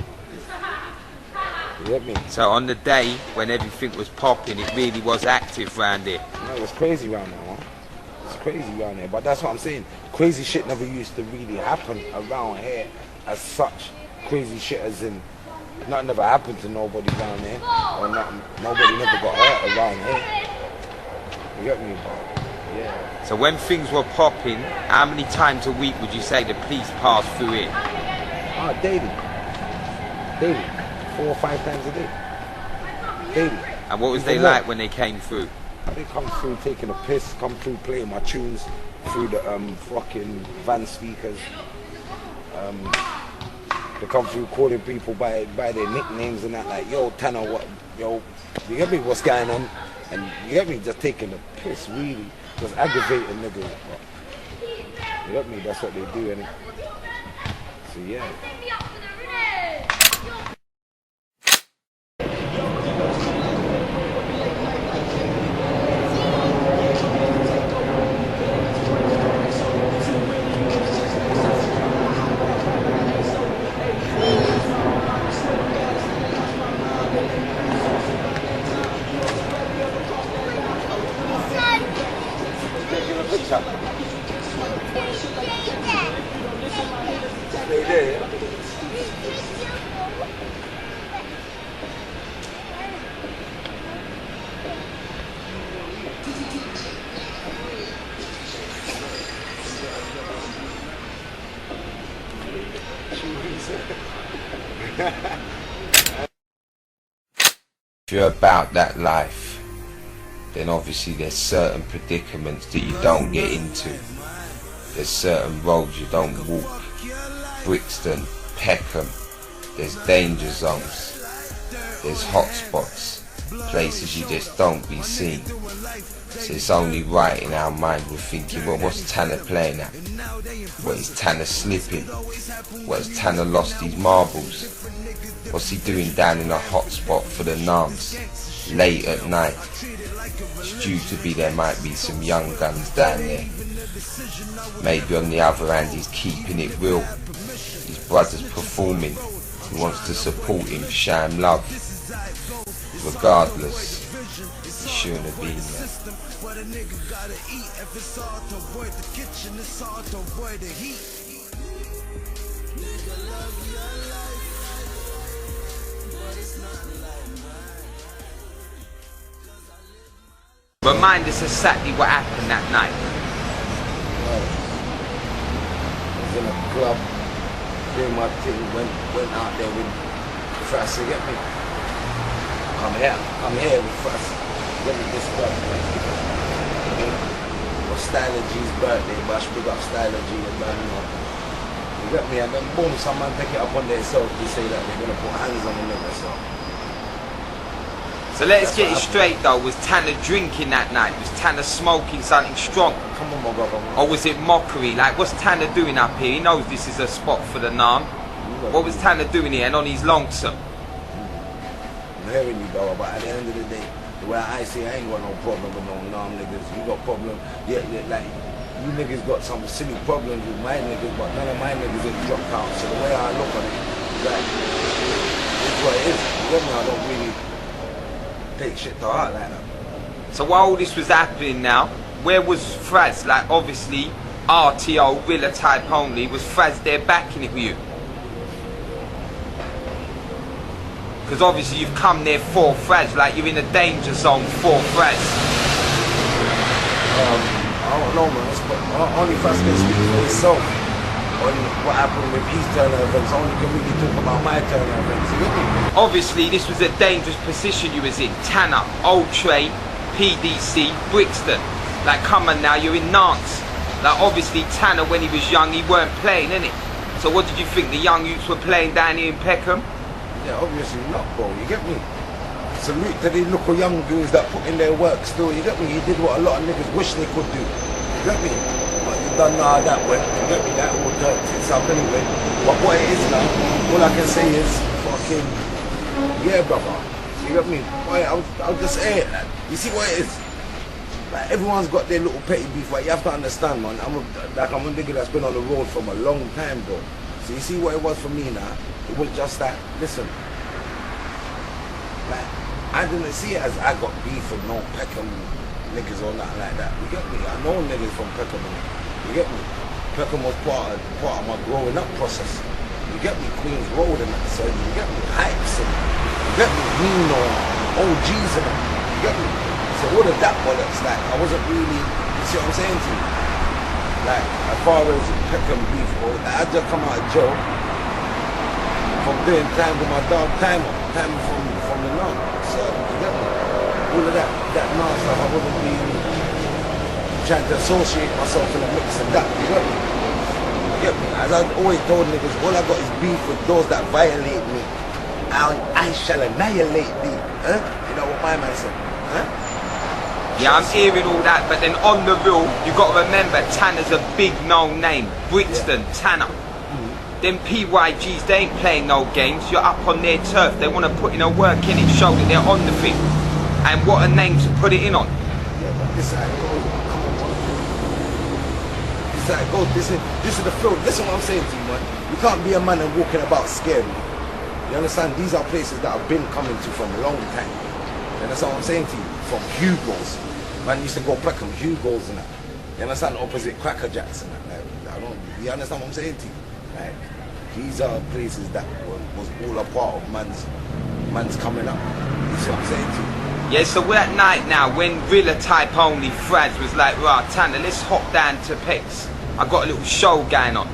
Speaker 6: you get me?
Speaker 15: So on the day when everything was popping, it really was active round here.
Speaker 6: No, it was crazy round there, man. It's crazy round here, but that's what I'm saying. Crazy shit never used to really happen around here as such. Crazy shit as in, nothing never happened to nobody down here, or nothing, nobody never got hurt around here. You get me? But yeah.
Speaker 15: So when things were popping, how many times a week would you say the police passed through it?
Speaker 6: Daily. 4 or 5 times a day. Daily.
Speaker 15: And what was they like when they came through?
Speaker 6: They come through taking a piss, come through playing my tunes through the fucking van speakers. They come through calling people by their nicknames and that, like, yo, Tanna, what, yo, you get me, what's going on? And you get me, just taking the piss, really, just aggravating niggas. But you get me, that's what they do, innit? So yeah.
Speaker 2: If you're about that life, then obviously there's certain predicaments that you don't get into. There's certain roads you don't walk. Brixton, Peckham, there's danger zones. There's hot spots, places you just don't be seen. So it's only right in our mind we're thinking, well, what's Tanna playing at? What, is Tanna slipping? What, has Tanna lost his marbles? What's he doing down in a hot spot for the nuns, late at night? It's due to be there might be some young guns down there. Maybe on the other hand he's keeping it real. His brother's performing. He wants to support him, show him love. Regardless, he shouldn't have been there.
Speaker 15: Remind us exactly what happened that night.
Speaker 6: I was in a club, doing my thing, went out there with Frost, you get me? I'm here with Frost, get me this club, man. It was Styler G's birthday, but I should pick up Styler G and Birmingham. You get me? And then boom, someone take it up on themselves to say that they're gonna put hands on the nigga,
Speaker 15: So let's get it straight though, was Tanna drinking that night? Was Tanna smoking something strong?
Speaker 6: Come on, my brother.
Speaker 15: Or was it mockery? Like, what's Tanna doing up here? He knows this is a spot for the Nam. What was Tanna doing here and on his lonesome?
Speaker 6: I'm hearing you, brother, but at the end of the day, the way I say, I ain't got no problem with no Nam niggas. You got problem, yeah, like, you niggas got some silly problems with my niggas, but none of my niggas have dropped out. So the way I look at it, like, it's what it is. You get me? I don't really take shit to heart like that.
Speaker 15: So while all this was happening now, where was Fraz? Like, obviously, RTO, Rilla type only, was Fraz there backing it with you? Because obviously you've come there for Fraz, like you're in a danger zone for Fraz.
Speaker 6: I don't know, man. Only Fraz can speak for himself. On what happened with his turn events, only can really talk about my turn events. You get me?
Speaker 15: Obviously, this was a dangerous position you was in. Tanna, Otrey, PDC, Brixton. Like, come on now, you're in Nantes. Like, obviously, Tanna, when he was young, he weren't playing, innit? So what did you think, the young youths were playing down here in Peckham?
Speaker 6: Yeah, obviously not, bro. You get me? Salute to these local young dudes that put in their work still. You get me? He did what a lot of niggas wish they could do. You get me? Done now that way, you get me, that all turned tits up anyway. But what it is now, all I can say is fucking, yeah, brother. You get me? Boy, I'll just say it, like, you see what it is? Like, everyone's got their little petty beef, but you have to understand, man, I'm a nigga that's been on the road from a long time, bro. So you see what it was for me now? It was just that, listen, like, I didn't see it as I got beef with no Peckham niggas or nothing like that. You get me? I know niggas from Peckham. You get me? Peckham was part of my growing up process. You get me? Queens Road and that. So you get me? Hypes and you get me? Nino, OGs and that. You get me? So all of that bollocks, like, I wasn't really, you see what I'm saying to you? Like, as far as Peckham beef, bro, I just come out of jail from doing time with my dog time from the north. So you get me? All of that nice stuff, I wasn't really trying to associate myself in a mix of that, you get me? You get me? As I always told niggas, all I got is beef with those that violate me. I shall annihilate thee. Huh? You know what my man said? Huh?
Speaker 15: Yeah, I'm hearing all that, but then on the real, you got to remember, Tanna's a big known name. Brixton, yeah. Tanna. Them PYGs, they ain't playing no games. You're up on their turf. They want to put in a work in it, show that they're on the thing. And what a name to put it in on.
Speaker 6: Yeah, but this side goes. This side goes. This is the field. Listen what I'm saying to you, man. You can't be a man and walking about scared. You understand? These are places that I've been coming to from a long time. You understand what I'm saying to you? From Hugo's. Man used to go Peckham, Hugo's and that. You understand? Opposite Cracker Jacks and that. Like, you understand what I'm saying to you? Like, these are places that was all a part of man's coming up. You see what I'm saying to you?
Speaker 15: Yeah, so we're at night now when Rilla type only Fraz was like, right, Tanna, let's hop down to Pex. I got a little show going on.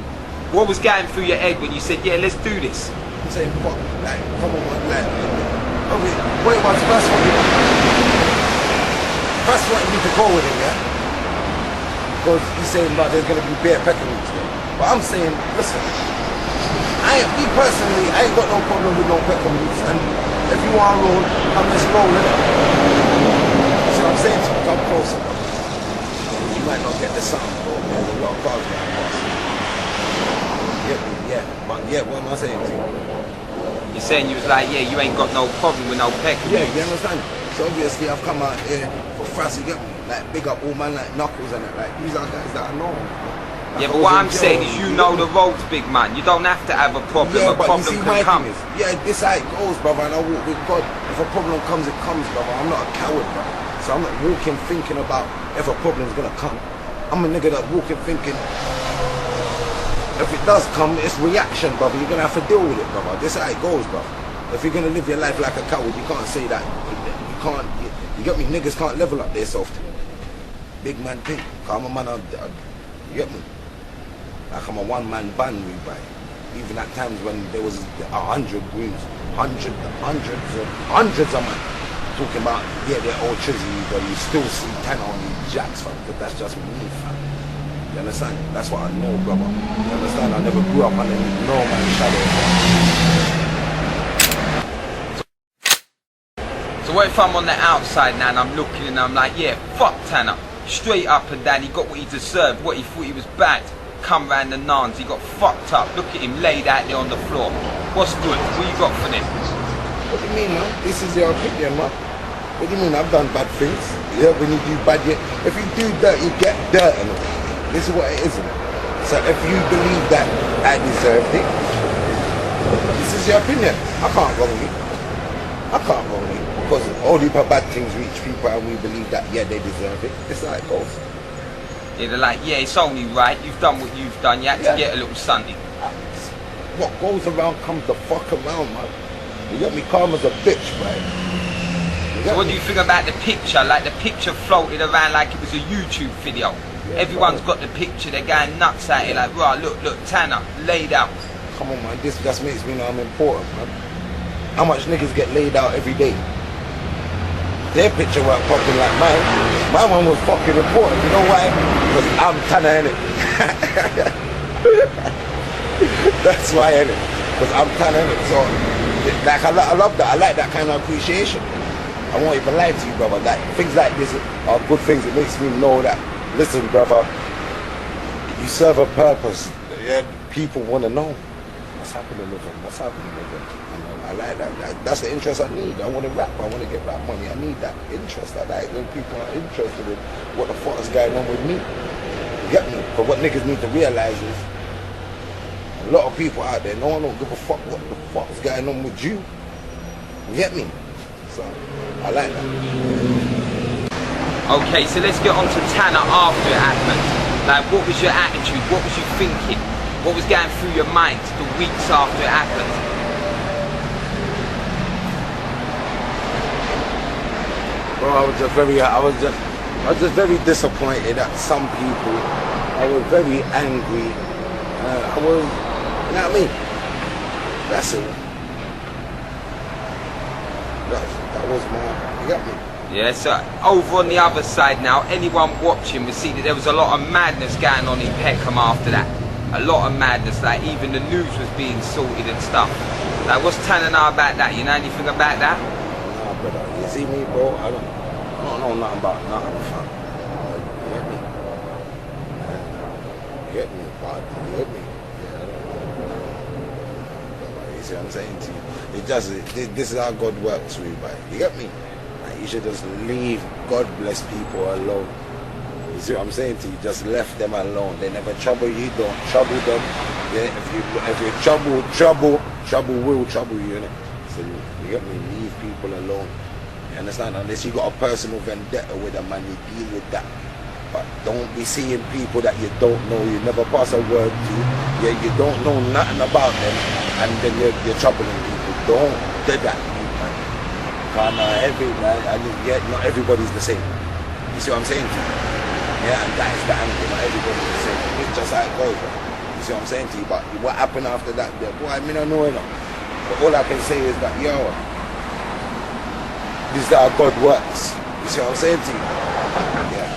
Speaker 15: What was going through your head when you said, yeah, let's do this?
Speaker 6: I'm saying, fuck, like, come on, like, okay, wait, what's first one? First wanted me to go with him, yeah? Because he's saying, but there's going to be bare Peckham there. But I'm saying, listen, me personally, I ain't got no problem with no Peckham roots. And if you
Speaker 7: want to roll, come let's roll, innit? See what I'm saying to you? Come closer, bro. You might not get the sound, bro. There's a lot of cars going past. Yeah, but yeah, what am I saying to you?
Speaker 15: You're saying you was like, yeah, you ain't got no problem with no peck.
Speaker 7: Yeah, you understand? So obviously I've come out here for fast, you get me? Like big up all man like Knuckles and it. Like these are guys that I know. Like,
Speaker 15: Yeah, but what I'm saying is you know the roads, big man. You don't have to have a problem.
Speaker 7: Yeah,
Speaker 15: a
Speaker 7: but
Speaker 15: problem
Speaker 7: you see
Speaker 15: can
Speaker 7: my
Speaker 15: come.
Speaker 7: thing is, yeah, this how it goes, brother, and I walk with God. If a problem comes, it comes, brother. I'm not a coward, brother. So I'm not walking thinking about if a problem's gonna come. I'm a nigga that walking thinking if it does come, it's reaction, brother. You're gonna have to deal with it, brother. This how it goes, brother. If you're gonna live your life like a coward, you can't say that. You can't. You get me? Niggas can't level up their self. Big man thing. I'm a man. You get me? Like I'm a one-man band, we buy. Even at times when there was 100 grooms, hundreds of man talking about, yeah, they're all trizzy, but you still see Tanna on these jacks, fam. But that's just me, fam. You understand? That's what I know, brother. You understand? I never grew up underneath no man's shadow.
Speaker 15: So what if I'm on the outside now and I'm looking and I'm like, yeah, fuck Tanna. Straight up and down, he got what he deserved, what he thought he was bad. Come round the nans, he got fucked up. Look at him laid out there on the floor. What's good? What you got for them?
Speaker 7: What do you mean, man? This is your opinion, man. What do you mean? I've done bad things. Yeah, when you do bad, if you do dirt, you get dirt. And this is what it is. So if you believe that I deserved it, this is your opinion. I can't wrong you. I can't wrong you. Because all these bad things reach people and we believe that, yeah, they deserve it. It's how it goes.
Speaker 15: Yeah, they're like, yeah, it's only right. You've done what you've done. You had to get a little something.
Speaker 7: What goes around comes the fuck around, man. You got me calm as a bitch, man.
Speaker 15: So what do you think about the picture? Like the picture floated around like it was a YouTube video. Yeah, everyone's got the picture. They're going nuts at it. Like, right, look, Tanna, laid out.
Speaker 7: Come on, man. This just makes me know I'm important, man. How much niggas get laid out every day? Their picture weren't popping like mine. My one was fucking important. You know why? Because I'm Tanna, innit? That's why, innit? Because I'm Tanna, innit? So, like, I love that. I like that kind of appreciation. I won't even lie to you, brother. Like, things like this are good things. It makes me know that, listen, brother, you serve a purpose. Yeah, people want to know what's happening with them. What's happening with them. I like that. That's the interest I need. I want to rap. I want to get rap money. I need that interest. I like when people are interested in what the fuck is going on with me. You get me? But what niggas need to realize is a lot of people out there, no one don't give a fuck what the fuck is going on with you. You get me? So, I like that.
Speaker 15: Okay, so let's get on to Tanna after it happened. Like, what was your attitude? What was you thinking? What was going through your mind the weeks after it happened?
Speaker 7: Bro, I was just very disappointed at some people. I was very angry. I was, you know what I mean? That's it. That was my, you got me?
Speaker 15: Yeah, so over on the other side now, anyone watching will see that there was a lot of madness going on in Peckham after that. A lot of madness, like even the news was being sorted and stuff. Like, what's Tanna now about that? You know anything about that?
Speaker 7: Nah, brother, you see me, bro? I don't know nothing about nothing, fam. You get me? You get me, bud? You get me? Yeah, I don't know. You see what I'm saying to you? It just, this is how God works with you, but you get me? Like, you should just leave God bless people alone. You see what I'm saying to you? Just left them alone. They never trouble you, don't trouble them. Yeah, if you trouble will trouble you, innit? So you get me? Leave people alone. You understand? Unless you got a personal vendetta with them and you deal with that. But don't be seeing people that you don't know, you never pass a word to, yeah, you don't know nothing about them, and then you're troubling people. Don't do that, man. Not everybody's the same. You see what I'm saying to you? Yeah, and that is the angle. Not everybody's the same. It's just how it goes, bro. You see what I'm saying to you? But what happened after that, boy, I mean, I know enough. But all I can say is that, yo, this is how God works. You see what I'm saying to you? Yeah.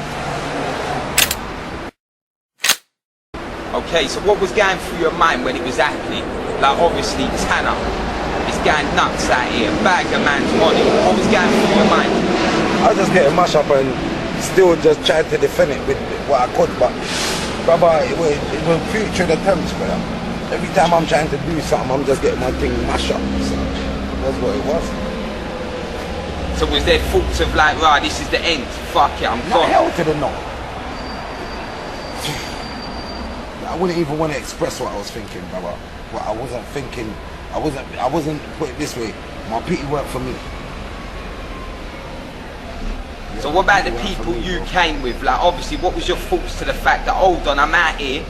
Speaker 15: Okay, so what was going through your mind when it was happening? Like, obviously, Tanna is going nuts out here. Bag a man's on it. What was going through your mind?
Speaker 7: I was just getting mashed up and still just trying to defend it with what I could, but brother, it was future attempts, brother. Every time I'm trying to do something, I'm just getting my thing mashed up. So that's what it was.
Speaker 15: So was there thoughts of like, right, this is the end, fuck it, I'm gone?
Speaker 7: Hell to the no. I wouldn't even want to express what I was thinking, brother. What I wasn't thinking, I wasn't, put it this way, my pity worked for me.
Speaker 15: So what about the people you came with? Like, obviously, what was your thoughts to the fact that, hold on, I'm out here,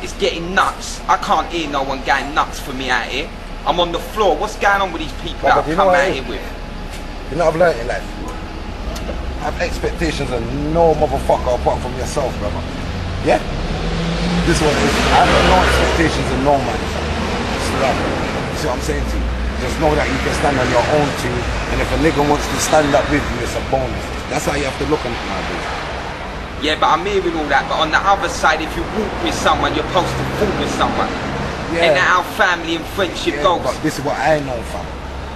Speaker 15: it's getting nuts. I can't hear no one going nuts for me out here. I'm on the floor. What's going on with these people that I've come out here with?
Speaker 7: You know what I've learned in life? Have expectations of no motherfucker apart from yourself, brother. Yeah? This one is, I have no expectations of no man. See what I'm saying to you? Just know that you can stand on your own too, and if a nigga wants to stand up with you, it's a bonus. That's how you have to look at it nowadays.
Speaker 15: Yeah, but I'm hearing all that, but on the other side, if you walk with someone, you're supposed to fall with someone. Yeah. And how family and friendship goes.
Speaker 7: But this is what I know, fam.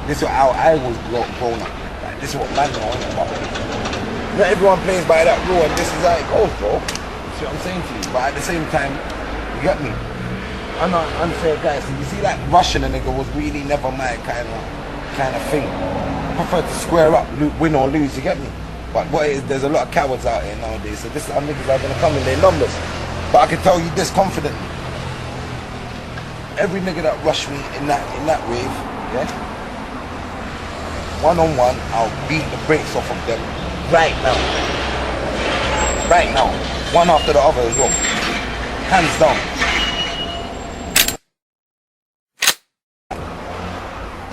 Speaker 7: This is how I was grown up. Like, this is what man know. Not everyone plays by that rule, and this is how it goes, bro. See what I'm saying to you? But at the same time, you get me? I'm not an unfair guy. So you see, that rushing a nigga was really never my kind of thing. I prefer to square up, win or lose. You get me? But what it is, there's a lot of cowards out here nowadays. So this is how niggas are gonna come in their numbers. But I can tell you this confidently: every nigga that rushed me in that wave, yeah, one-on-one, I'll beat the brakes off of them right now. Right now. One after the other as well. Hands down.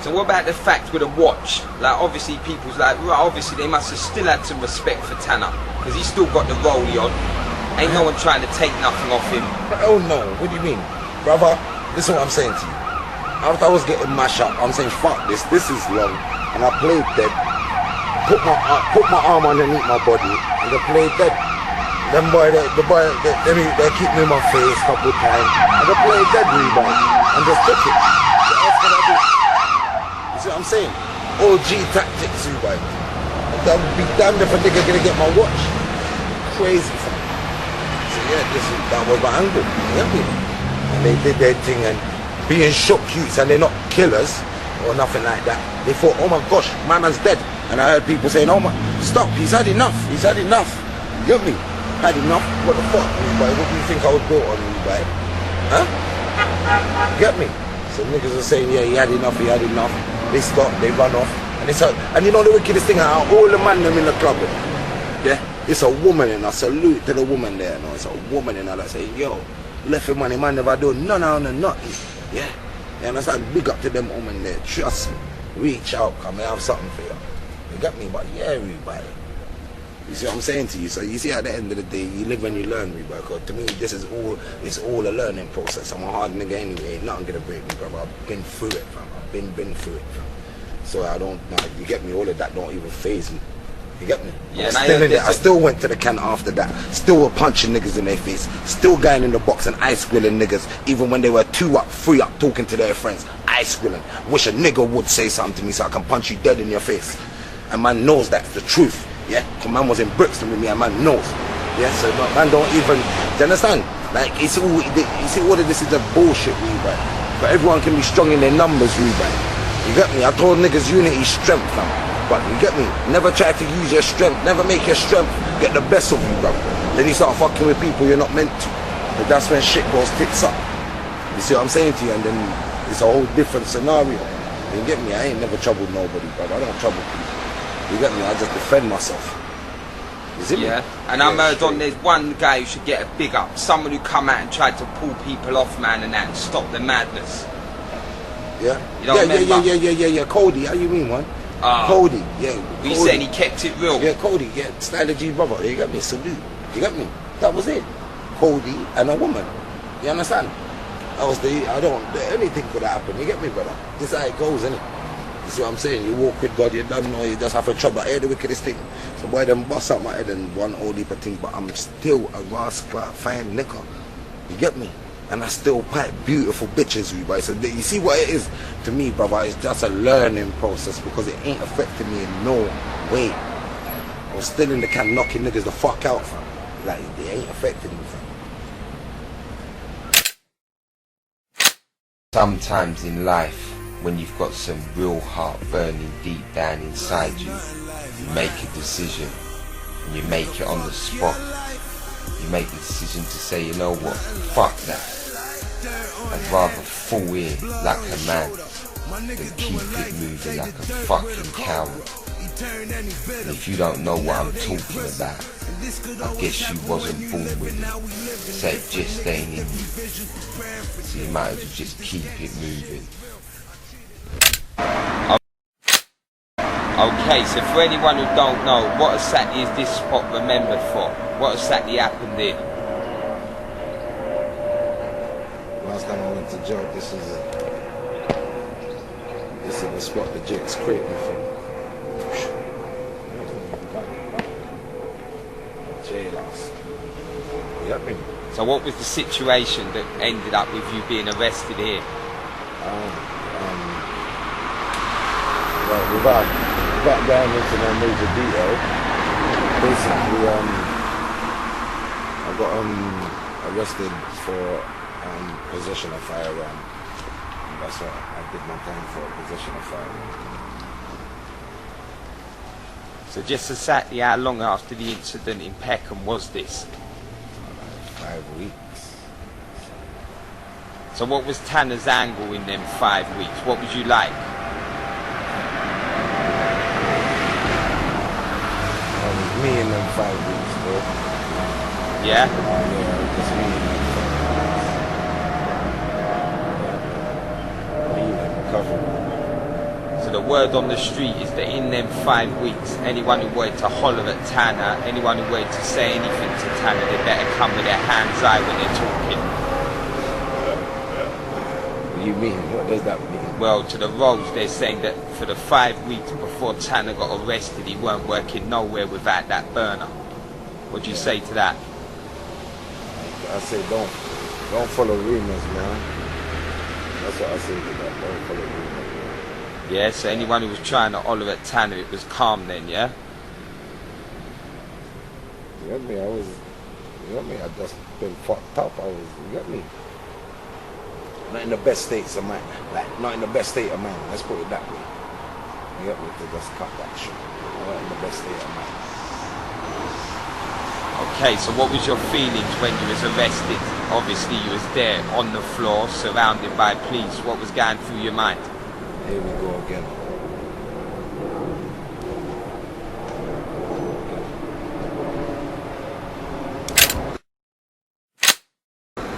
Speaker 15: So what about the fact with a watch? Like, obviously people's like, right, obviously they must have still had some respect for Tanna, because he's still got the rollie on. Ain't no one trying to take nothing off him.
Speaker 7: Oh no, what do you mean? Brother, this is what I'm saying to you. After I was getting mashed up, I'm saying, fuck this is long. And I played dead. Put my arm underneath my body, and I played dead. They keep me in my face a couple times. And I played dead rebound. And just took it. What else can I do? You see what I'm saying? OG tactics, rebound. That would be damned if a nigga gonna get my watch. Crazy, fam. So yeah, that was my angle. You get me? And they did their thing, and being shook youths, and they're not killers or nothing like that. They thought, oh my gosh, my man's dead. And I heard people saying, oh my, stop, he's had enough. You get me? Had enough? What the fuck, boy? What do you think I was built on, boy? Huh? You get me? So niggas are saying, yeah, he had enough. They stop, they run off. And you know the wickedest thing, all the man them in the club, yeah? It's a woman, and I salute to the woman there, no? It's a woman, and I say, yo, left your money, man never do nothing, yeah? You understand? Big up to them women there, trust me. Reach out, come and have something for you. You got me? But yeah, everybody. You see what I'm saying to you? So you see, at the end of the day, you live and you learn, because to me, it's all a learning process. I'm a hard nigga anyway, ain't nothing gonna break me, brother. I've been through it, fam. I've been through it, fam. So I don't, you get me, all of that don't even faze me. You get me?
Speaker 15: Yeah,
Speaker 7: I still went to the can after that. Still were punching niggas in their face. Still going in the box and ice grilling niggas, even when they were 2 up, 3 up, talking to their friends. Ice grilling. Wish a nigga would say something to me so I can punch you dead in your face. And man knows that's the truth. Yeah, because man was in Brixton with me, and man knows. Yeah, so man don't even, do you understand? Like, you see, all of this is a bullshit, right? But everyone can be strong in their numbers, right? You get me? I told niggas unity is strength, fam. But you get me? Never try to use your strength, never make your strength get the best of you, bro. Then you start fucking with people you're not meant to. But that's when shit goes tits up. You see what I'm saying to you? And then it's a whole different scenario. You get me? I ain't never troubled nobody, bro. I don't trouble people. You get me? I just defend myself. You see me?
Speaker 15: Yeah, and I'm heard on there's one guy who should get a big up. Someone who come out and tried to pull people off, man, and that, and stop the madness.
Speaker 7: Yeah?
Speaker 15: You don't remember?
Speaker 7: Yeah. Cody, how you mean, man? Cody, yeah.
Speaker 15: We saying he kept it real.
Speaker 7: Yeah, Cody, yeah. Styler G brother, you got me? Salute. You got me? That was it. Cody and a woman. You understand? Anything could happen. You get me, brother? This is how it goes, innit? You see what I'm saying? You walk with God, you don't know, you just have a trouble. I hear the wickedest thing. So boy, them bust out my head and one whole heap of things, but I'm still a rascal, fine nigga. You get me? and I still pipe beautiful bitches with, but you see what it is to me, brother, it's just a learning process because it ain't affecting me in no way. I was still in the can knocking niggas the fuck out, fam. Like, it ain't affecting me, fam.
Speaker 2: Sometimes in life, when you've got some real heart burning deep down inside you, you make a decision and you make it on the spot. You make the decision to say, you know what, fuck that. I'd rather fall in like a man than keep it moving like a fucking coward. And if you don't know what I'm talking about, I guess you wasn't born with it, so it just ain't in you. So you might as well just keep it moving.
Speaker 15: Okay, so for anyone who don't know, what exactly is this spot remembered for? What exactly happened here?
Speaker 7: Last time I went to jail, this is the spot the Jake's created me from. Jailhouse. Yep.
Speaker 15: So what was the situation that ended up with you being arrested here?
Speaker 7: Well, without going into no major detail, basically I got arrested for possession of firearm. That's what I did my time for, possession of firearm.
Speaker 15: So just exactly how long after the incident in Peckham was this?
Speaker 7: 5 weeks.
Speaker 15: So what was Tanner's angle in them 5 weeks? What was you like?
Speaker 7: Me in them 5 weeks, bro.
Speaker 15: Yeah?
Speaker 7: Yeah, just me in them 5 weeks. Me in recovery.
Speaker 15: So the word on the street is that in them 5 weeks, anyone who wanted to holler at Tanna, anyone who wanted to say anything to Tanna, they better come with their hands high when they're talking.
Speaker 7: What do you mean? What does that mean?
Speaker 15: Well, to the roads, they're saying that for the 5 weeks before Tanna got arrested, he weren't working nowhere without that burner. What do you say to that?
Speaker 7: I say don't follow rumors, man. That's what I say to that. Don't follow rumors.
Speaker 15: Yeah, so anyone who was trying to holler at Tanna, it was calm then, yeah?
Speaker 7: You get me? You get me? I just been fucked up. You get me? Not in the best states of mind. Like, not in the best state of mind. Let's put it that way. You get me? To just cut that shit. Not in the best state of mind.
Speaker 15: Okay, so what was your feelings when you was arrested? Obviously you was there on the floor, surrounded by police. What was going through your mind?
Speaker 7: Here we go again.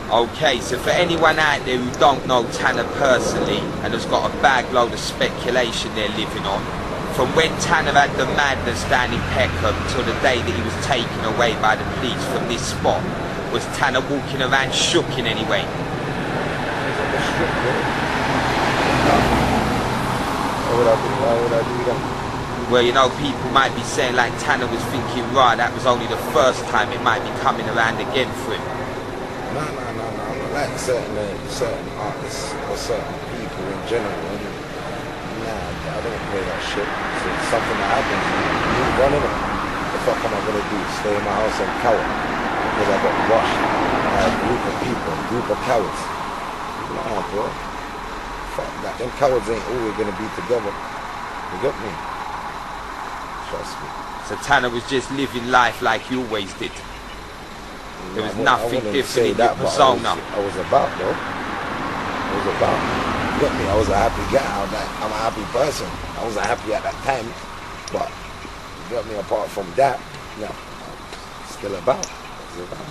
Speaker 15: Okay, so for anyone out there who don't know Tanna personally and has got a bag load of speculation they're living on, from when Tanna had the madness down in Peckham till the day that he was taken away by the police from this spot, was Tanna walking around shook in any way?
Speaker 7: Why would I do that?
Speaker 15: Well, you know, people might be saying like Tanna was thinking, right, that was only the first time, it might be coming around again for him.
Speaker 7: No. Like certain artists or certain people in general. Nah, I don't play that shit. So it's something that happens. You run in it. The fuck am I gonna do? Stay in my house and cower because I got washed by a group of people, a group of cowards. Nah, bro. Fuck that. Them cowards ain't always gonna be together. You get me? Trust me.
Speaker 15: So Tanna was just living life like he always did. There was nothing different in your persona.
Speaker 7: I was about, though. I was about. You get me? I was a happy guy. I'm a happy person. I wasn't happy at that time, but you get me? Apart from that, no, still about. Still about.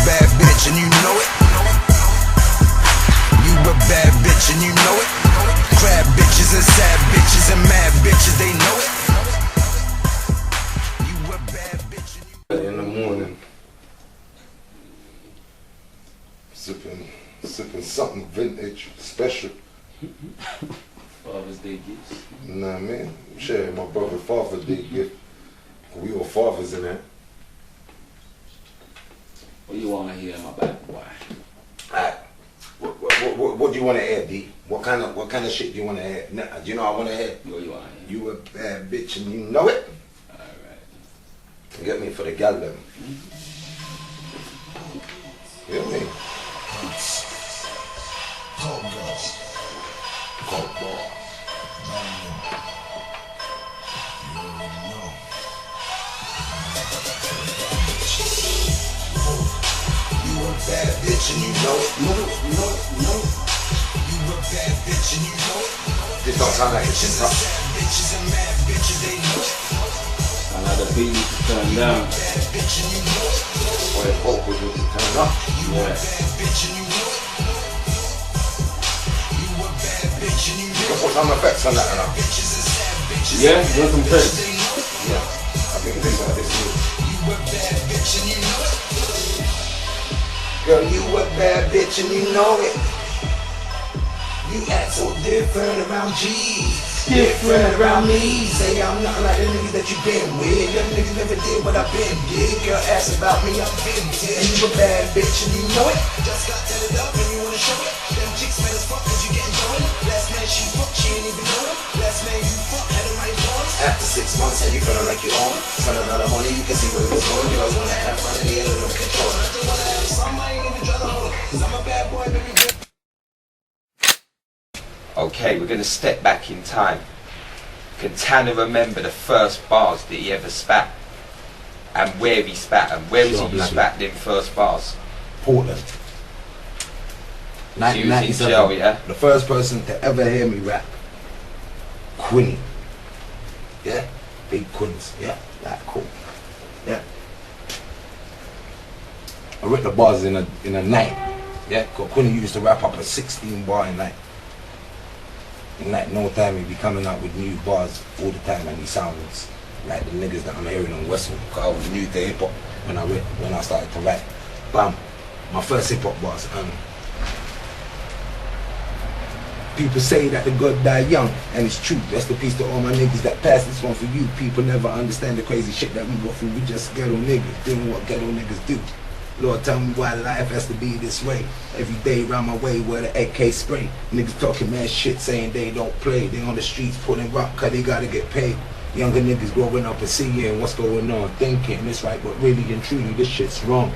Speaker 1: Bad bitch.
Speaker 17: Day gifts?
Speaker 7: Nah, man. Share my brother's Father's Day gift. We all fathers in there.
Speaker 17: What you want to hear, my bad boy?
Speaker 7: Alright. What do you want to hear, D? What kind of shit do you want to hear? Nah, do you know I want to hear?
Speaker 17: What you want to hear?
Speaker 7: You a bad bitch and you know it.
Speaker 17: Alright.
Speaker 7: You get me for the gal them. You get me? Cokeboy. You a bad bitch and you know it. No. You a bad bitch and you know it. This don't sound like it's in touch. Bitches and mad bitches, they know it.
Speaker 17: I like the beat needs to turn down.
Speaker 7: Or the vocals need to turn up. You a bad bitch and you know it. You a bad bitch and you know it. You can put some effects on that now.
Speaker 17: Yeah, you want some effects?
Speaker 7: Yeah, I think this is this. You a bad bitch and you know it. Girl, you a bad bitch and you know it. You act so different around G's, different around me. Say I'm not like the niggas that you been with. Them niggas never did what I been did. Girl, ask about me, I've been dead. You a bad bitch and you know it. Just got tatted up and you wanna show it. Them chicks mad as fuck cause you getting going. Last man she fucked, she ain't even know it. Last man you fucked, had the right ones. After 6 months and you feeling like you on. Spend a lot of money, you can see where it was going. Girls wanna have fun and they a little control. I don't wanna have some, I ain't even trying to hold it. Cause I'm a bad boy, baby.
Speaker 15: Okay, we're going to step back in time. Can Tanna remember the first bars that he ever spat? And where he spat them? Where was it you spat them first bars?
Speaker 7: Portland.
Speaker 15: So you was in jail, yeah?
Speaker 7: The first person to ever hear me rap, Quinny. Yeah? Big Quins. Yeah? That cool. Yeah. I wrote the bars in a night. Yeah? Because Quinny used to rap up a 16 bar in night. In like no time he'd be coming out with new bars all the time and he sounds like the niggas that I'm hearing on Westwood. Because I was new to hip hop when I started to rap. Bam. My first hip hop bars. People say that the God die young, and it's true. Rest in peace to all my niggas that passed. This one for you. People never understand the crazy shit that we go through. We just ghetto niggas doing what ghetto niggas do. Lord, tell me why life has to be this way. Every day round my way where the AK spray. Niggas talking mad shit saying they don't play. They on the streets pulling rock cause they gotta get paid. Younger niggas growing up and seeing what's going on, thinking it's right, but really and truly this shit's wrong.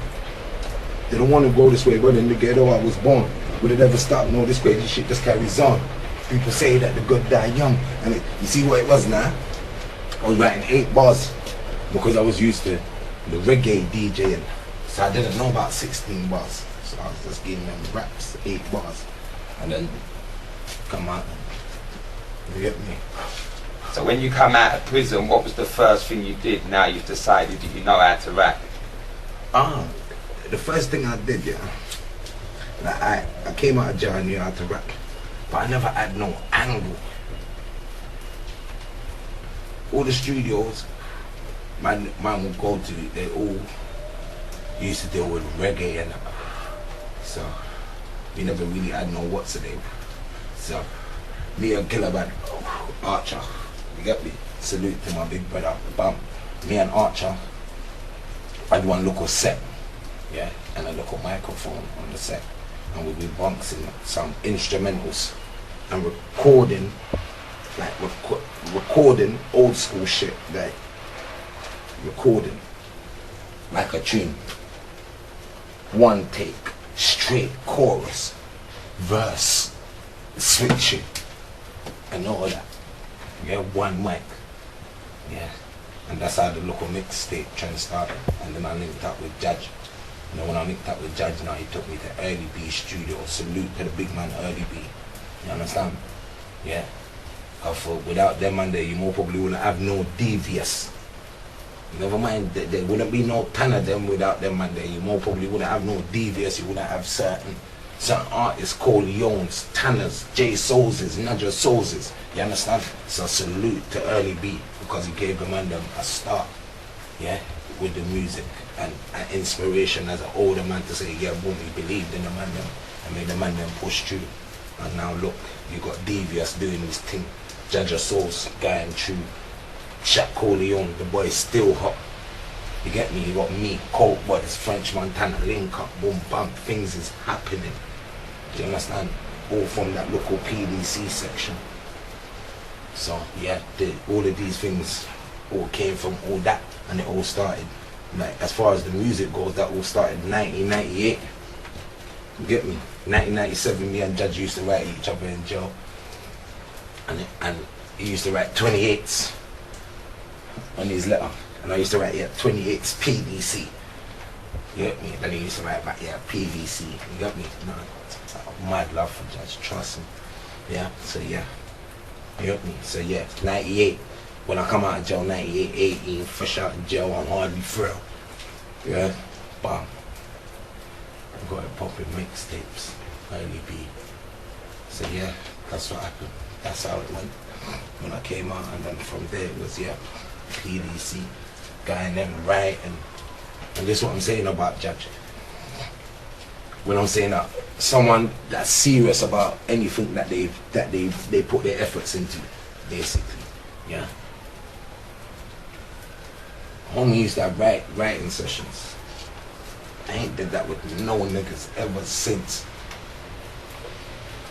Speaker 7: They don't want to go this way, but in the ghetto I was born. Would it ever stop? No, this crazy shit just carries on. People say that the good die young. And you see what it was now? I was writing 8 bars because I was used to the reggae DJing. So I didn't know about 16 bars. So I was just giving them raps, 8 bars. And then come out. You get me?
Speaker 15: So when you come out of prison, what was the first thing you did now you've decided that you know how to rap?
Speaker 7: The first thing I did, yeah, like I came out of jail, I knew how to rap, but I never had no angle. All the studios man would go to, they all used to deal with reggae and so we never really had no what's the name. So me and Killer Archer, you get me? Salute to my big brother, bam. Me and Archer had one local set, yeah, and a local microphone on the set, and we'd be bunksing some instrumentals and recording, like recording old school shit, like recording like a tune. One take, straight chorus, verse, switching, and all that. Yeah, one mic. Yeah. And that's how the local mixtape trend started. And then I linked up with Judge. You know, when I linked up with Judge now, he took me to Early B Studio. Salute to the big man Early B. You understand? Yeah. For without them man there, you more probably wouldn't have no Devious. Never mind, there wouldn't be no Tanna them without them man there. You more probably wouldn't have no Devious. You wouldn't have certain artists called Yones, Tannas, J Soulses, Nadja Soulses. You understand? So salute to Early B because he gave the man them a start, yeah, with the music and inspiration as an older man to say, yeah, boom, he believed in the man them and made the man them push through. And now look, you got Devious doing his thing. Judge Sauce, Guy and True, Shaq Corleone, the boy is still hot. You get me? You got me, Cokeboy, this French Montana, link up, boom, bam, things is happening. Do you understand? All from that local PDC section. So yeah, all of these things all came from all that, and it all started. Like as far as the music goes, that all started in 1998. You get me? 1997, me and Judge used to write each other in jail, and he used to write 28s on his letter, and I used to write 28s PVC. You get me? Then he used to write back PVC. You got me? No, mad love for Judge, trust me. Yeah. So yeah, you got me? So yeah, 98. When I come out of jail, 98, 18, fresh out of jail, I'm hardly thrilled. Yeah, bam. I got it popping mixtapes, early B. So yeah, that's what happened. That's how it went when I came out, and then from there it was PDC, Guy and them right, and this is what I'm saying about Judge. When I'm saying that someone that's serious about anything that they put their efforts into, basically, yeah. Homie used to have writing sessions. I ain't did that with no niggas ever since.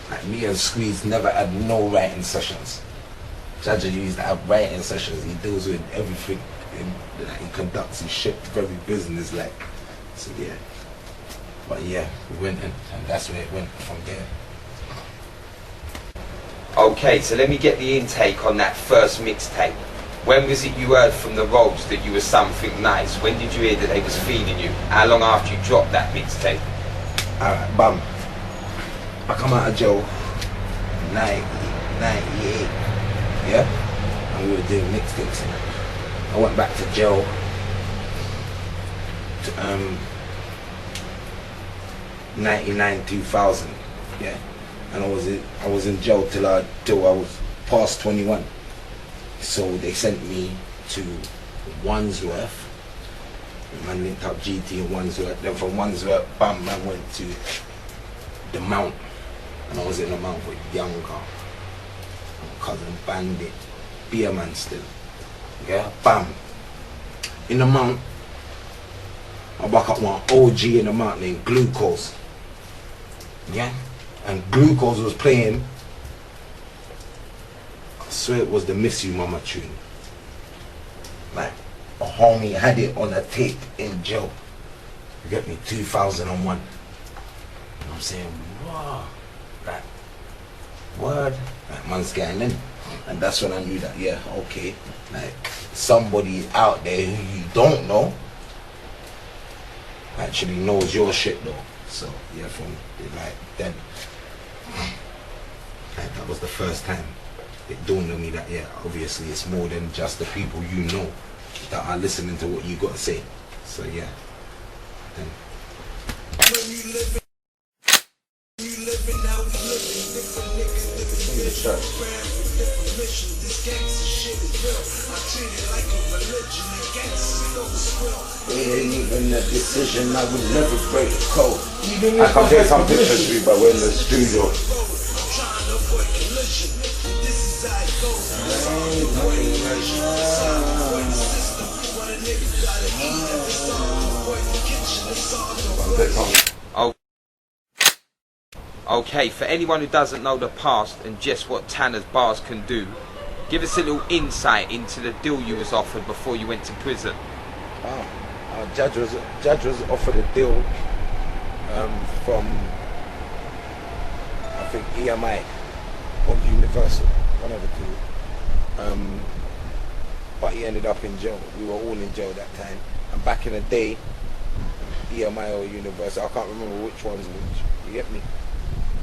Speaker 7: Like me and Squeeze never had no writing sessions. Judge used to have writing sessions. He deals with everything. He conducts his shit very business-like. So yeah. But yeah, we went in, and that's where it went from there.
Speaker 15: Okay, so let me get the intake on that first mixtape. When was it you heard from the Robs that you were something nice? When did you hear that they was feeding you? How long after you dropped that mixtape?
Speaker 7: Alright, bam. I come out of jail 98, yeah? And we were doing mixtapes. I went back to jail to 99, 2000, yeah? And I was in jail till I was past 21. So they sent me to Wandsworth. Man linked up GT in Wandsworth. Then from Wandsworth, bam, I went to the Mount. And I was in the Mount with Younger, Cousin Bandit, Beer Man still. Yeah, bam. In the Mount, I back up one OG in the Mount named Glucose. Yeah? And Glucose was playing, I swear it was the Miss You Mama tune. Like, a homie had it on a tape in jail. You get me? 2001. You know what I'm saying? Wow. That word. That man's getting in. And that's when I knew that, yeah, okay. Like, somebody out there who you don't know actually knows your shit though. So, yeah, from like then. Like, that was the first time it dawned on me that, yeah, obviously it's more than just the people you know that are listening to what you got to say. So yeah. Then. It ain't even a decision, I would never break the code. I can get some pictures of you, but we're in the studio.
Speaker 15: Oh. Okay, for anyone who doesn't know the past and just what Tanna's bars can do, give us a little insight into the deal you was offered before you went to prison.
Speaker 7: Judge was offered a deal from, I think, EMI or Universal, one of the two. But he ended up in jail. We were all in jail that time. And back in the day, EMI or Universal, I can't remember which one's which. You get me?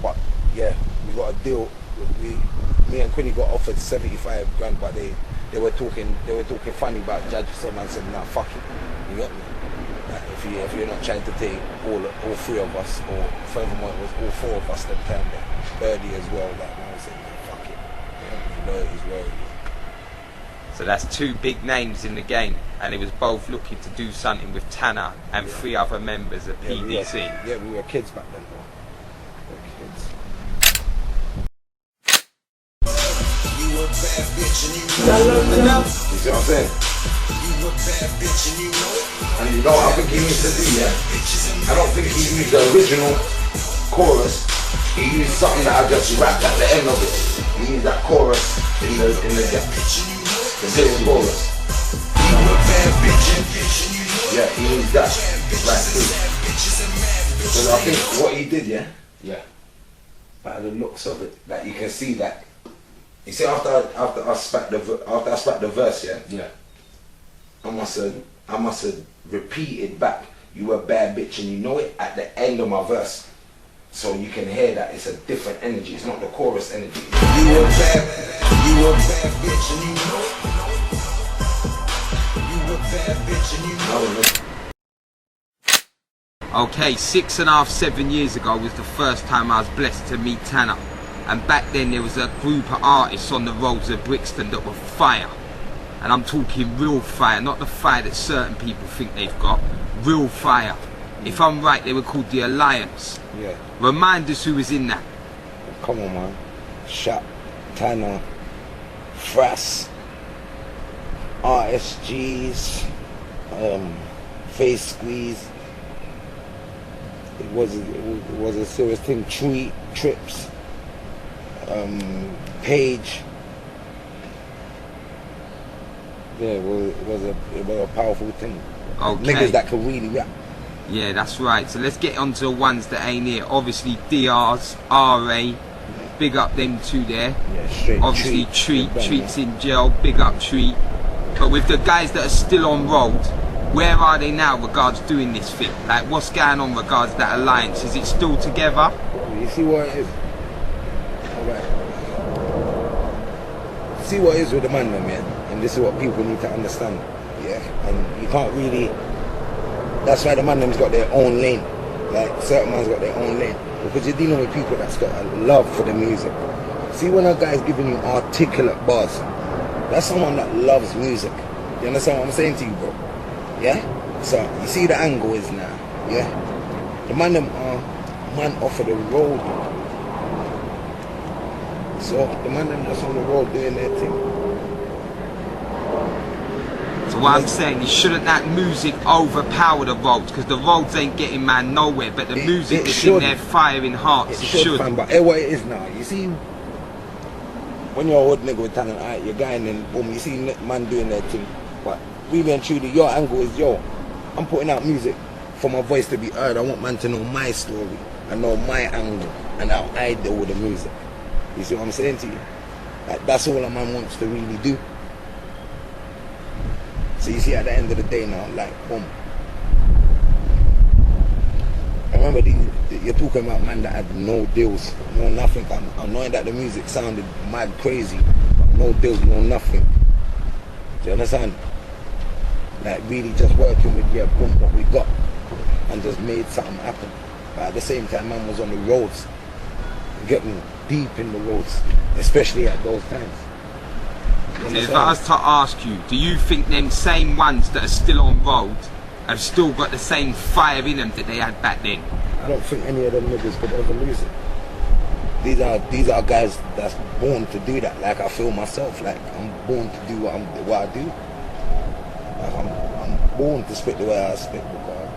Speaker 7: But yeah, we got a deal. Me and Quinny got offered 75 grand, but they were talking funny about Judge. Some man said, nah, fuck it. You get me? Like, if you're not trying to take all three of us, or furthermore it was all four of us that time, Birdie as well, like man said, nah, fuck it. You know, loyalty's loyalty.
Speaker 15: So that's two big names in the game, and it was both looking to do something with Tanna and three other members of PDC.
Speaker 7: We were kids back then, bro. We were kids. You see what I'm saying? And you know what I think he needs to do, yeah? I don't think he used the original chorus. He used something that I just rapped at the end of it. He used that chorus in the gap. The little chorus. Yeah, he used that right through. So I think what he did, yeah? Yeah. By the looks of it, that you can see that. You see, after I spat the verse, yeah? Yeah. I must have repeated back, "You a bad bitch and you know it," at the end of my verse. So you can hear that it's a different energy. It's not the chorus energy. You a bad bitch and you know it. You a bad bitch and you know it.
Speaker 15: Okay, 6.5, 7 years ago was the first time I was blessed to meet Tanna. And back then there was a group of artists on the roads of Brixton that were fire. And I'm talking real fire, not the fire that certain people think they've got. Real fire. If I'm right, they were called the Alliance.
Speaker 7: Yeah.
Speaker 15: Remind us who was in that.
Speaker 7: Come on, man. Shaq, Tanna, Frass, RSGs, Face Squeeze. It was a serious thing. Trips, Page. Yeah, it was a powerful thing.
Speaker 15: Okay.
Speaker 7: Niggas that could really rap.
Speaker 15: Yeah, that's right. So let's get on to the ones that ain't here. Obviously DRs, RA, big up them two there.
Speaker 7: Yeah, straight.
Speaker 15: Obviously Treat's in jail, big up Treat. But with the guys that are still on road, where are they now regards doing this thing? Like, what's going on regards that alliance? Is it still together?
Speaker 7: You see what it is? Alright. See what it is with the man, man. And this is what people need to understand. Yeah. And you can't really... That's why the man them's got their own lane. Like, certain man's got their own lane. Because you're dealing with people that's got a love for the music. See, when a guy's giving you articulate bars, that's someone that loves music. You understand what I'm saying to you, bro? Yeah? So, you see the angle is now, yeah? The man them are man off of the road. So, the man them that's on the road doing their thing.
Speaker 15: So what I'm saying is, shouldn't that music overpower the roads? Because the roads ain't getting man nowhere, but the music that's in there firing hearts, it should.
Speaker 7: Fam, but what it is now, you see, when you're a hood nigga with talent, alright, you're going and boom, you see man doing their thing. But really and truly, your angle is, yo, I'm putting out music for my voice to be heard. I want man to know my story and know my angle and how I deal with the music. You see what I'm saying to you? Like, that's all a man wants to really do. So you see, at the end of the day now, like, boom. I remember you're talking about man that had no deals, no nothing. I'm knowing that the music sounded mad crazy, but no deals, no nothing. Do you understand? Like, really just working with, yeah, boom, what we got, and just made something happen. But at the same time, man was on the roads, getting deep in the roads, especially at those times.
Speaker 15: If I was to ask you, do you think them same ones that are still on road have still got the same fire in them that they had back then?
Speaker 7: I don't think any of them niggas could ever lose it. These are guys that's born to do that. Like, I feel myself, like I'm born to do what I do. Like, I'm born to spit the way I spit because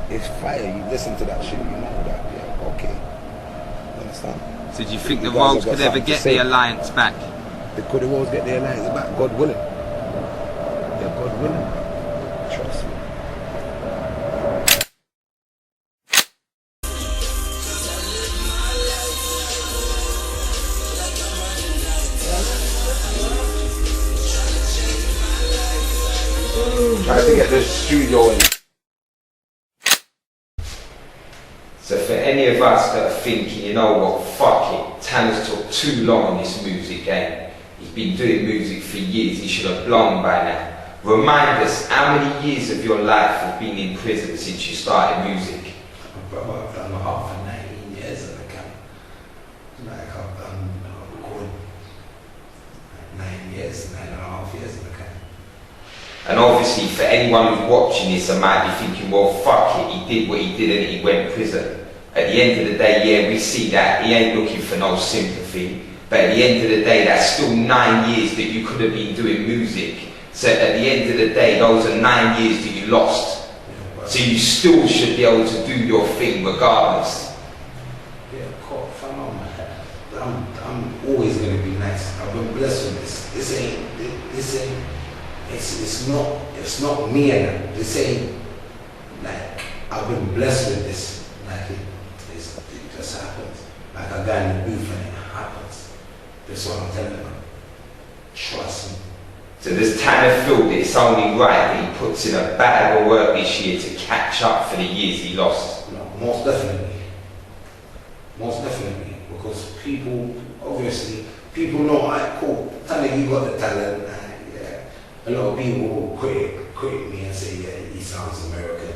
Speaker 7: it's fire. You listen to that shit, you know that, yeah, okay. You understand?
Speaker 15: So do you think the roads could ever get the alliance back?
Speaker 7: They could always get the alliance back, God willing. Yeah, God willing. Trust me. Trying to get the studio in.
Speaker 15: So for any of us that are thinking, you know what, fuck it, Tanna's took too long on this music game. He's been doing music for years, he should have blown by now. Remind us, how many years of your life have been in prison since you started music?
Speaker 7: Brother, I've done half for 19 years at the camp. Like, I've done recording 9 years, 9.5 years at the camp.
Speaker 15: And obviously for anyone who's watching this, I might be thinking, well, fuck it, he did what he did and he went to prison. At the end of the day, yeah, we see that. He ain't looking for no sympathy.
Speaker 2: But at the end of the day, that's still 9 years that you could have been doing music. So at the end of the day, those are 9 years that you lost. So you still should be able to do your thing regardless.
Speaker 7: Yeah, cool. I'm always gonna be nice. I've been blessed with this. It's not me and them. This ain't like I've been blessed with this. Like it just happens. Like I got in the booth and it happens. That's what I'm telling them. Trust me.
Speaker 2: So does Tanna feel that it's only right that he puts in a bag of work this year to catch up for the years he lost?
Speaker 7: No, most definitely. Most definitely. Because people, obviously, people know, alright, cool, Tanna, you got the talent. Yeah. A lot of people will critic me and say, yeah, he sounds American.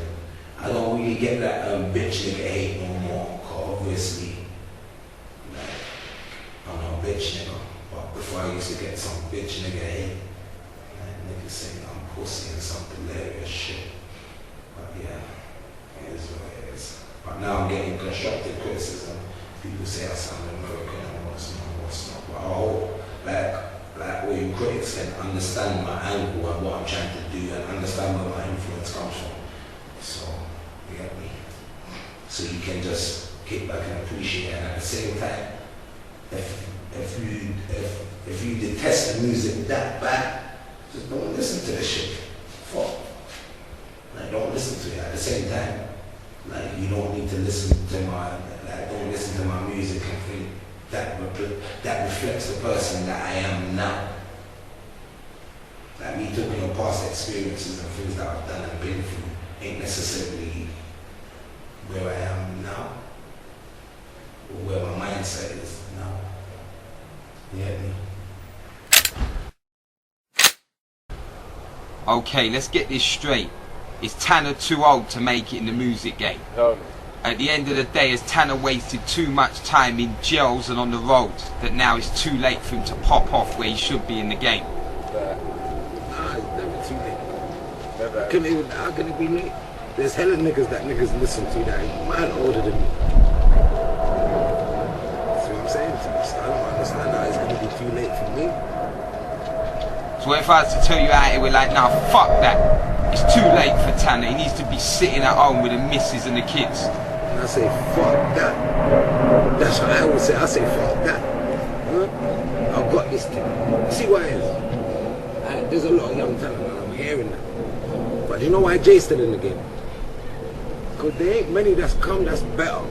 Speaker 7: I don't really get that bitch nigga hate no more. Cause obviously, like, I'm not a bitch nigga. But before I used to get some bitch nigga hate. Niggas saying I'm pussy and some hilarious shit. But yeah, it is what it is. But now I'm getting constructive criticism. People say I sound American and what's not. But I hope like where you critics can understand my angle and what I'm trying to do and understand where my influence comes from. So, you get me? So you can just kick back and appreciate it. And at the same time, if you detest the music that bad, just don't listen to this shit. Fuck. Like, don't listen to it. At the same time, like, you don't need to listen to don't listen to my music and think that reflects the person that I am now. Like, me talking of past experiences and things that I've done and been through ain't necessarily where I am now, or where my mindset is now. You get me?
Speaker 2: Okay, let's get this straight. Is Tanna too old to make it in the music game?
Speaker 14: No.
Speaker 2: At the end of the day, has Tanna wasted too much time in jails and on the road that now it's too late for him to pop off where he should be in the game?
Speaker 6: Nah, it's never too late. How can it be late? There's hella niggas that niggas listen to that ain't man older than me. See what I'm saying to you? So I don't understand how it's gonna be too late for me.
Speaker 2: So if I was to tell you out here, we're like, nah, fuck that. It's too late for Tanna. He needs to be sitting at home with the missus and the kids.
Speaker 6: And I say, fuck that. That's what I would say. I say, fuck that. Huh? I've got this thing. See what it is? There's a lot of young talent and I'm hearing that. But you know why Jay's still in the game? Because there ain't many that's come that's better.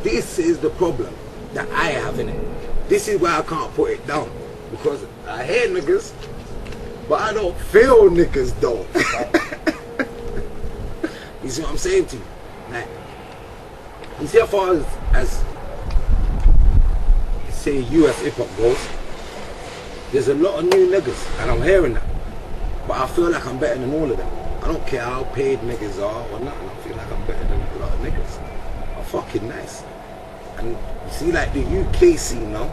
Speaker 6: This is the problem that I have in it. This is why I can't put it down. Because I hear niggas, but I don't feel niggas though. You see what I'm saying to you? Like, you see how far as say US hip hop goes, there's a lot of new niggas and I'm hearing that. But I feel like I'm better than all of them. I don't care how paid niggas are or nothing. I feel like I'm better than a lot of niggas. I'm fucking nice. And you see, like the UK scene now,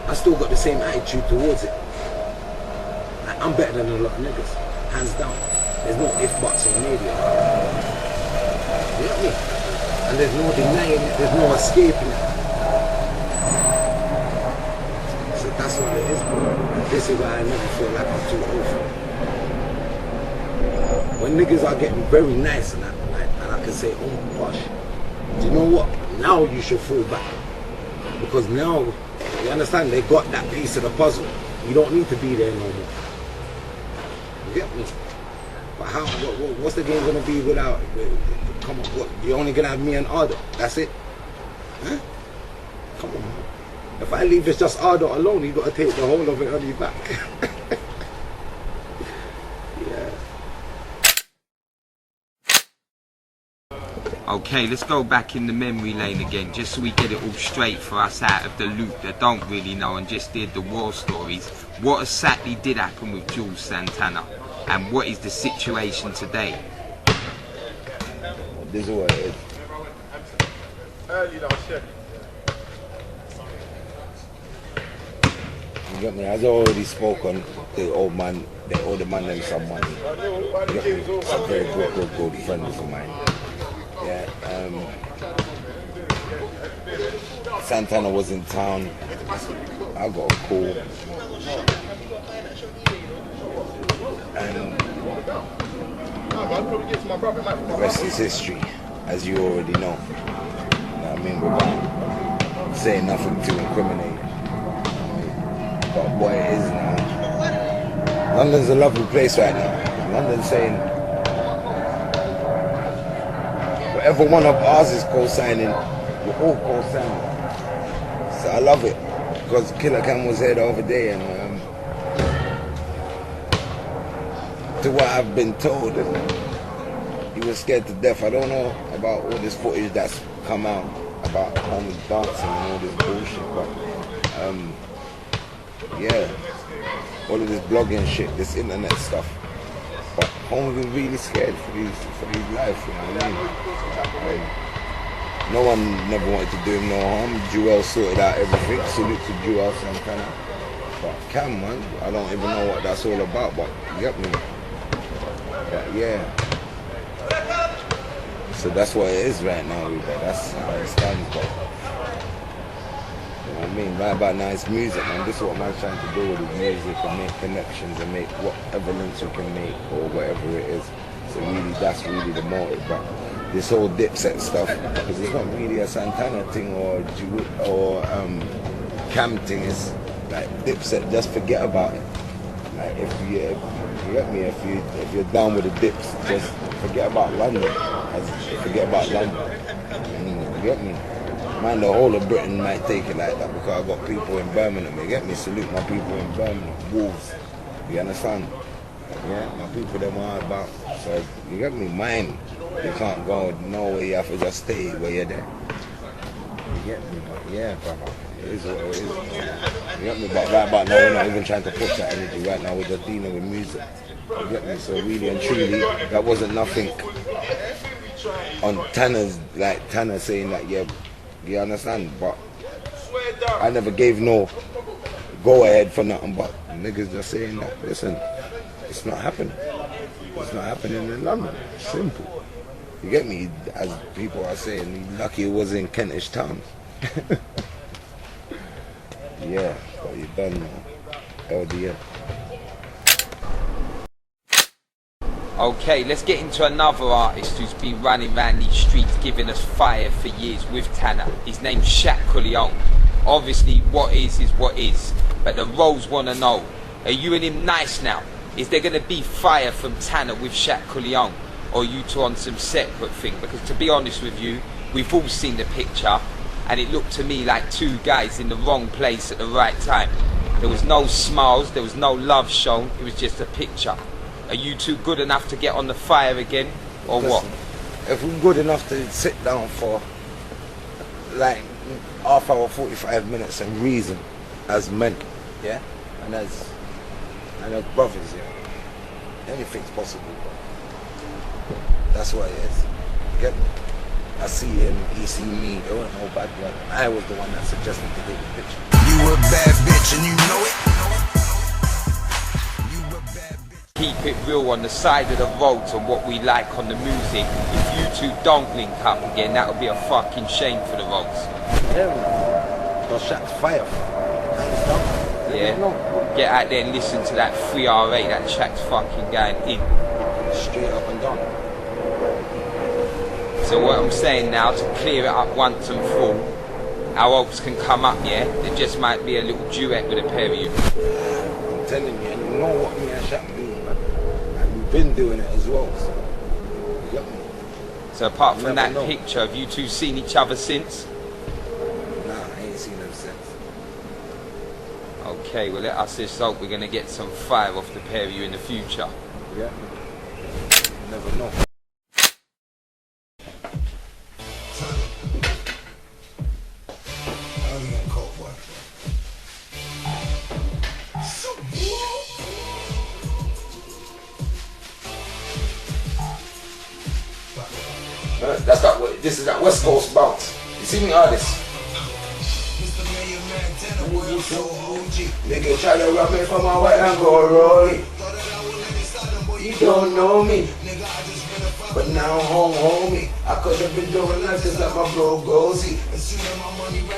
Speaker 6: I still got the same attitude towards it. Like, I'm better than a lot of niggas, hands down. There's no if buts on media. You know what I mean? And there's no denying it, there's no escaping it. So that's what it is, bro. And this is why I never feel like I'm too old for it. When niggas are getting very nice and I can say, oh my gosh, do you know what? Now you should fall back. Because now, you understand, they got that piece of the puzzle. You don't need to be there no more. You get me? But how? What's the game gonna be without? Come on, what? You're only gonna have me and Ardo. That's it? Huh? Come on, man. If I leave it's just Ardo alone, you gotta take the whole of it on your back. Yeah.
Speaker 2: Okay, let's go back in the memory lane again, just so we get it all straight for us out of the loop that don't really know and just did the war stories. What exactly did happen with Jules Santana, and what is the situation today?
Speaker 14: This is what it is. You get me? As I already spoke on the old man, the older man them some money. You get me? Some very good friends of mine. Yeah,
Speaker 7: Santana was in town. I got a call. And the rest is history, as you already know. You know what I mean? Without saying nothing to incriminate. But what it is now, London's a lovely place right now. London's saying, whatever one of ours is co-signing, we're all co-signing. So I love it, because Killer Cam was here the other day, and to what I've been told, he was scared to death. I don't know about all this footage that's come out about homies dancing and all this bullshit, but yeah, all of this blogging shit, this internet stuff. But homie was really scared for his life, you know what I mean? No one never wanted to do him no harm. Jewel sorted out everything. Salute to Jewel Santana. But Cam, man, I don't even know what that's all about, but you get me? But yeah. So that's what it is right now, but that's how it stands, but you know what I mean? Right about now it's music, man. This is what man's trying to do with his music, and make connections and make whatever links we can make or whatever it is. So really, that's really the motive. But this whole Dipset stuff, because it's not really a Santana thing or Cam thing. It's like Dipset, just forget about it. Like if you get me, if you're down with the dips, just forget about London. Forget about London. You get me? Man, the whole of Britain might take it like that because I got people in Birmingham. You get me? Salute my people in Birmingham, Wolves. You understand? Yeah, my people them are about. So you get me? Mine. You can't go nowhere. You have to just stay where you're there. You get me? But yeah, brother. It is what it is. You get me? But right about now, we're not even trying to push that energy. Right now, we're just dealing with music. You get me? So really and truly, that wasn't nothing on Tanna's, like Tanna saying that, yeah, you understand? But I never gave no go ahead for nothing, but niggas just saying that, listen, it's not happening. It's not happening in London. Simple. You get me? As people are saying, lucky it was in Kentish Town. Yeah, but you done now. LDN.
Speaker 15: Okay, let's get into another artist who's been running around these streets giving us fire for years with Tanna. His name's Shaq Leon. Obviously, what is what is. But the Rolls want to know, are you and him nice now? Is there going to be fire from Tanna with Shaq Leon? Or are you two on some separate thing? Because to be honest with you, we've all seen the picture, and it looked to me like two guys in the wrong place at the right time. There was no smiles, there was no love shown, it was just a picture. Are you two good enough to get on the fire again, or
Speaker 7: Listen,
Speaker 15: what?
Speaker 7: If we're good enough to sit down for like half hour, 45 minutes and reason as men, yeah, and as brothers, yeah, anything's possible. That's what it is. You get me? I see him, he see me, there wasn't no bad blood. I was the one that suggested to take the picture.
Speaker 1: You a bad bitch and you know it.
Speaker 15: Keep it real on the side of the road to what we like on the music. If you two don't link up again, that would be a fucking shame for the Rolls.
Speaker 7: Yeah, man. No shots fired.
Speaker 15: Yeah. Get out there and listen to that 3RA, that track's fucking going in.
Speaker 7: Straight up and down.
Speaker 15: So what I'm saying now, to clear it up once and for all, our hopes can come up, yeah? There just might be a little duet with a pair of you.
Speaker 7: I'm telling you, and you know what me and Shaq do, man. And we've been doing it as well, so. You got me?
Speaker 15: So apart from that picture, have you two seen each other since?
Speaker 7: Nah, I ain't seen them since.
Speaker 15: Okay, well let us just hope we're going to get some fire off the pair of you in the future.
Speaker 7: Yeah. You never know.
Speaker 2: That's not what this is. That West Coast bounce. You see me, artists?
Speaker 7: Nigga try to rub me from my way and go rolling. You don't know me, but now home homie. I could have been doing life just like my bro Gozy.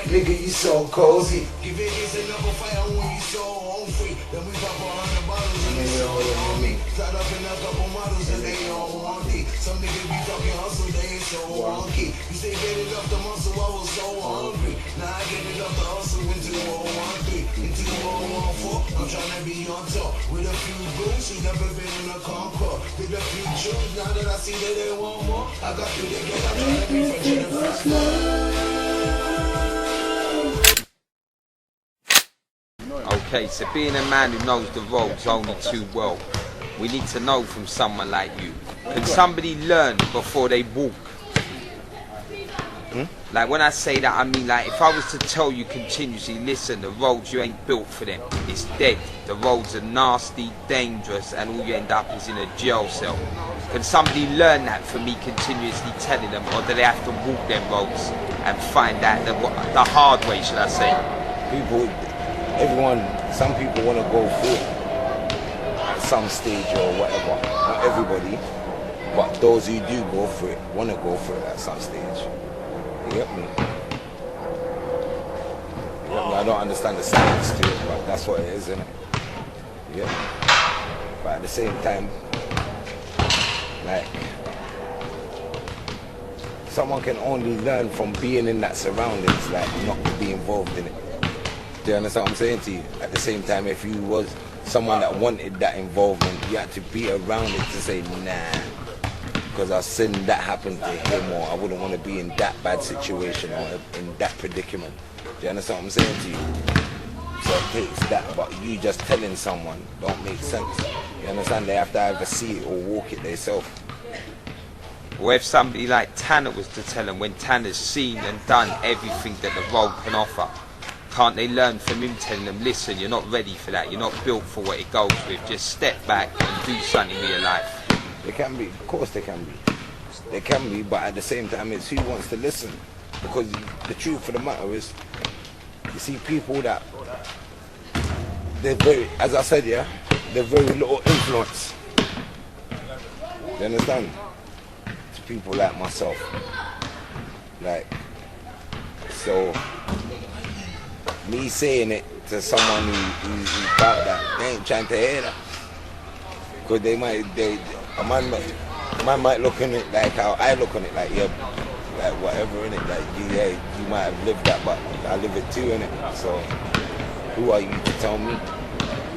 Speaker 7: nigga, you so cozy. Give it is another fire when you so hungry. Then we pop 100 bottles and they all on me. Tied up in a couple models and they all want it. Some niggas be talking hustle, they ain't so wonky. You say get it off the muscle, I was so hungry. Now I get it off the hustle into 013, into 014. I'm tryna be on top with a few goons. She never been in a Concord. With a few tunes, now that I see that they want more, I got to get I'm tryna be French in the first
Speaker 15: Okay, so being a man who knows the roads only too well, we need to know from someone like you. Can somebody learn before they walk? Like when I say that, I mean like if I was to tell you continuously, listen, the roads, you ain't built for them. It's dead. The roads are nasty, dangerous, and all you end up is in a jail cell. Can somebody learn that from me continuously telling them, or do they have to walk them roads and find out the hard way, should I say?
Speaker 7: Some people want to go through it at some stage or whatever. Not everybody, but those who do go through it want to go through it at some stage. You get me? I don't understand the science to it, but that's what it is, isn't it? You get me? But at the same time, like, someone can only learn from being in that surroundings, like not be involved in it. Do you understand what I'm saying to you? At the same time, if you was someone that wanted that involvement, you had to be around it to say, nah, because I've seen that happen to him, or I wouldn't want to be in that bad situation or in that predicament. Do you understand what I'm saying to you? So it takes that, but you just telling someone don't make sense. You understand? They have to either see it or walk it themselves.
Speaker 15: Or if somebody like Tanna was to tell them, when Tanna's seen and done everything that the road can offer, can't they learn from him telling them, listen, you're not ready for that, you're not built for what it goes with, just step back and do something with your life?
Speaker 7: They can be, of course they can be. They can be, but at the same time it's who wants to listen. Because the truth of the matter is, you see people that, they're very, as I said, yeah, they're very little influence. You understand? To people like myself. Like, so, me saying it to someone who's about that, they ain't trying to hear that. Because a man might look on it like how I look on it, like, yeah, like whatever, innit, like, yeah, you might have lived that, but I live it too, innit, so who are you to tell me?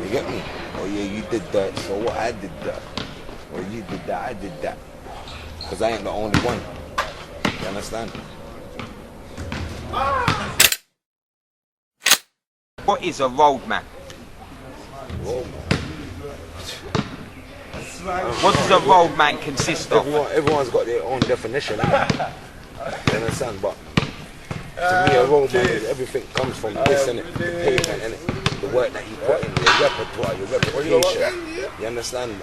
Speaker 7: You get me? Oh yeah, you did that, so what, I did that. Or you did that, I did that. Because I ain't the only one. You understand?
Speaker 15: What is a roadman? What does a roadman consist of?
Speaker 7: Everyone's got their own definition. You understand? But to me, a roadman is everything comes from this, innit? The pavement, innit? The work that you put in, your repertoire, your reputation. You understand?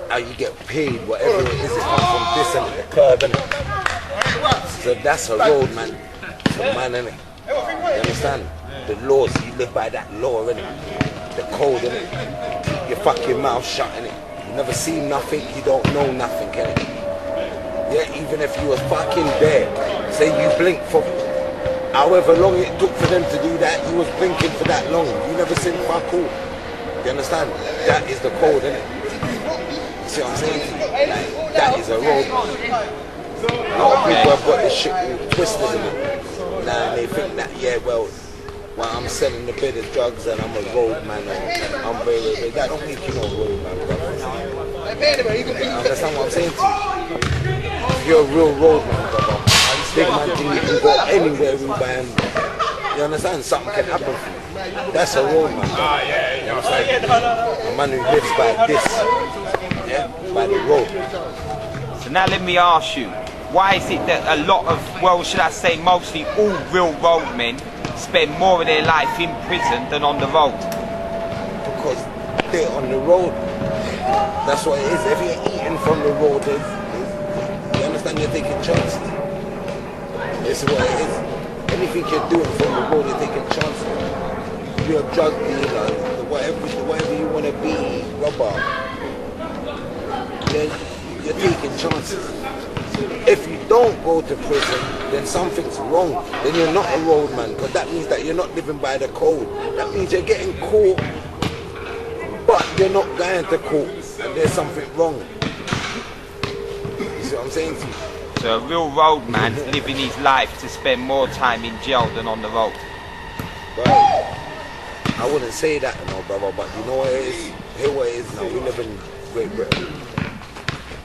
Speaker 7: How you get paid, whatever it is, it comes from this, innit? The curb, innit? So that's a roadman. It's a man, innit? You understand? The laws, you live by that law, innit? The code, innit? Keep your fucking mouth shut, innit? You never seen nothing, you don't know nothing, innit? Yeah, even if you was fucking there, say you blink for however long it took for them to do that, you was blinking for that long. You never seen fuck all. You understand? That is the code, innit? You see what I'm saying? Like, that is a road. A lot of people have got this shit twisted in it. Now they think that, yeah, well, I'm selling a bit of drugs and I'm a roadman, or I'm very, that don't make you no roadman, brother. Understand what I'm saying to you? If you're a real roadman, brother, big man thing, you can go anywhere with man. You understand? Something can happen for you. That's a roadman, brother. You understand? A man who lives by this, yeah, by the road.
Speaker 15: So now let me ask you, why is it that a lot of, well, should I say mostly all real roadmen spend more of their life in prison than on the road?
Speaker 7: Because they're on the road. That's what it is. If you're eating from the road, you understand, you're taking chances. This is what it is. Anything you're doing from the road, you're taking chances. If you're a drug dealer, whatever you want to be, robber, you're taking chances.
Speaker 6: If you don't go to prison, then something's wrong. Then you're not a roadman, because that means that you're not living by the code. That means you're getting caught, but you're not going to court, and there's something wrong. You see what I'm saying to you?
Speaker 15: So a real roadman's living his life to spend more time in jail than on the road.
Speaker 6: Well, I wouldn't say that, you know, brother, but you know what it is? Here what it is now, we live in Great Britain.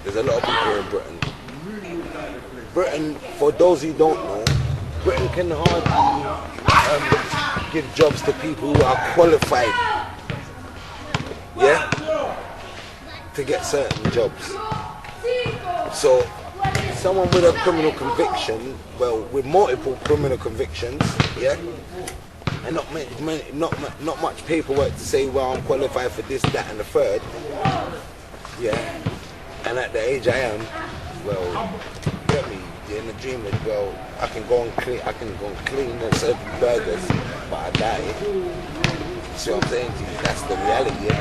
Speaker 6: There's a lot of people in Britain. Britain, for those who don't know, Britain can hardly give jobs to people who are qualified, yeah, to get certain jobs. So, someone with a criminal conviction, well, with multiple criminal convictions, yeah, and not much paperwork to say, well, I'm qualified for this, that, and the third, yeah, and at the age I am, well, get me, in the dream is, well, I can go and clean and serve burgers, but I die. See what I'm saying to you? That's the reality. Yeah?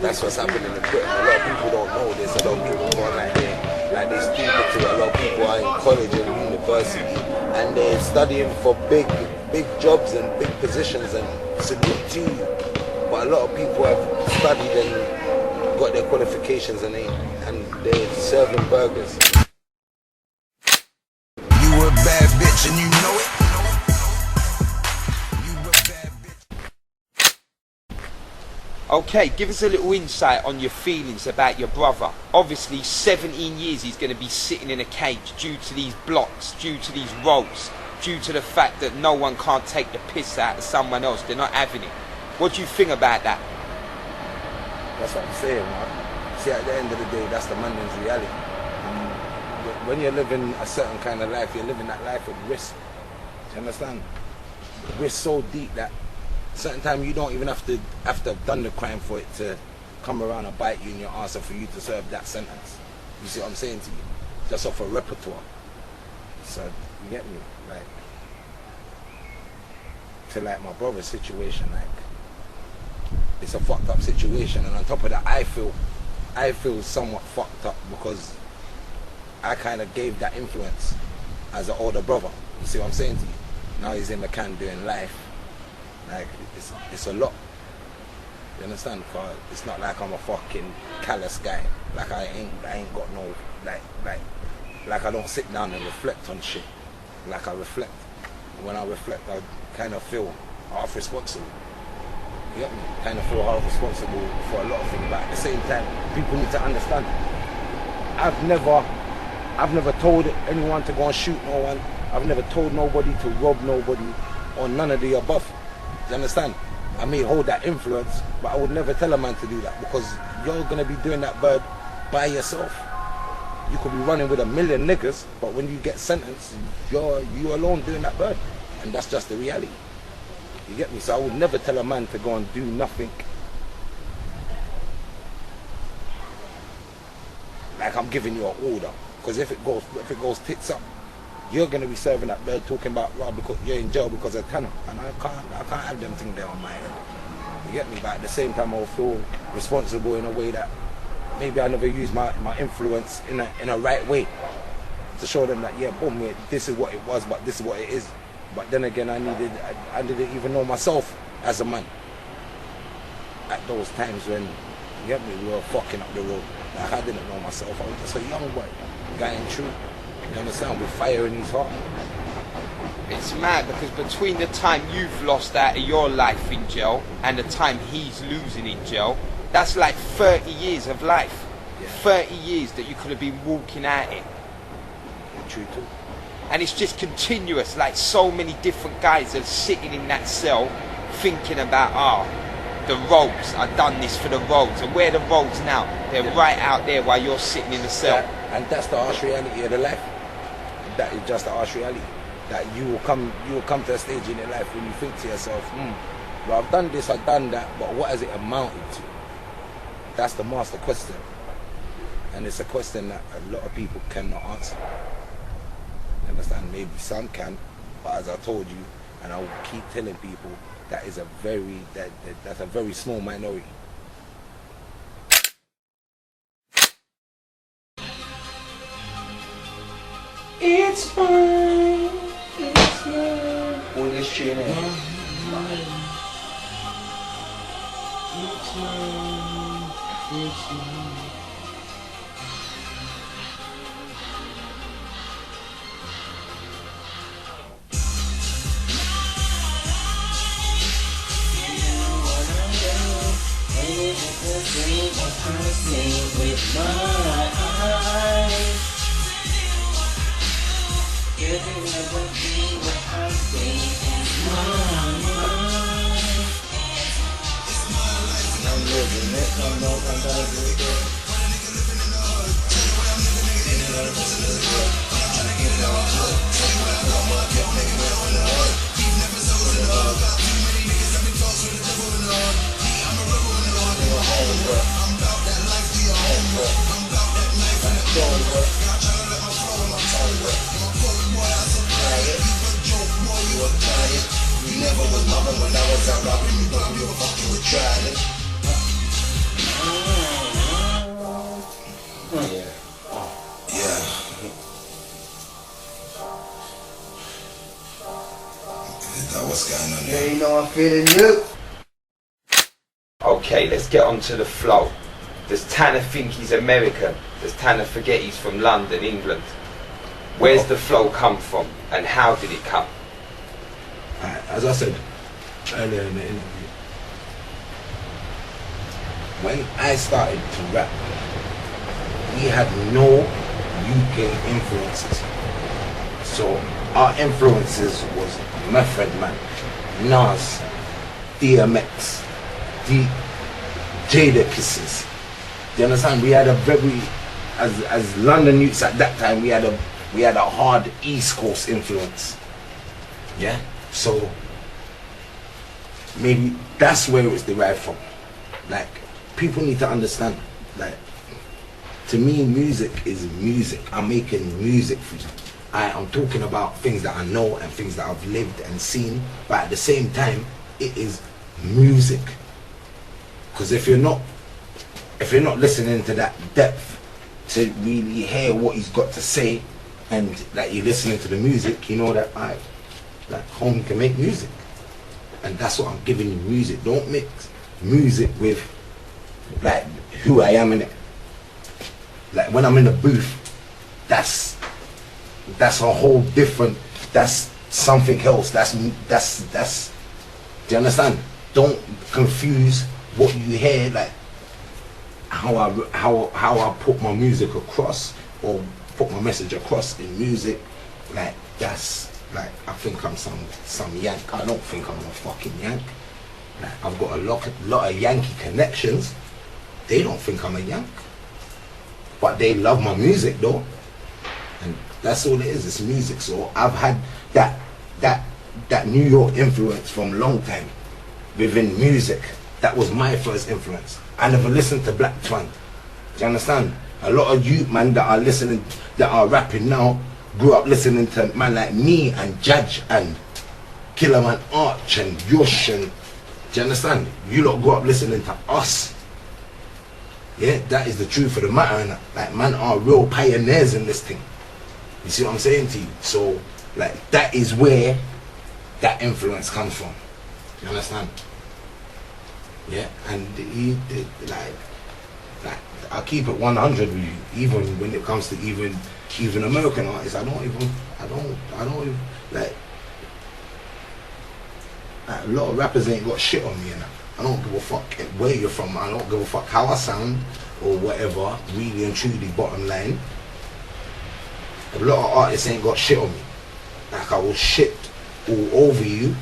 Speaker 6: That's what's happening in Britain. A lot of people don't know this. A lot of people go like they're stupid to it. A lot of people are in college and university and they're studying for big jobs and big positions, and salute to you. But a lot of people have studied and got their qualifications and they're serving burgers.
Speaker 1: You a bad bitch and you know it.
Speaker 15: Okay, give us a little insight on your feelings about your brother. Obviously, 17 years he's going to be sitting in a cage due to these blocks, due to these roles, due to the fact that no one can't take the piss out of someone else. They're not having it. What do you think about that?
Speaker 6: That's what I'm saying, man. See, at the end of the day, that's the man's reality. When you're living a certain kind of life, you're living that life with risk. Do you understand? Risk so deep that certain time you don't even have to have done the crime for it to come around and bite you in your ass, or for you to serve that sentence. You see what I'm saying to you? Just off a repertoire. So you get me? Like, to like my brother's situation, like, it's a fucked up situation, and on top of that, I feel somewhat fucked up because I kind of gave that influence as an older brother. You see what I'm saying to you? Now he's in the can doing life. Like, it's a lot. You understand? Cause it's not like I'm a fucking callous guy. Like I ain't got no like I don't sit down and reflect on shit. Like I reflect. When I reflect, I kind of feel half responsible. You get me? Kind of feel half responsible for a lot of things, but at the same time, people need to understand. I've never told anyone to go and shoot no one. I've never told nobody to rob nobody or none of the above. You understand? I may hold that influence, but I would never tell a man to do that, because you're gonna be doing that bird by yourself. You could be running with 1 million niggas, but when you get sentenced, you're alone doing that bird, and that's just the reality. You get me? So I would never tell a man to go and do nothing like I'm giving you an order, because if it goes tits up, you're gonna be serving that bird talking about, well, because you're in jail because of Tanna, and I can't have them things there on my head. You get me? But at the same time, I'll feel responsible in a way that maybe I never use my influence in a right way to show them that, yeah, boom, yeah, this is what it was, but this is what it is. But then again, I didn't even know myself as a man at those times when, you get me, we were fucking up the road. Like, I didn't know myself. I was just a young boy, going through. You understand? With fire in his heart.
Speaker 15: It's mad, because between the time you've lost out of your life in jail and the time he's losing in jail, that's like 30 years of life. Yeah. 30 years that you could have been walking at it.
Speaker 6: True too.
Speaker 15: And it's just continuous, like so many different guys are sitting in that cell thinking about, the roads, I've done this for the roads. And where are the roads now? They're right out there while you're sitting in the cell.
Speaker 6: Yeah. And that's the harsh reality of the life. That is just the harsh reality. That you will come to a stage in your life when you think to yourself, well, I've done this, I've done that, but what has it amounted to? That's the master question. And it's a question that a lot of people cannot answer. You understand? Maybe some can, but as I told you, and I will keep telling people, that's a very small minority.
Speaker 7: It's mine. It's mine.
Speaker 12: All this tune in.
Speaker 7: It's mine. It's mine. With my eyes, you never see what I see in my mind. I'm living it, I know I'm gonna do it.
Speaker 16: Yeah, you know I'm feeling you.
Speaker 15: Okay, let's get on to the flow. Does Tanna think he's American? Does Tanna forget he's from London, England? Where's the flow come from and how did it come?
Speaker 7: As I said earlier in the interview, when I started to rap, we had no UK influences. So our influences was Method Man, Nas, DMX, Jada Kisses. Do you understand? We had a very, as London youths at that time, we had a hard East Coast influence. Yeah? So maybe that's where it was derived from. Like, people need to understand, like, to me music is music. I'm making music for you. I'm talking about things that I know and things that I've lived and seen, but at the same time it is music. Because if you're not listening to that depth to really hear what he's got to say, and that you're listening to the music, you know that homie can make music. And that's what I'm giving you, music. Don't mix music with like who I am in it. Like when I'm in the booth, that's a whole different, that's something else. That's do you understand? Don't confuse what you hear, like how I put my music across or put my message across in music. Like that's like, I think I'm some Yank. I don't think I'm a fucking Yank. Like, I've got a lot of Yankee connections. They don't think I'm a Yank, but they love my music though, and that's all it is. It's music. So I've had that New York influence from a long time within music. That was my first influence. I never listened to Black Twan. Do you understand? A lot of you man that are listening, that are rapping now, grew up listening to man like me and Judge and Killerman Arch and Yosh, and do you understand? You lot grew up listening to us. Yeah, that is the truth of the matter, and like man are real pioneers in this thing. You see what I'm saying to you? So like that is where that influence comes from. You understand? Yeah, and like I keep it 100 with you, even when it comes to even American artists. I don't even like a lot of rappers ain't got shit on me, and I don't give a fuck where you're from. I don't give a fuck how I sound or whatever. Really and truly, bottom line, a lot of artists ain't got shit on me. Like I will shit all over you,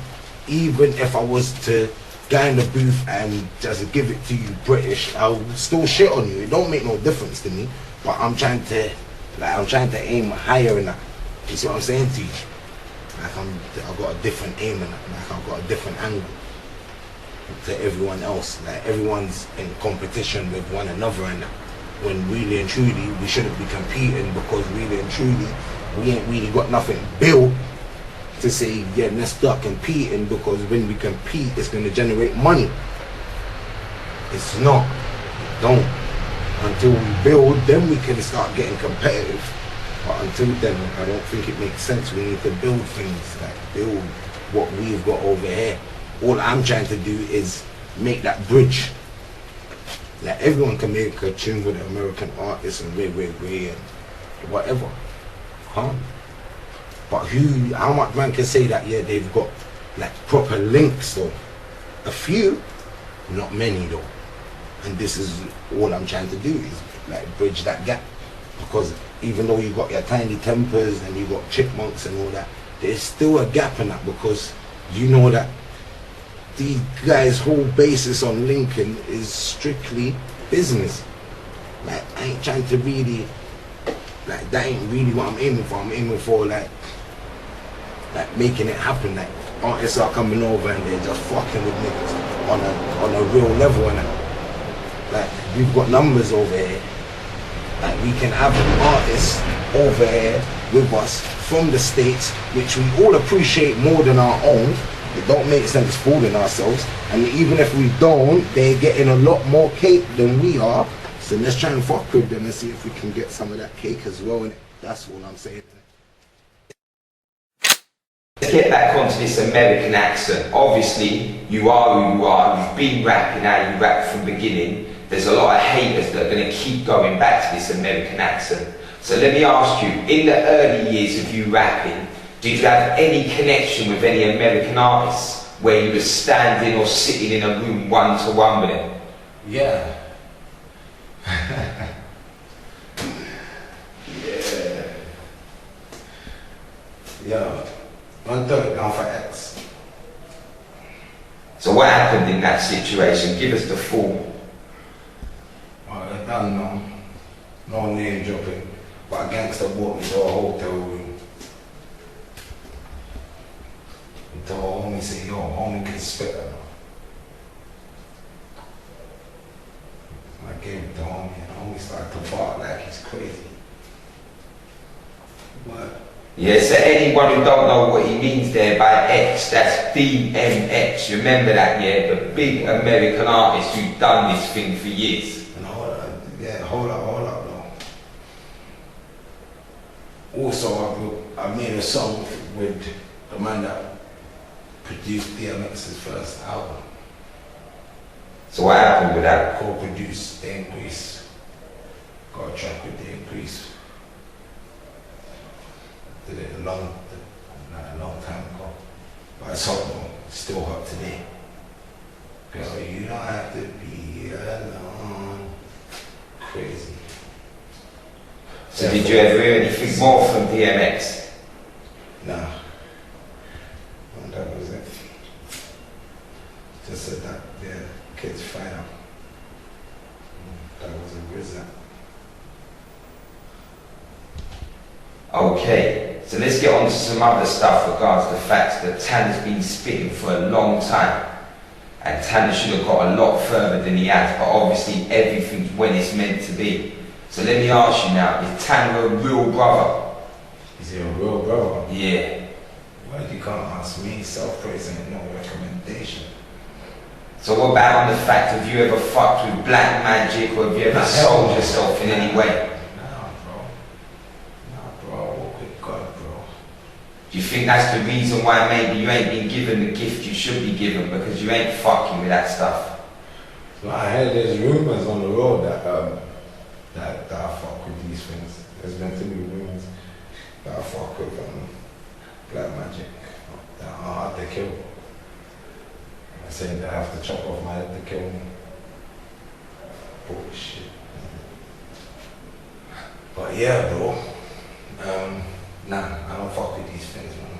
Speaker 7: even if I was to go in the booth and just give it to you British, I'll still shit on you. It don't make no difference to me. But I'm trying to aim higher in that. You see what I'm saying to you? Like I've got a different aim in that. Like I've got a different angle to everyone else. Like everyone's in competition with one another, and when really and truly we shouldn't be competing, because really and truly we ain't really got nothing built to say, yeah, let's start competing, because when we compete, it's going to generate money. It's not. Don't. Until we build, then we can start getting competitive. But until then, I don't think it makes sense. We need to build things, like build what we've got over here. All I'm trying to do is make that bridge. Like everyone can make a tune with an American artist and Ray and whatever. But how much man can say that, yeah, they've got like proper links though? A few, not many though. And this is all I'm trying to do is like bridge that gap. Because even though you got your Tiny Tempers and you got Chipmunks and all that, there's still a gap in that, because you know that these guys' whole basis on linking is strictly business. Like, I ain't trying to really, like, that ain't really what I'm aiming for. I'm aiming for like making it happen. Like, artists are coming over and they're just fucking with niggas on a real level, and like, we've got numbers over here. Like, we can have artists over here with us from the States, which we all appreciate more than our own. It don't make sense fooling ourselves. And even if we don't, they're getting a lot more cake than we are. So let's try and fuck with them and see if we can get some of that cake as well. And that's all I'm saying.
Speaker 2: Let's get back onto this American accent. Obviously, you are who you are. You've been rapping how you rap from the beginning. There's a lot of haters that are going to keep going back to this American accent. So let me ask you, in the early years of you rapping, did you have any connection with any American artists where you were standing or sitting in a room one-to-one with them?
Speaker 7: Yeah. Yeah. 130 down for X.
Speaker 2: So what happened in that situation? Give us the full.
Speaker 7: Well, I don't know. No name dropping. But a gangster brought me to a hotel room. He told homie, say, yo, homie can spit her. I gave it to homie, and homie started to bark like he's crazy. What?
Speaker 2: Yeah, so anyone who don't know what he means there by X, that's DMX. Remember that, yeah? The big American artist who's done this thing for years.
Speaker 7: And hold up, though. Also, I made a song with the man that produced DMX's first album.
Speaker 2: So what happened with that?
Speaker 7: Co-produced The Increase. Got a track with The Increase. Did it a long time ago. But it's hot though, it's still hot today. Girl, you don't have to be alone. Crazy.
Speaker 2: So did you ever hear anything more from DMX?
Speaker 7: Nah. And that was it. Just said that, yeah, kids fight out. That was a grizzly.
Speaker 2: Okay, so let's get on to some other stuff regards the fact that Tanna's been spitting for a long time. And Tanna should have got a lot further than he has, but obviously everything's when it's meant to be. So let me ask you now, is Tanna a real brother?
Speaker 7: Is he a real brother?
Speaker 2: Yeah.
Speaker 7: Well, you can't ask me, self-praise ain't no recommendation.
Speaker 2: So what about on the fact, have you ever fucked with black magic, or have you ever sold yourself in any way? Do you think that's the reason why maybe you ain't been given the gift you should be given, because you ain't fucking with that stuff?
Speaker 7: So I heard there's rumors on the road that I fuck with these things. There's meant to be rumors that I fuck with black magic that are hard to kill. I said that I have to chop off my head to kill me. Bullshit. But yeah, bro. Nah, I don't fuck with these things, man.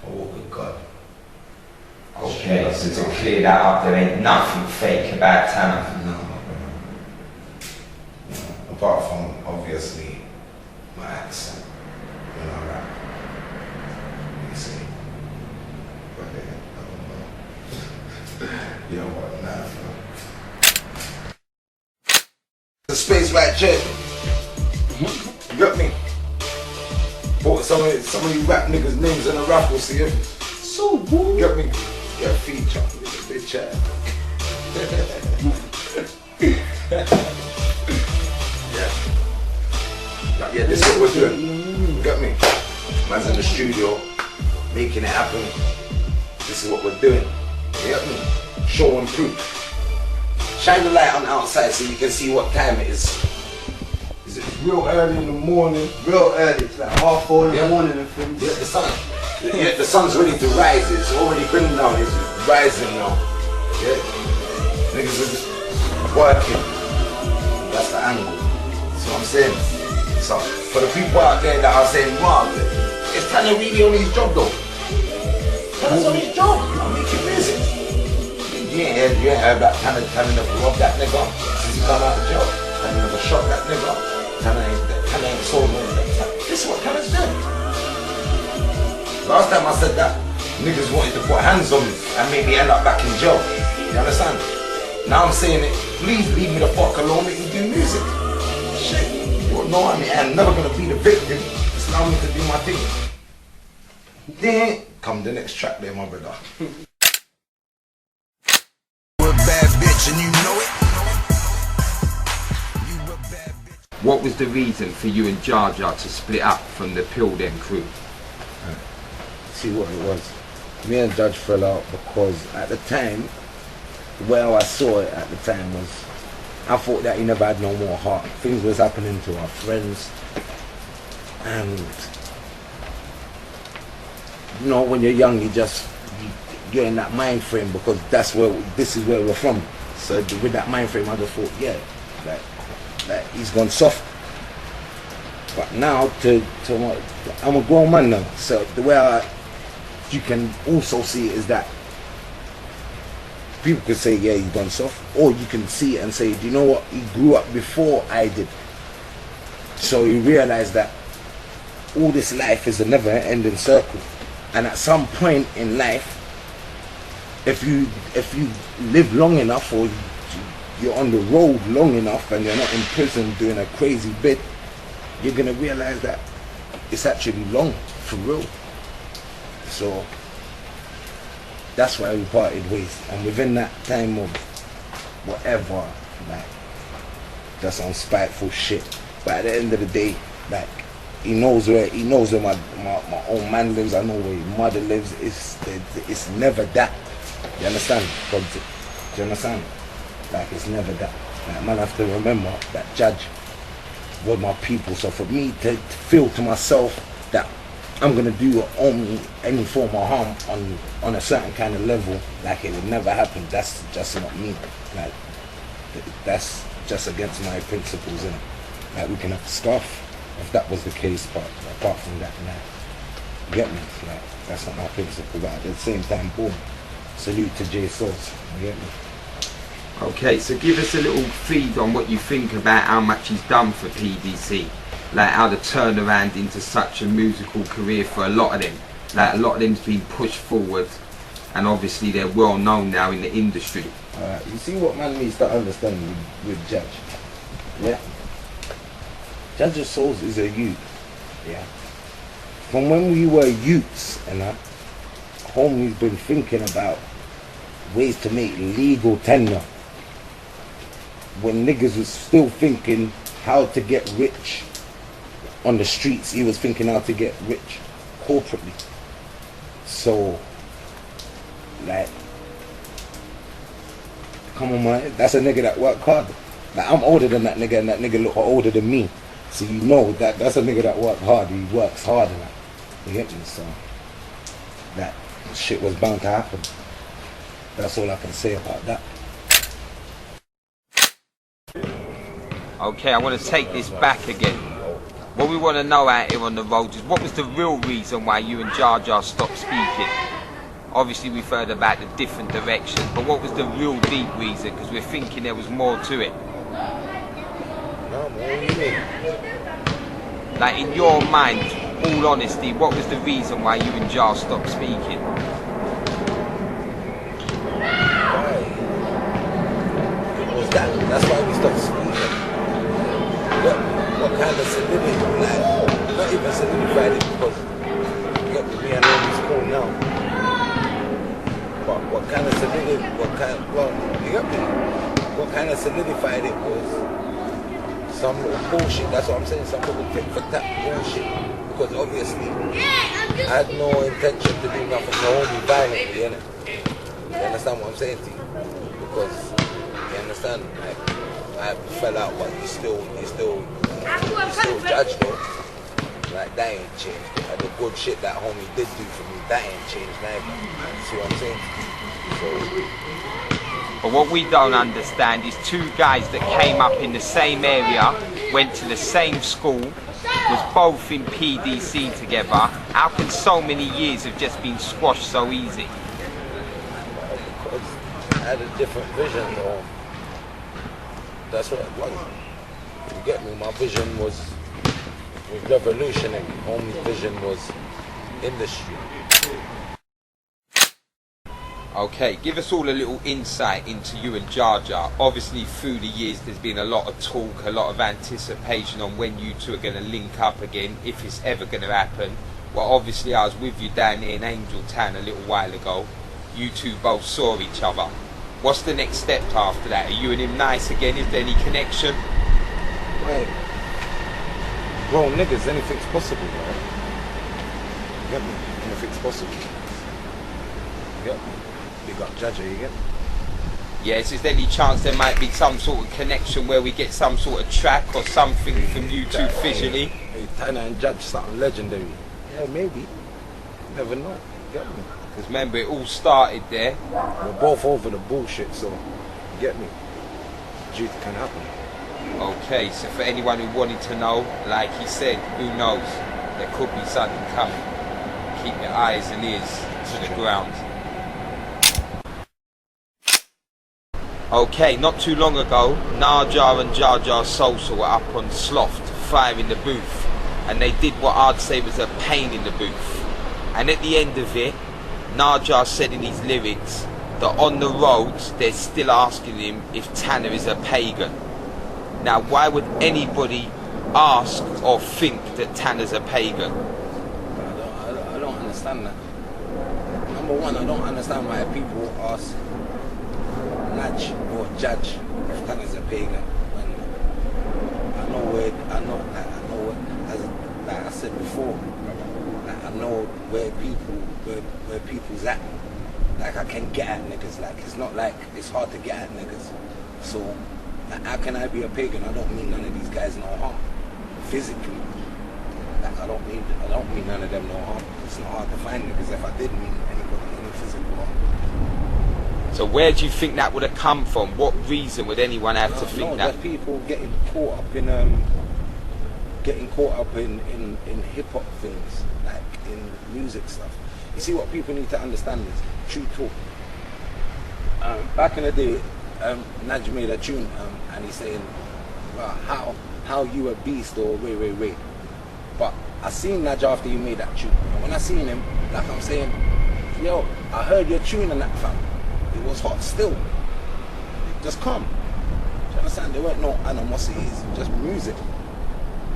Speaker 7: I walk with God.
Speaker 2: Okay, so to clear that up, there ain't nothing fake about Tanna.
Speaker 7: No. Apart from, obviously, my accent when I rap. You see. But I don't know. You know what, nah. The space right jet. You got me? Put some of you rap niggas' names in a raffle, see if so good. Get me, yeah, feature with a bitch ass. Yeah, this is what we're doing. Man's in the studio, making it happen. This is what we're doing. You get me? Show and prove. Shine the light on the outside so you can see what time it is. Is it real early in the morning? Real early. It's like 4:30 in the morning and things. Yeah, the sun's ready to rise. It's already been down. It's rising now. Yeah. Niggas are just working. That's the angle. That's what I'm saying. So for the people out there that are saying, wow, is Tanna really on his job though? Tanna's on his job. I'm making music. You ain't heard about Tanna never robbed that nigga since he come out of jail. Tanna never shot that nigga. Tanna ain't sold no that. This is what Tanna's doing. Last time I said that, niggas wanted to put hands on me and make me end up back in jail. You understand? Now I'm saying it, please leave me the fuck alone, make me do music. Shit. You know what I mean? I'm never gonna be the victim. Just allow me to do my thing. Then come the next track there, my brother.
Speaker 1: And you know it.
Speaker 2: What was the reason for you and Jar Jar to split up from the Pill Dem crew?
Speaker 6: See what it was. Me and Judge fell out because at the time, the way I saw it at the time was, I thought that he never had no more heart. Things was happening to our friends, and you know, when you're young, you're in that mind frame because this is where we're from. So with that mind frame, I just thought, yeah, like he's gone soft. But now, I'm a grown man now. So the way you can also see it is that people could say, yeah, he's gone soft, or you can see it and say, do you know what? He grew up before I did. So he realized that all this life is a never-ending circle, and at some point in life, if you live long enough, or you're on the road long enough and you're not in prison doing a crazy bit, you're gonna realize that it's actually long for real. So that's why we parted ways. And within that time of whatever, like, that's some spiteful shit. But at the end of the day, like, he knows where my own man lives. I know where his mother lives. It's never that. You understand? Do you understand? Like, it's never that. Like, man, I have to remember that Judge were my people. So for me to feel to myself that I'm gonna do any form of harm on a certain kind of level, like it would never happen, that's just not me. Like, that's just against my principles, innit? Like, we can have stuff if that was the case, but apart from that, nah. You get me? Like, that's not my principle. But at the same time, boom, salute to J Sauce. You get me?
Speaker 2: Okay, so give us a little feed on what you think about how much he's done for PDC. Like, how the turnaround into such a musical career for a lot of them. Like, a lot of them's been pushed forward, and obviously they're well known now in the industry.
Speaker 6: You see what man needs to understand with Judge? Yeah. Judge Souls is a youth. Yeah. From when we were youths, and homie's been thinking about ways to make legal tenure. When niggas was still thinking how to get rich on the streets, he was thinking how to get rich corporately. So, like, come on, man, that's a nigga that worked hard. Like, I'm older than that nigga, and that nigga look older than me. So you know that that's a nigga that worked hard. He works hard and that. You get me? So that shit was bound to happen. That's all I can say about that.
Speaker 15: Okay, I want to take this back again. What we want to know out here on the road is, what was the real reason why you and Jar Jar stopped speaking? Obviously we've heard about the different directions, but what was the real deep reason? Because we're thinking there was more to it.
Speaker 6: No, what do you mean?
Speaker 15: Like, in your mind, all honesty, what was the reason why you and Jar stopped speaking?
Speaker 6: Why? It was that. That's why we stopped speaking. What kind of solidified, like, not even solidified it, because me and him is cool now. But what kind of solidified, you get me? What kind of solidified it was some little bullshit. That's what I'm saying. Some little tit for tat bullshit. Because obviously, I had no intention to do nothing to hold me violently, innit? You understand what I'm saying to you? Because you understand, like, I fell out, but you still judge though. Like that ain't changed. Like, the good shit that homie did do for me, that ain't changed neither. You see what I'm saying? So,
Speaker 15: but what we don't understand is two guys that came up in the same area, went to the same school, was both in PDC together. How can so many years have just been squashed so easy?
Speaker 6: Because I had a different vision though. That's what it was. You get me? My vision was revolutionary. Homie's vision was industry.
Speaker 15: Okay, give us all a little insight into you and Jar Jar. Obviously through the years there's been a lot of talk, a lot of anticipation on when you two are going to link up again, if it's ever going to happen. Well, obviously I was with you down here in Angel Town a little while ago. You two both saw each other. What's the next step after that? Are you and him nice again? Is there any connection?
Speaker 6: Right. Bro, niggas, anything's possible, bro. You get me? Anything's possible. You get me? Big up Jaja, you get me?
Speaker 15: Yes, is there any chance there might be some sort of connection where we get some sort of track or something from you two visually?
Speaker 6: Hey, Tanna and Judge, something legendary. Yeah, maybe. Never know. You get me?
Speaker 15: Because remember, it all started there.
Speaker 6: We're both over the bullshit, so you get me? Dude, can happen.
Speaker 15: Okay, so for anyone who wanted to know, like he said, who knows? There could be something coming. Keep your eyes and ears to the ground. Okay, not too long ago, Najar and Jar Jar Sosa were up on Sloth, fire in the booth, and they did what I'd say was a pain in the booth. And at the end of it, Najar said in his lyrics that on the roads they're still asking him if Tanna is a pagan. Now, why would anybody ask or think that Tanna's a pagan?
Speaker 6: I don't understand that. Number one, I don't understand why people ask Naj or Judge if Tanna's a pagan. When like I said before, like I know where people's at. Like I can get at niggas. Like it's not like it's hard to get at niggas. So like, how can I be a pagan? I don't mean none of these guys no harm. Physically. Like I don't mean none of them no harm. It's not hard to find niggas if I did mean anybody any physical harm.
Speaker 15: So where do you think that would have come from? What reason would anyone have to think that?
Speaker 6: Just people getting caught up in hip hop things, like in music stuff. You see, what people need to understand is true talk. Back in the day, Naj made a tune and he's saying, well, how you a beast or wait. But I seen Naj after he made that tune. And when I seen him, like I'm saying, yo, I heard your tune and that, fam. It was hot still. Just calm. Do you understand? There weren't no animosities, just music.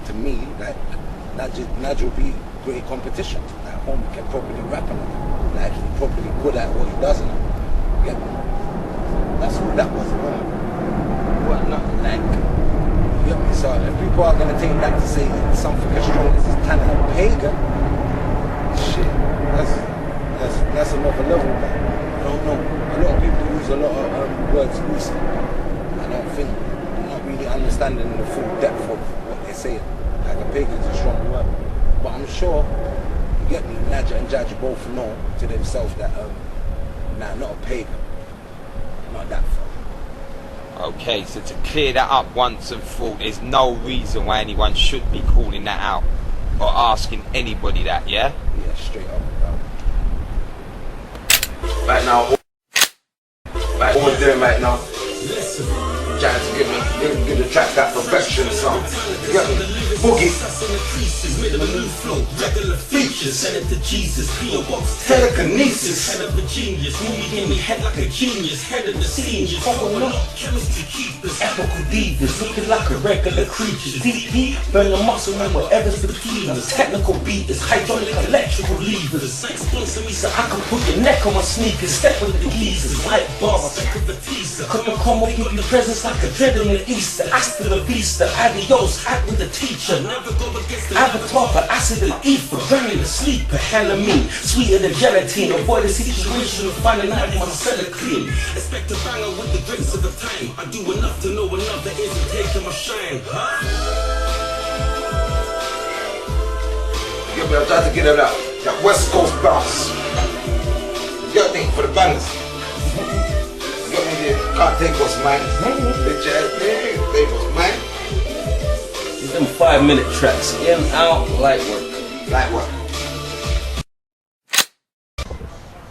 Speaker 6: To me, like Naj will be great competition. Like homie can probably rap on it. Like he's probably good at what he does. Yeah. That's what that was. But not like, you get me? So if people are gonna take that to say something as strong as Tanna a pagan, shit, that's another level, man. I don't know. A lot of people use a lot of words loosely. I don't think they're not really understanding the full depth of what they're saying. Like a pagan is a strong word. But I'm sure, you get me, Naja and Jaja both know to themselves that, nah, not a pagan. Not that far.
Speaker 15: Okay, so to clear that up once and for all, there's no reason why anyone should be calling that out or asking anybody that, yeah?
Speaker 6: Yeah, straight up. Right now, what we're doing right now, trying to give the track that perfection song. You get me? Boogie.
Speaker 18: Regular features, send it to Jesus, P.O. Box,
Speaker 6: telekinesis,
Speaker 18: head of a genius, movie in me head like a genius, head of the seniors, chemistry, keep
Speaker 11: sleepers, epical divas, looking like a regular creature. Deep, burn the muscle and whatever's between us. Technical beaters, hydraulic, electrical levers. So I can put your neck on my sneakers, step with the geezers, white bar, back of the teaser. Come up, give you presents like a dread in the Easter. Hasta la vista, adios, act with the teacher. Avatar for acid and ether, burning the sleeper, hella mean, sweeter than gelatine. Avoid the situation of finding out my cellar clean. Expect a banger with the drinks of the time. I do enough to know another isn't taking my shine.
Speaker 7: You get me? I tried to get it out. That West Coast bounce. You get me? For the bangers. You get me? There. Can't take what's mine. Bitch ass nigga. Take what's mine.
Speaker 17: Them 5-minute tracks, in, out, light work.
Speaker 7: Light work.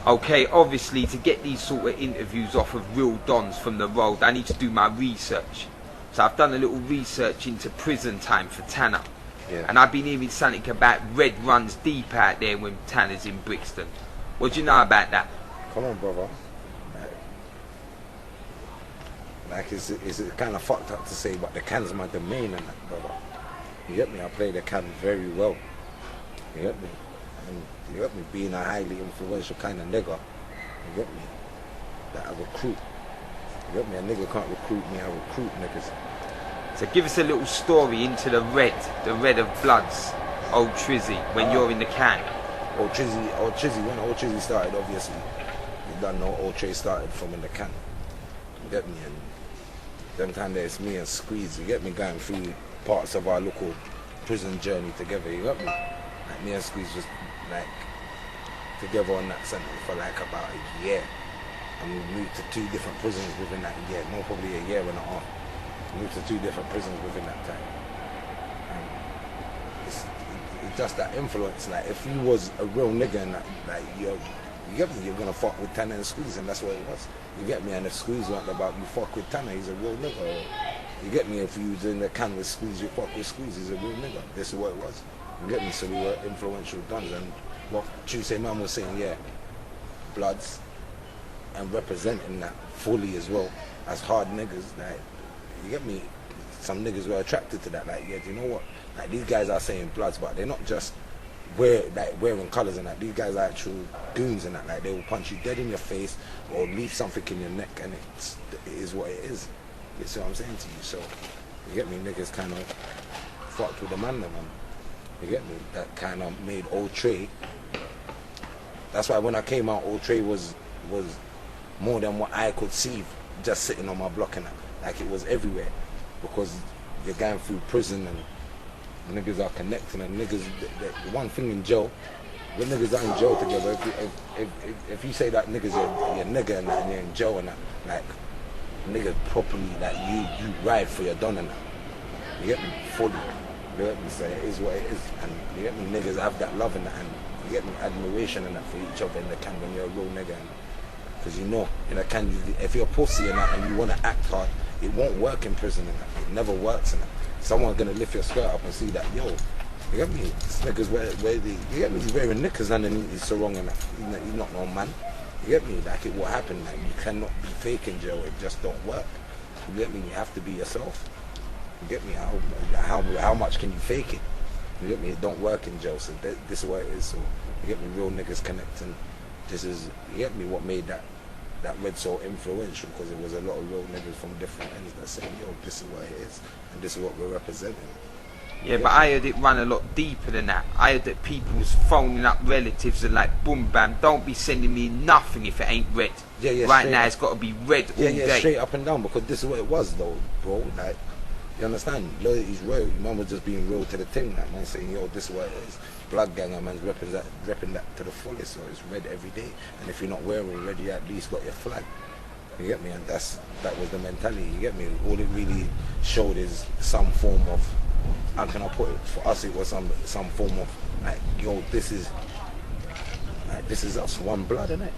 Speaker 15: Okay, obviously to get these sort of interviews off of real dons from the road, I need to do my research. So I've done a little research into prison time for Tanna.
Speaker 7: Yeah.
Speaker 15: And I've been hearing something about red runs deep out there when Tanna's in Brixton. What do you know about that?
Speaker 6: Come on, brother. Like it's kind of fucked up to say, but the can's my domain and that, brother. You get me? I play the can very well. You get me? And you get me? Being a highly influential kind of nigga. You get me? That I recruit. You get me? A nigga can't recruit me, I recruit niggas.
Speaker 15: So give us a little story into the red of bloods, Old Trizzy, when you're in the can.
Speaker 6: Old Trizzy, when Old Trizzy started, obviously, you don't know Otrey started from in the can. You get me? And them time there it's me and Squeeze, you get me, going through parts of our local prison journey together, you got me? Like me and Squeeze just like together on that center for like about a year. And we moved to 2 different prisons within that year, no, probably a year and a half. We moved to 2 different prisons within that time. And it's just that influence, like if you was a real nigga and that, like you get me, you're gonna fuck with Tanna and Squeeze, and that's what it was. You get me? And if Squeeze weren't about you fuck with Tanna, he's a real nigga. Or, you get me? If you was in the can with Squeeze, you fuck with Squeeze, he's a real nigga. This is what it was. You get me? So we were influential dons, and what Tuesday Man was saying, yeah, bloods, and representing that fully as well as hard niggas. Like, you get me? Some niggas were attracted to that. Like, yeah, do you know what? Like these guys are saying bloods, but they're not just wearing colours and that. These guys are actual goons and that. Like they will punch you dead in your face or leave something in your neck, and it is what it is. You see what I'm saying to you? So you get me? Niggas kind of fucked with the man, man. You get me? That kind of made Otrey. That's why when I came out, Otrey was more than what I could see just sitting on my block and that. Like it was everywhere, because you're going through prison and niggas are connecting, and niggas, the one thing in jail, when niggas are in jail together, if you say that niggas you're nigga and you're in jail and that, like niggas properly, like you ride for your don and that. You get me? Fully. You get me? So it is what it is, and you get me? Niggas have that love and that, and you get me? Admiration and that for each other in the can when you're a real nigga. Because you know, in a can, if you're a pussy and that, and you want to act hard, it won't work in prison and that. It never works in that. Someone's gonna lift your skirt up and see that, yo, you get me? This nigga's you get me? He's wearing knickers underneath his sarong and that. He's not no man. You get me? Like it will happen. Like you cannot be fake in jail. It just don't work. You get me? You have to be yourself. You get me? How much can you fake it? You get me? It don't work in jail. So this is what it is. So you get me? Real niggas connecting. This is, you get me? What made that red so influential, because it was a lot of real niggas from different ends that saying, yo, this is what it is, and this is what we're representing.
Speaker 15: Yeah, but I heard it run a lot deeper than that. I heard that people was phoning up relatives and like, boom, bam, don't be sending me nothing if it ain't red.
Speaker 6: Yeah,
Speaker 15: right now it's got to be red all day.
Speaker 6: Yeah, straight up and down, because this is what it was though, bro. Like, you understand? Loyalty's real. Your mum was just being real to the thing. Like, man saying, yo, this is what it is. Blood ganger, man's repping that to the fullest, so it's red every day. And if you're not wearing red, you at least got your flag. You get me? And that was the mentality. You get me? All it really showed is some form of, how can I put it? For us, it was some form of like, yo, this is us, one blood, innit?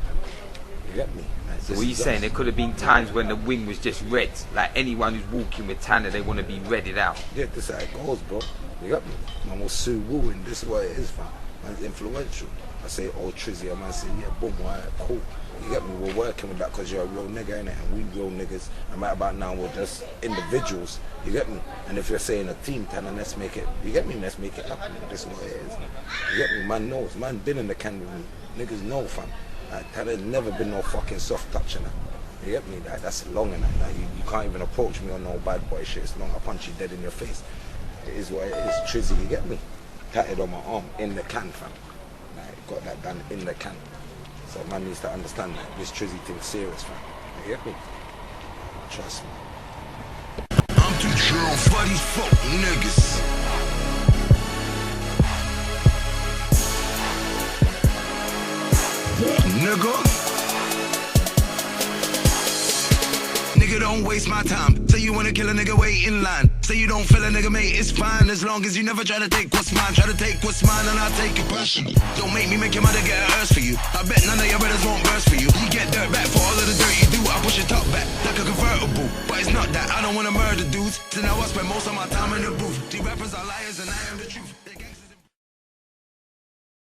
Speaker 6: You get me? Like,
Speaker 15: So what are you saying? There could have been times when the wing was just red. Like anyone who's walking with Tanna, they want to be redded out.
Speaker 6: Yeah, this is how it goes, bro. You got me? Man was Sue Woo, and this is what it is, fam. Man's influential. I say, oh, Trizzy, I man say, yeah, boom, alright, cool.
Speaker 7: You get me? We're working with that because you're a real nigga, innit? And we real niggas. And right about now, we're just individuals. You get me? And if you're saying a team, Tanna, let's make it. You get me? Let's make it happen. This is what it is. You get me? Man knows. Man been in the can with me. Niggas know, fam. Like, Tanna's never been no fucking soft touch in that. You get me? Like, that's long enough. Like, you can't even approach me on no bad boy shit. It's long. I punch you dead in your face. It is what it is. Trizzy, you get me? Tatted on my arm in the can, fam. Like, got that done in the can. So man needs to understand that this Trizzy thing's serious, fam. You get me? Trust me.
Speaker 1: I'm too chill for these fuck niggas. Nigga. Nigga, don't waste my time. Say you wanna kill a nigga, wait in line. Say you don't feel a nigga, mate, it's fine. As long as you never try to take what's mine. Try to take what's mine and I'll take it personally. Don't make me make your mother get a hearse for you. I bet none of your brothers won't burst for you. You get dirt back for all of the dirt you do. I push your top back like a convertible. But it's not that, I don't wanna murder dudes. So now I spend most of my time in the booth. These rappers are liars and I am the truth.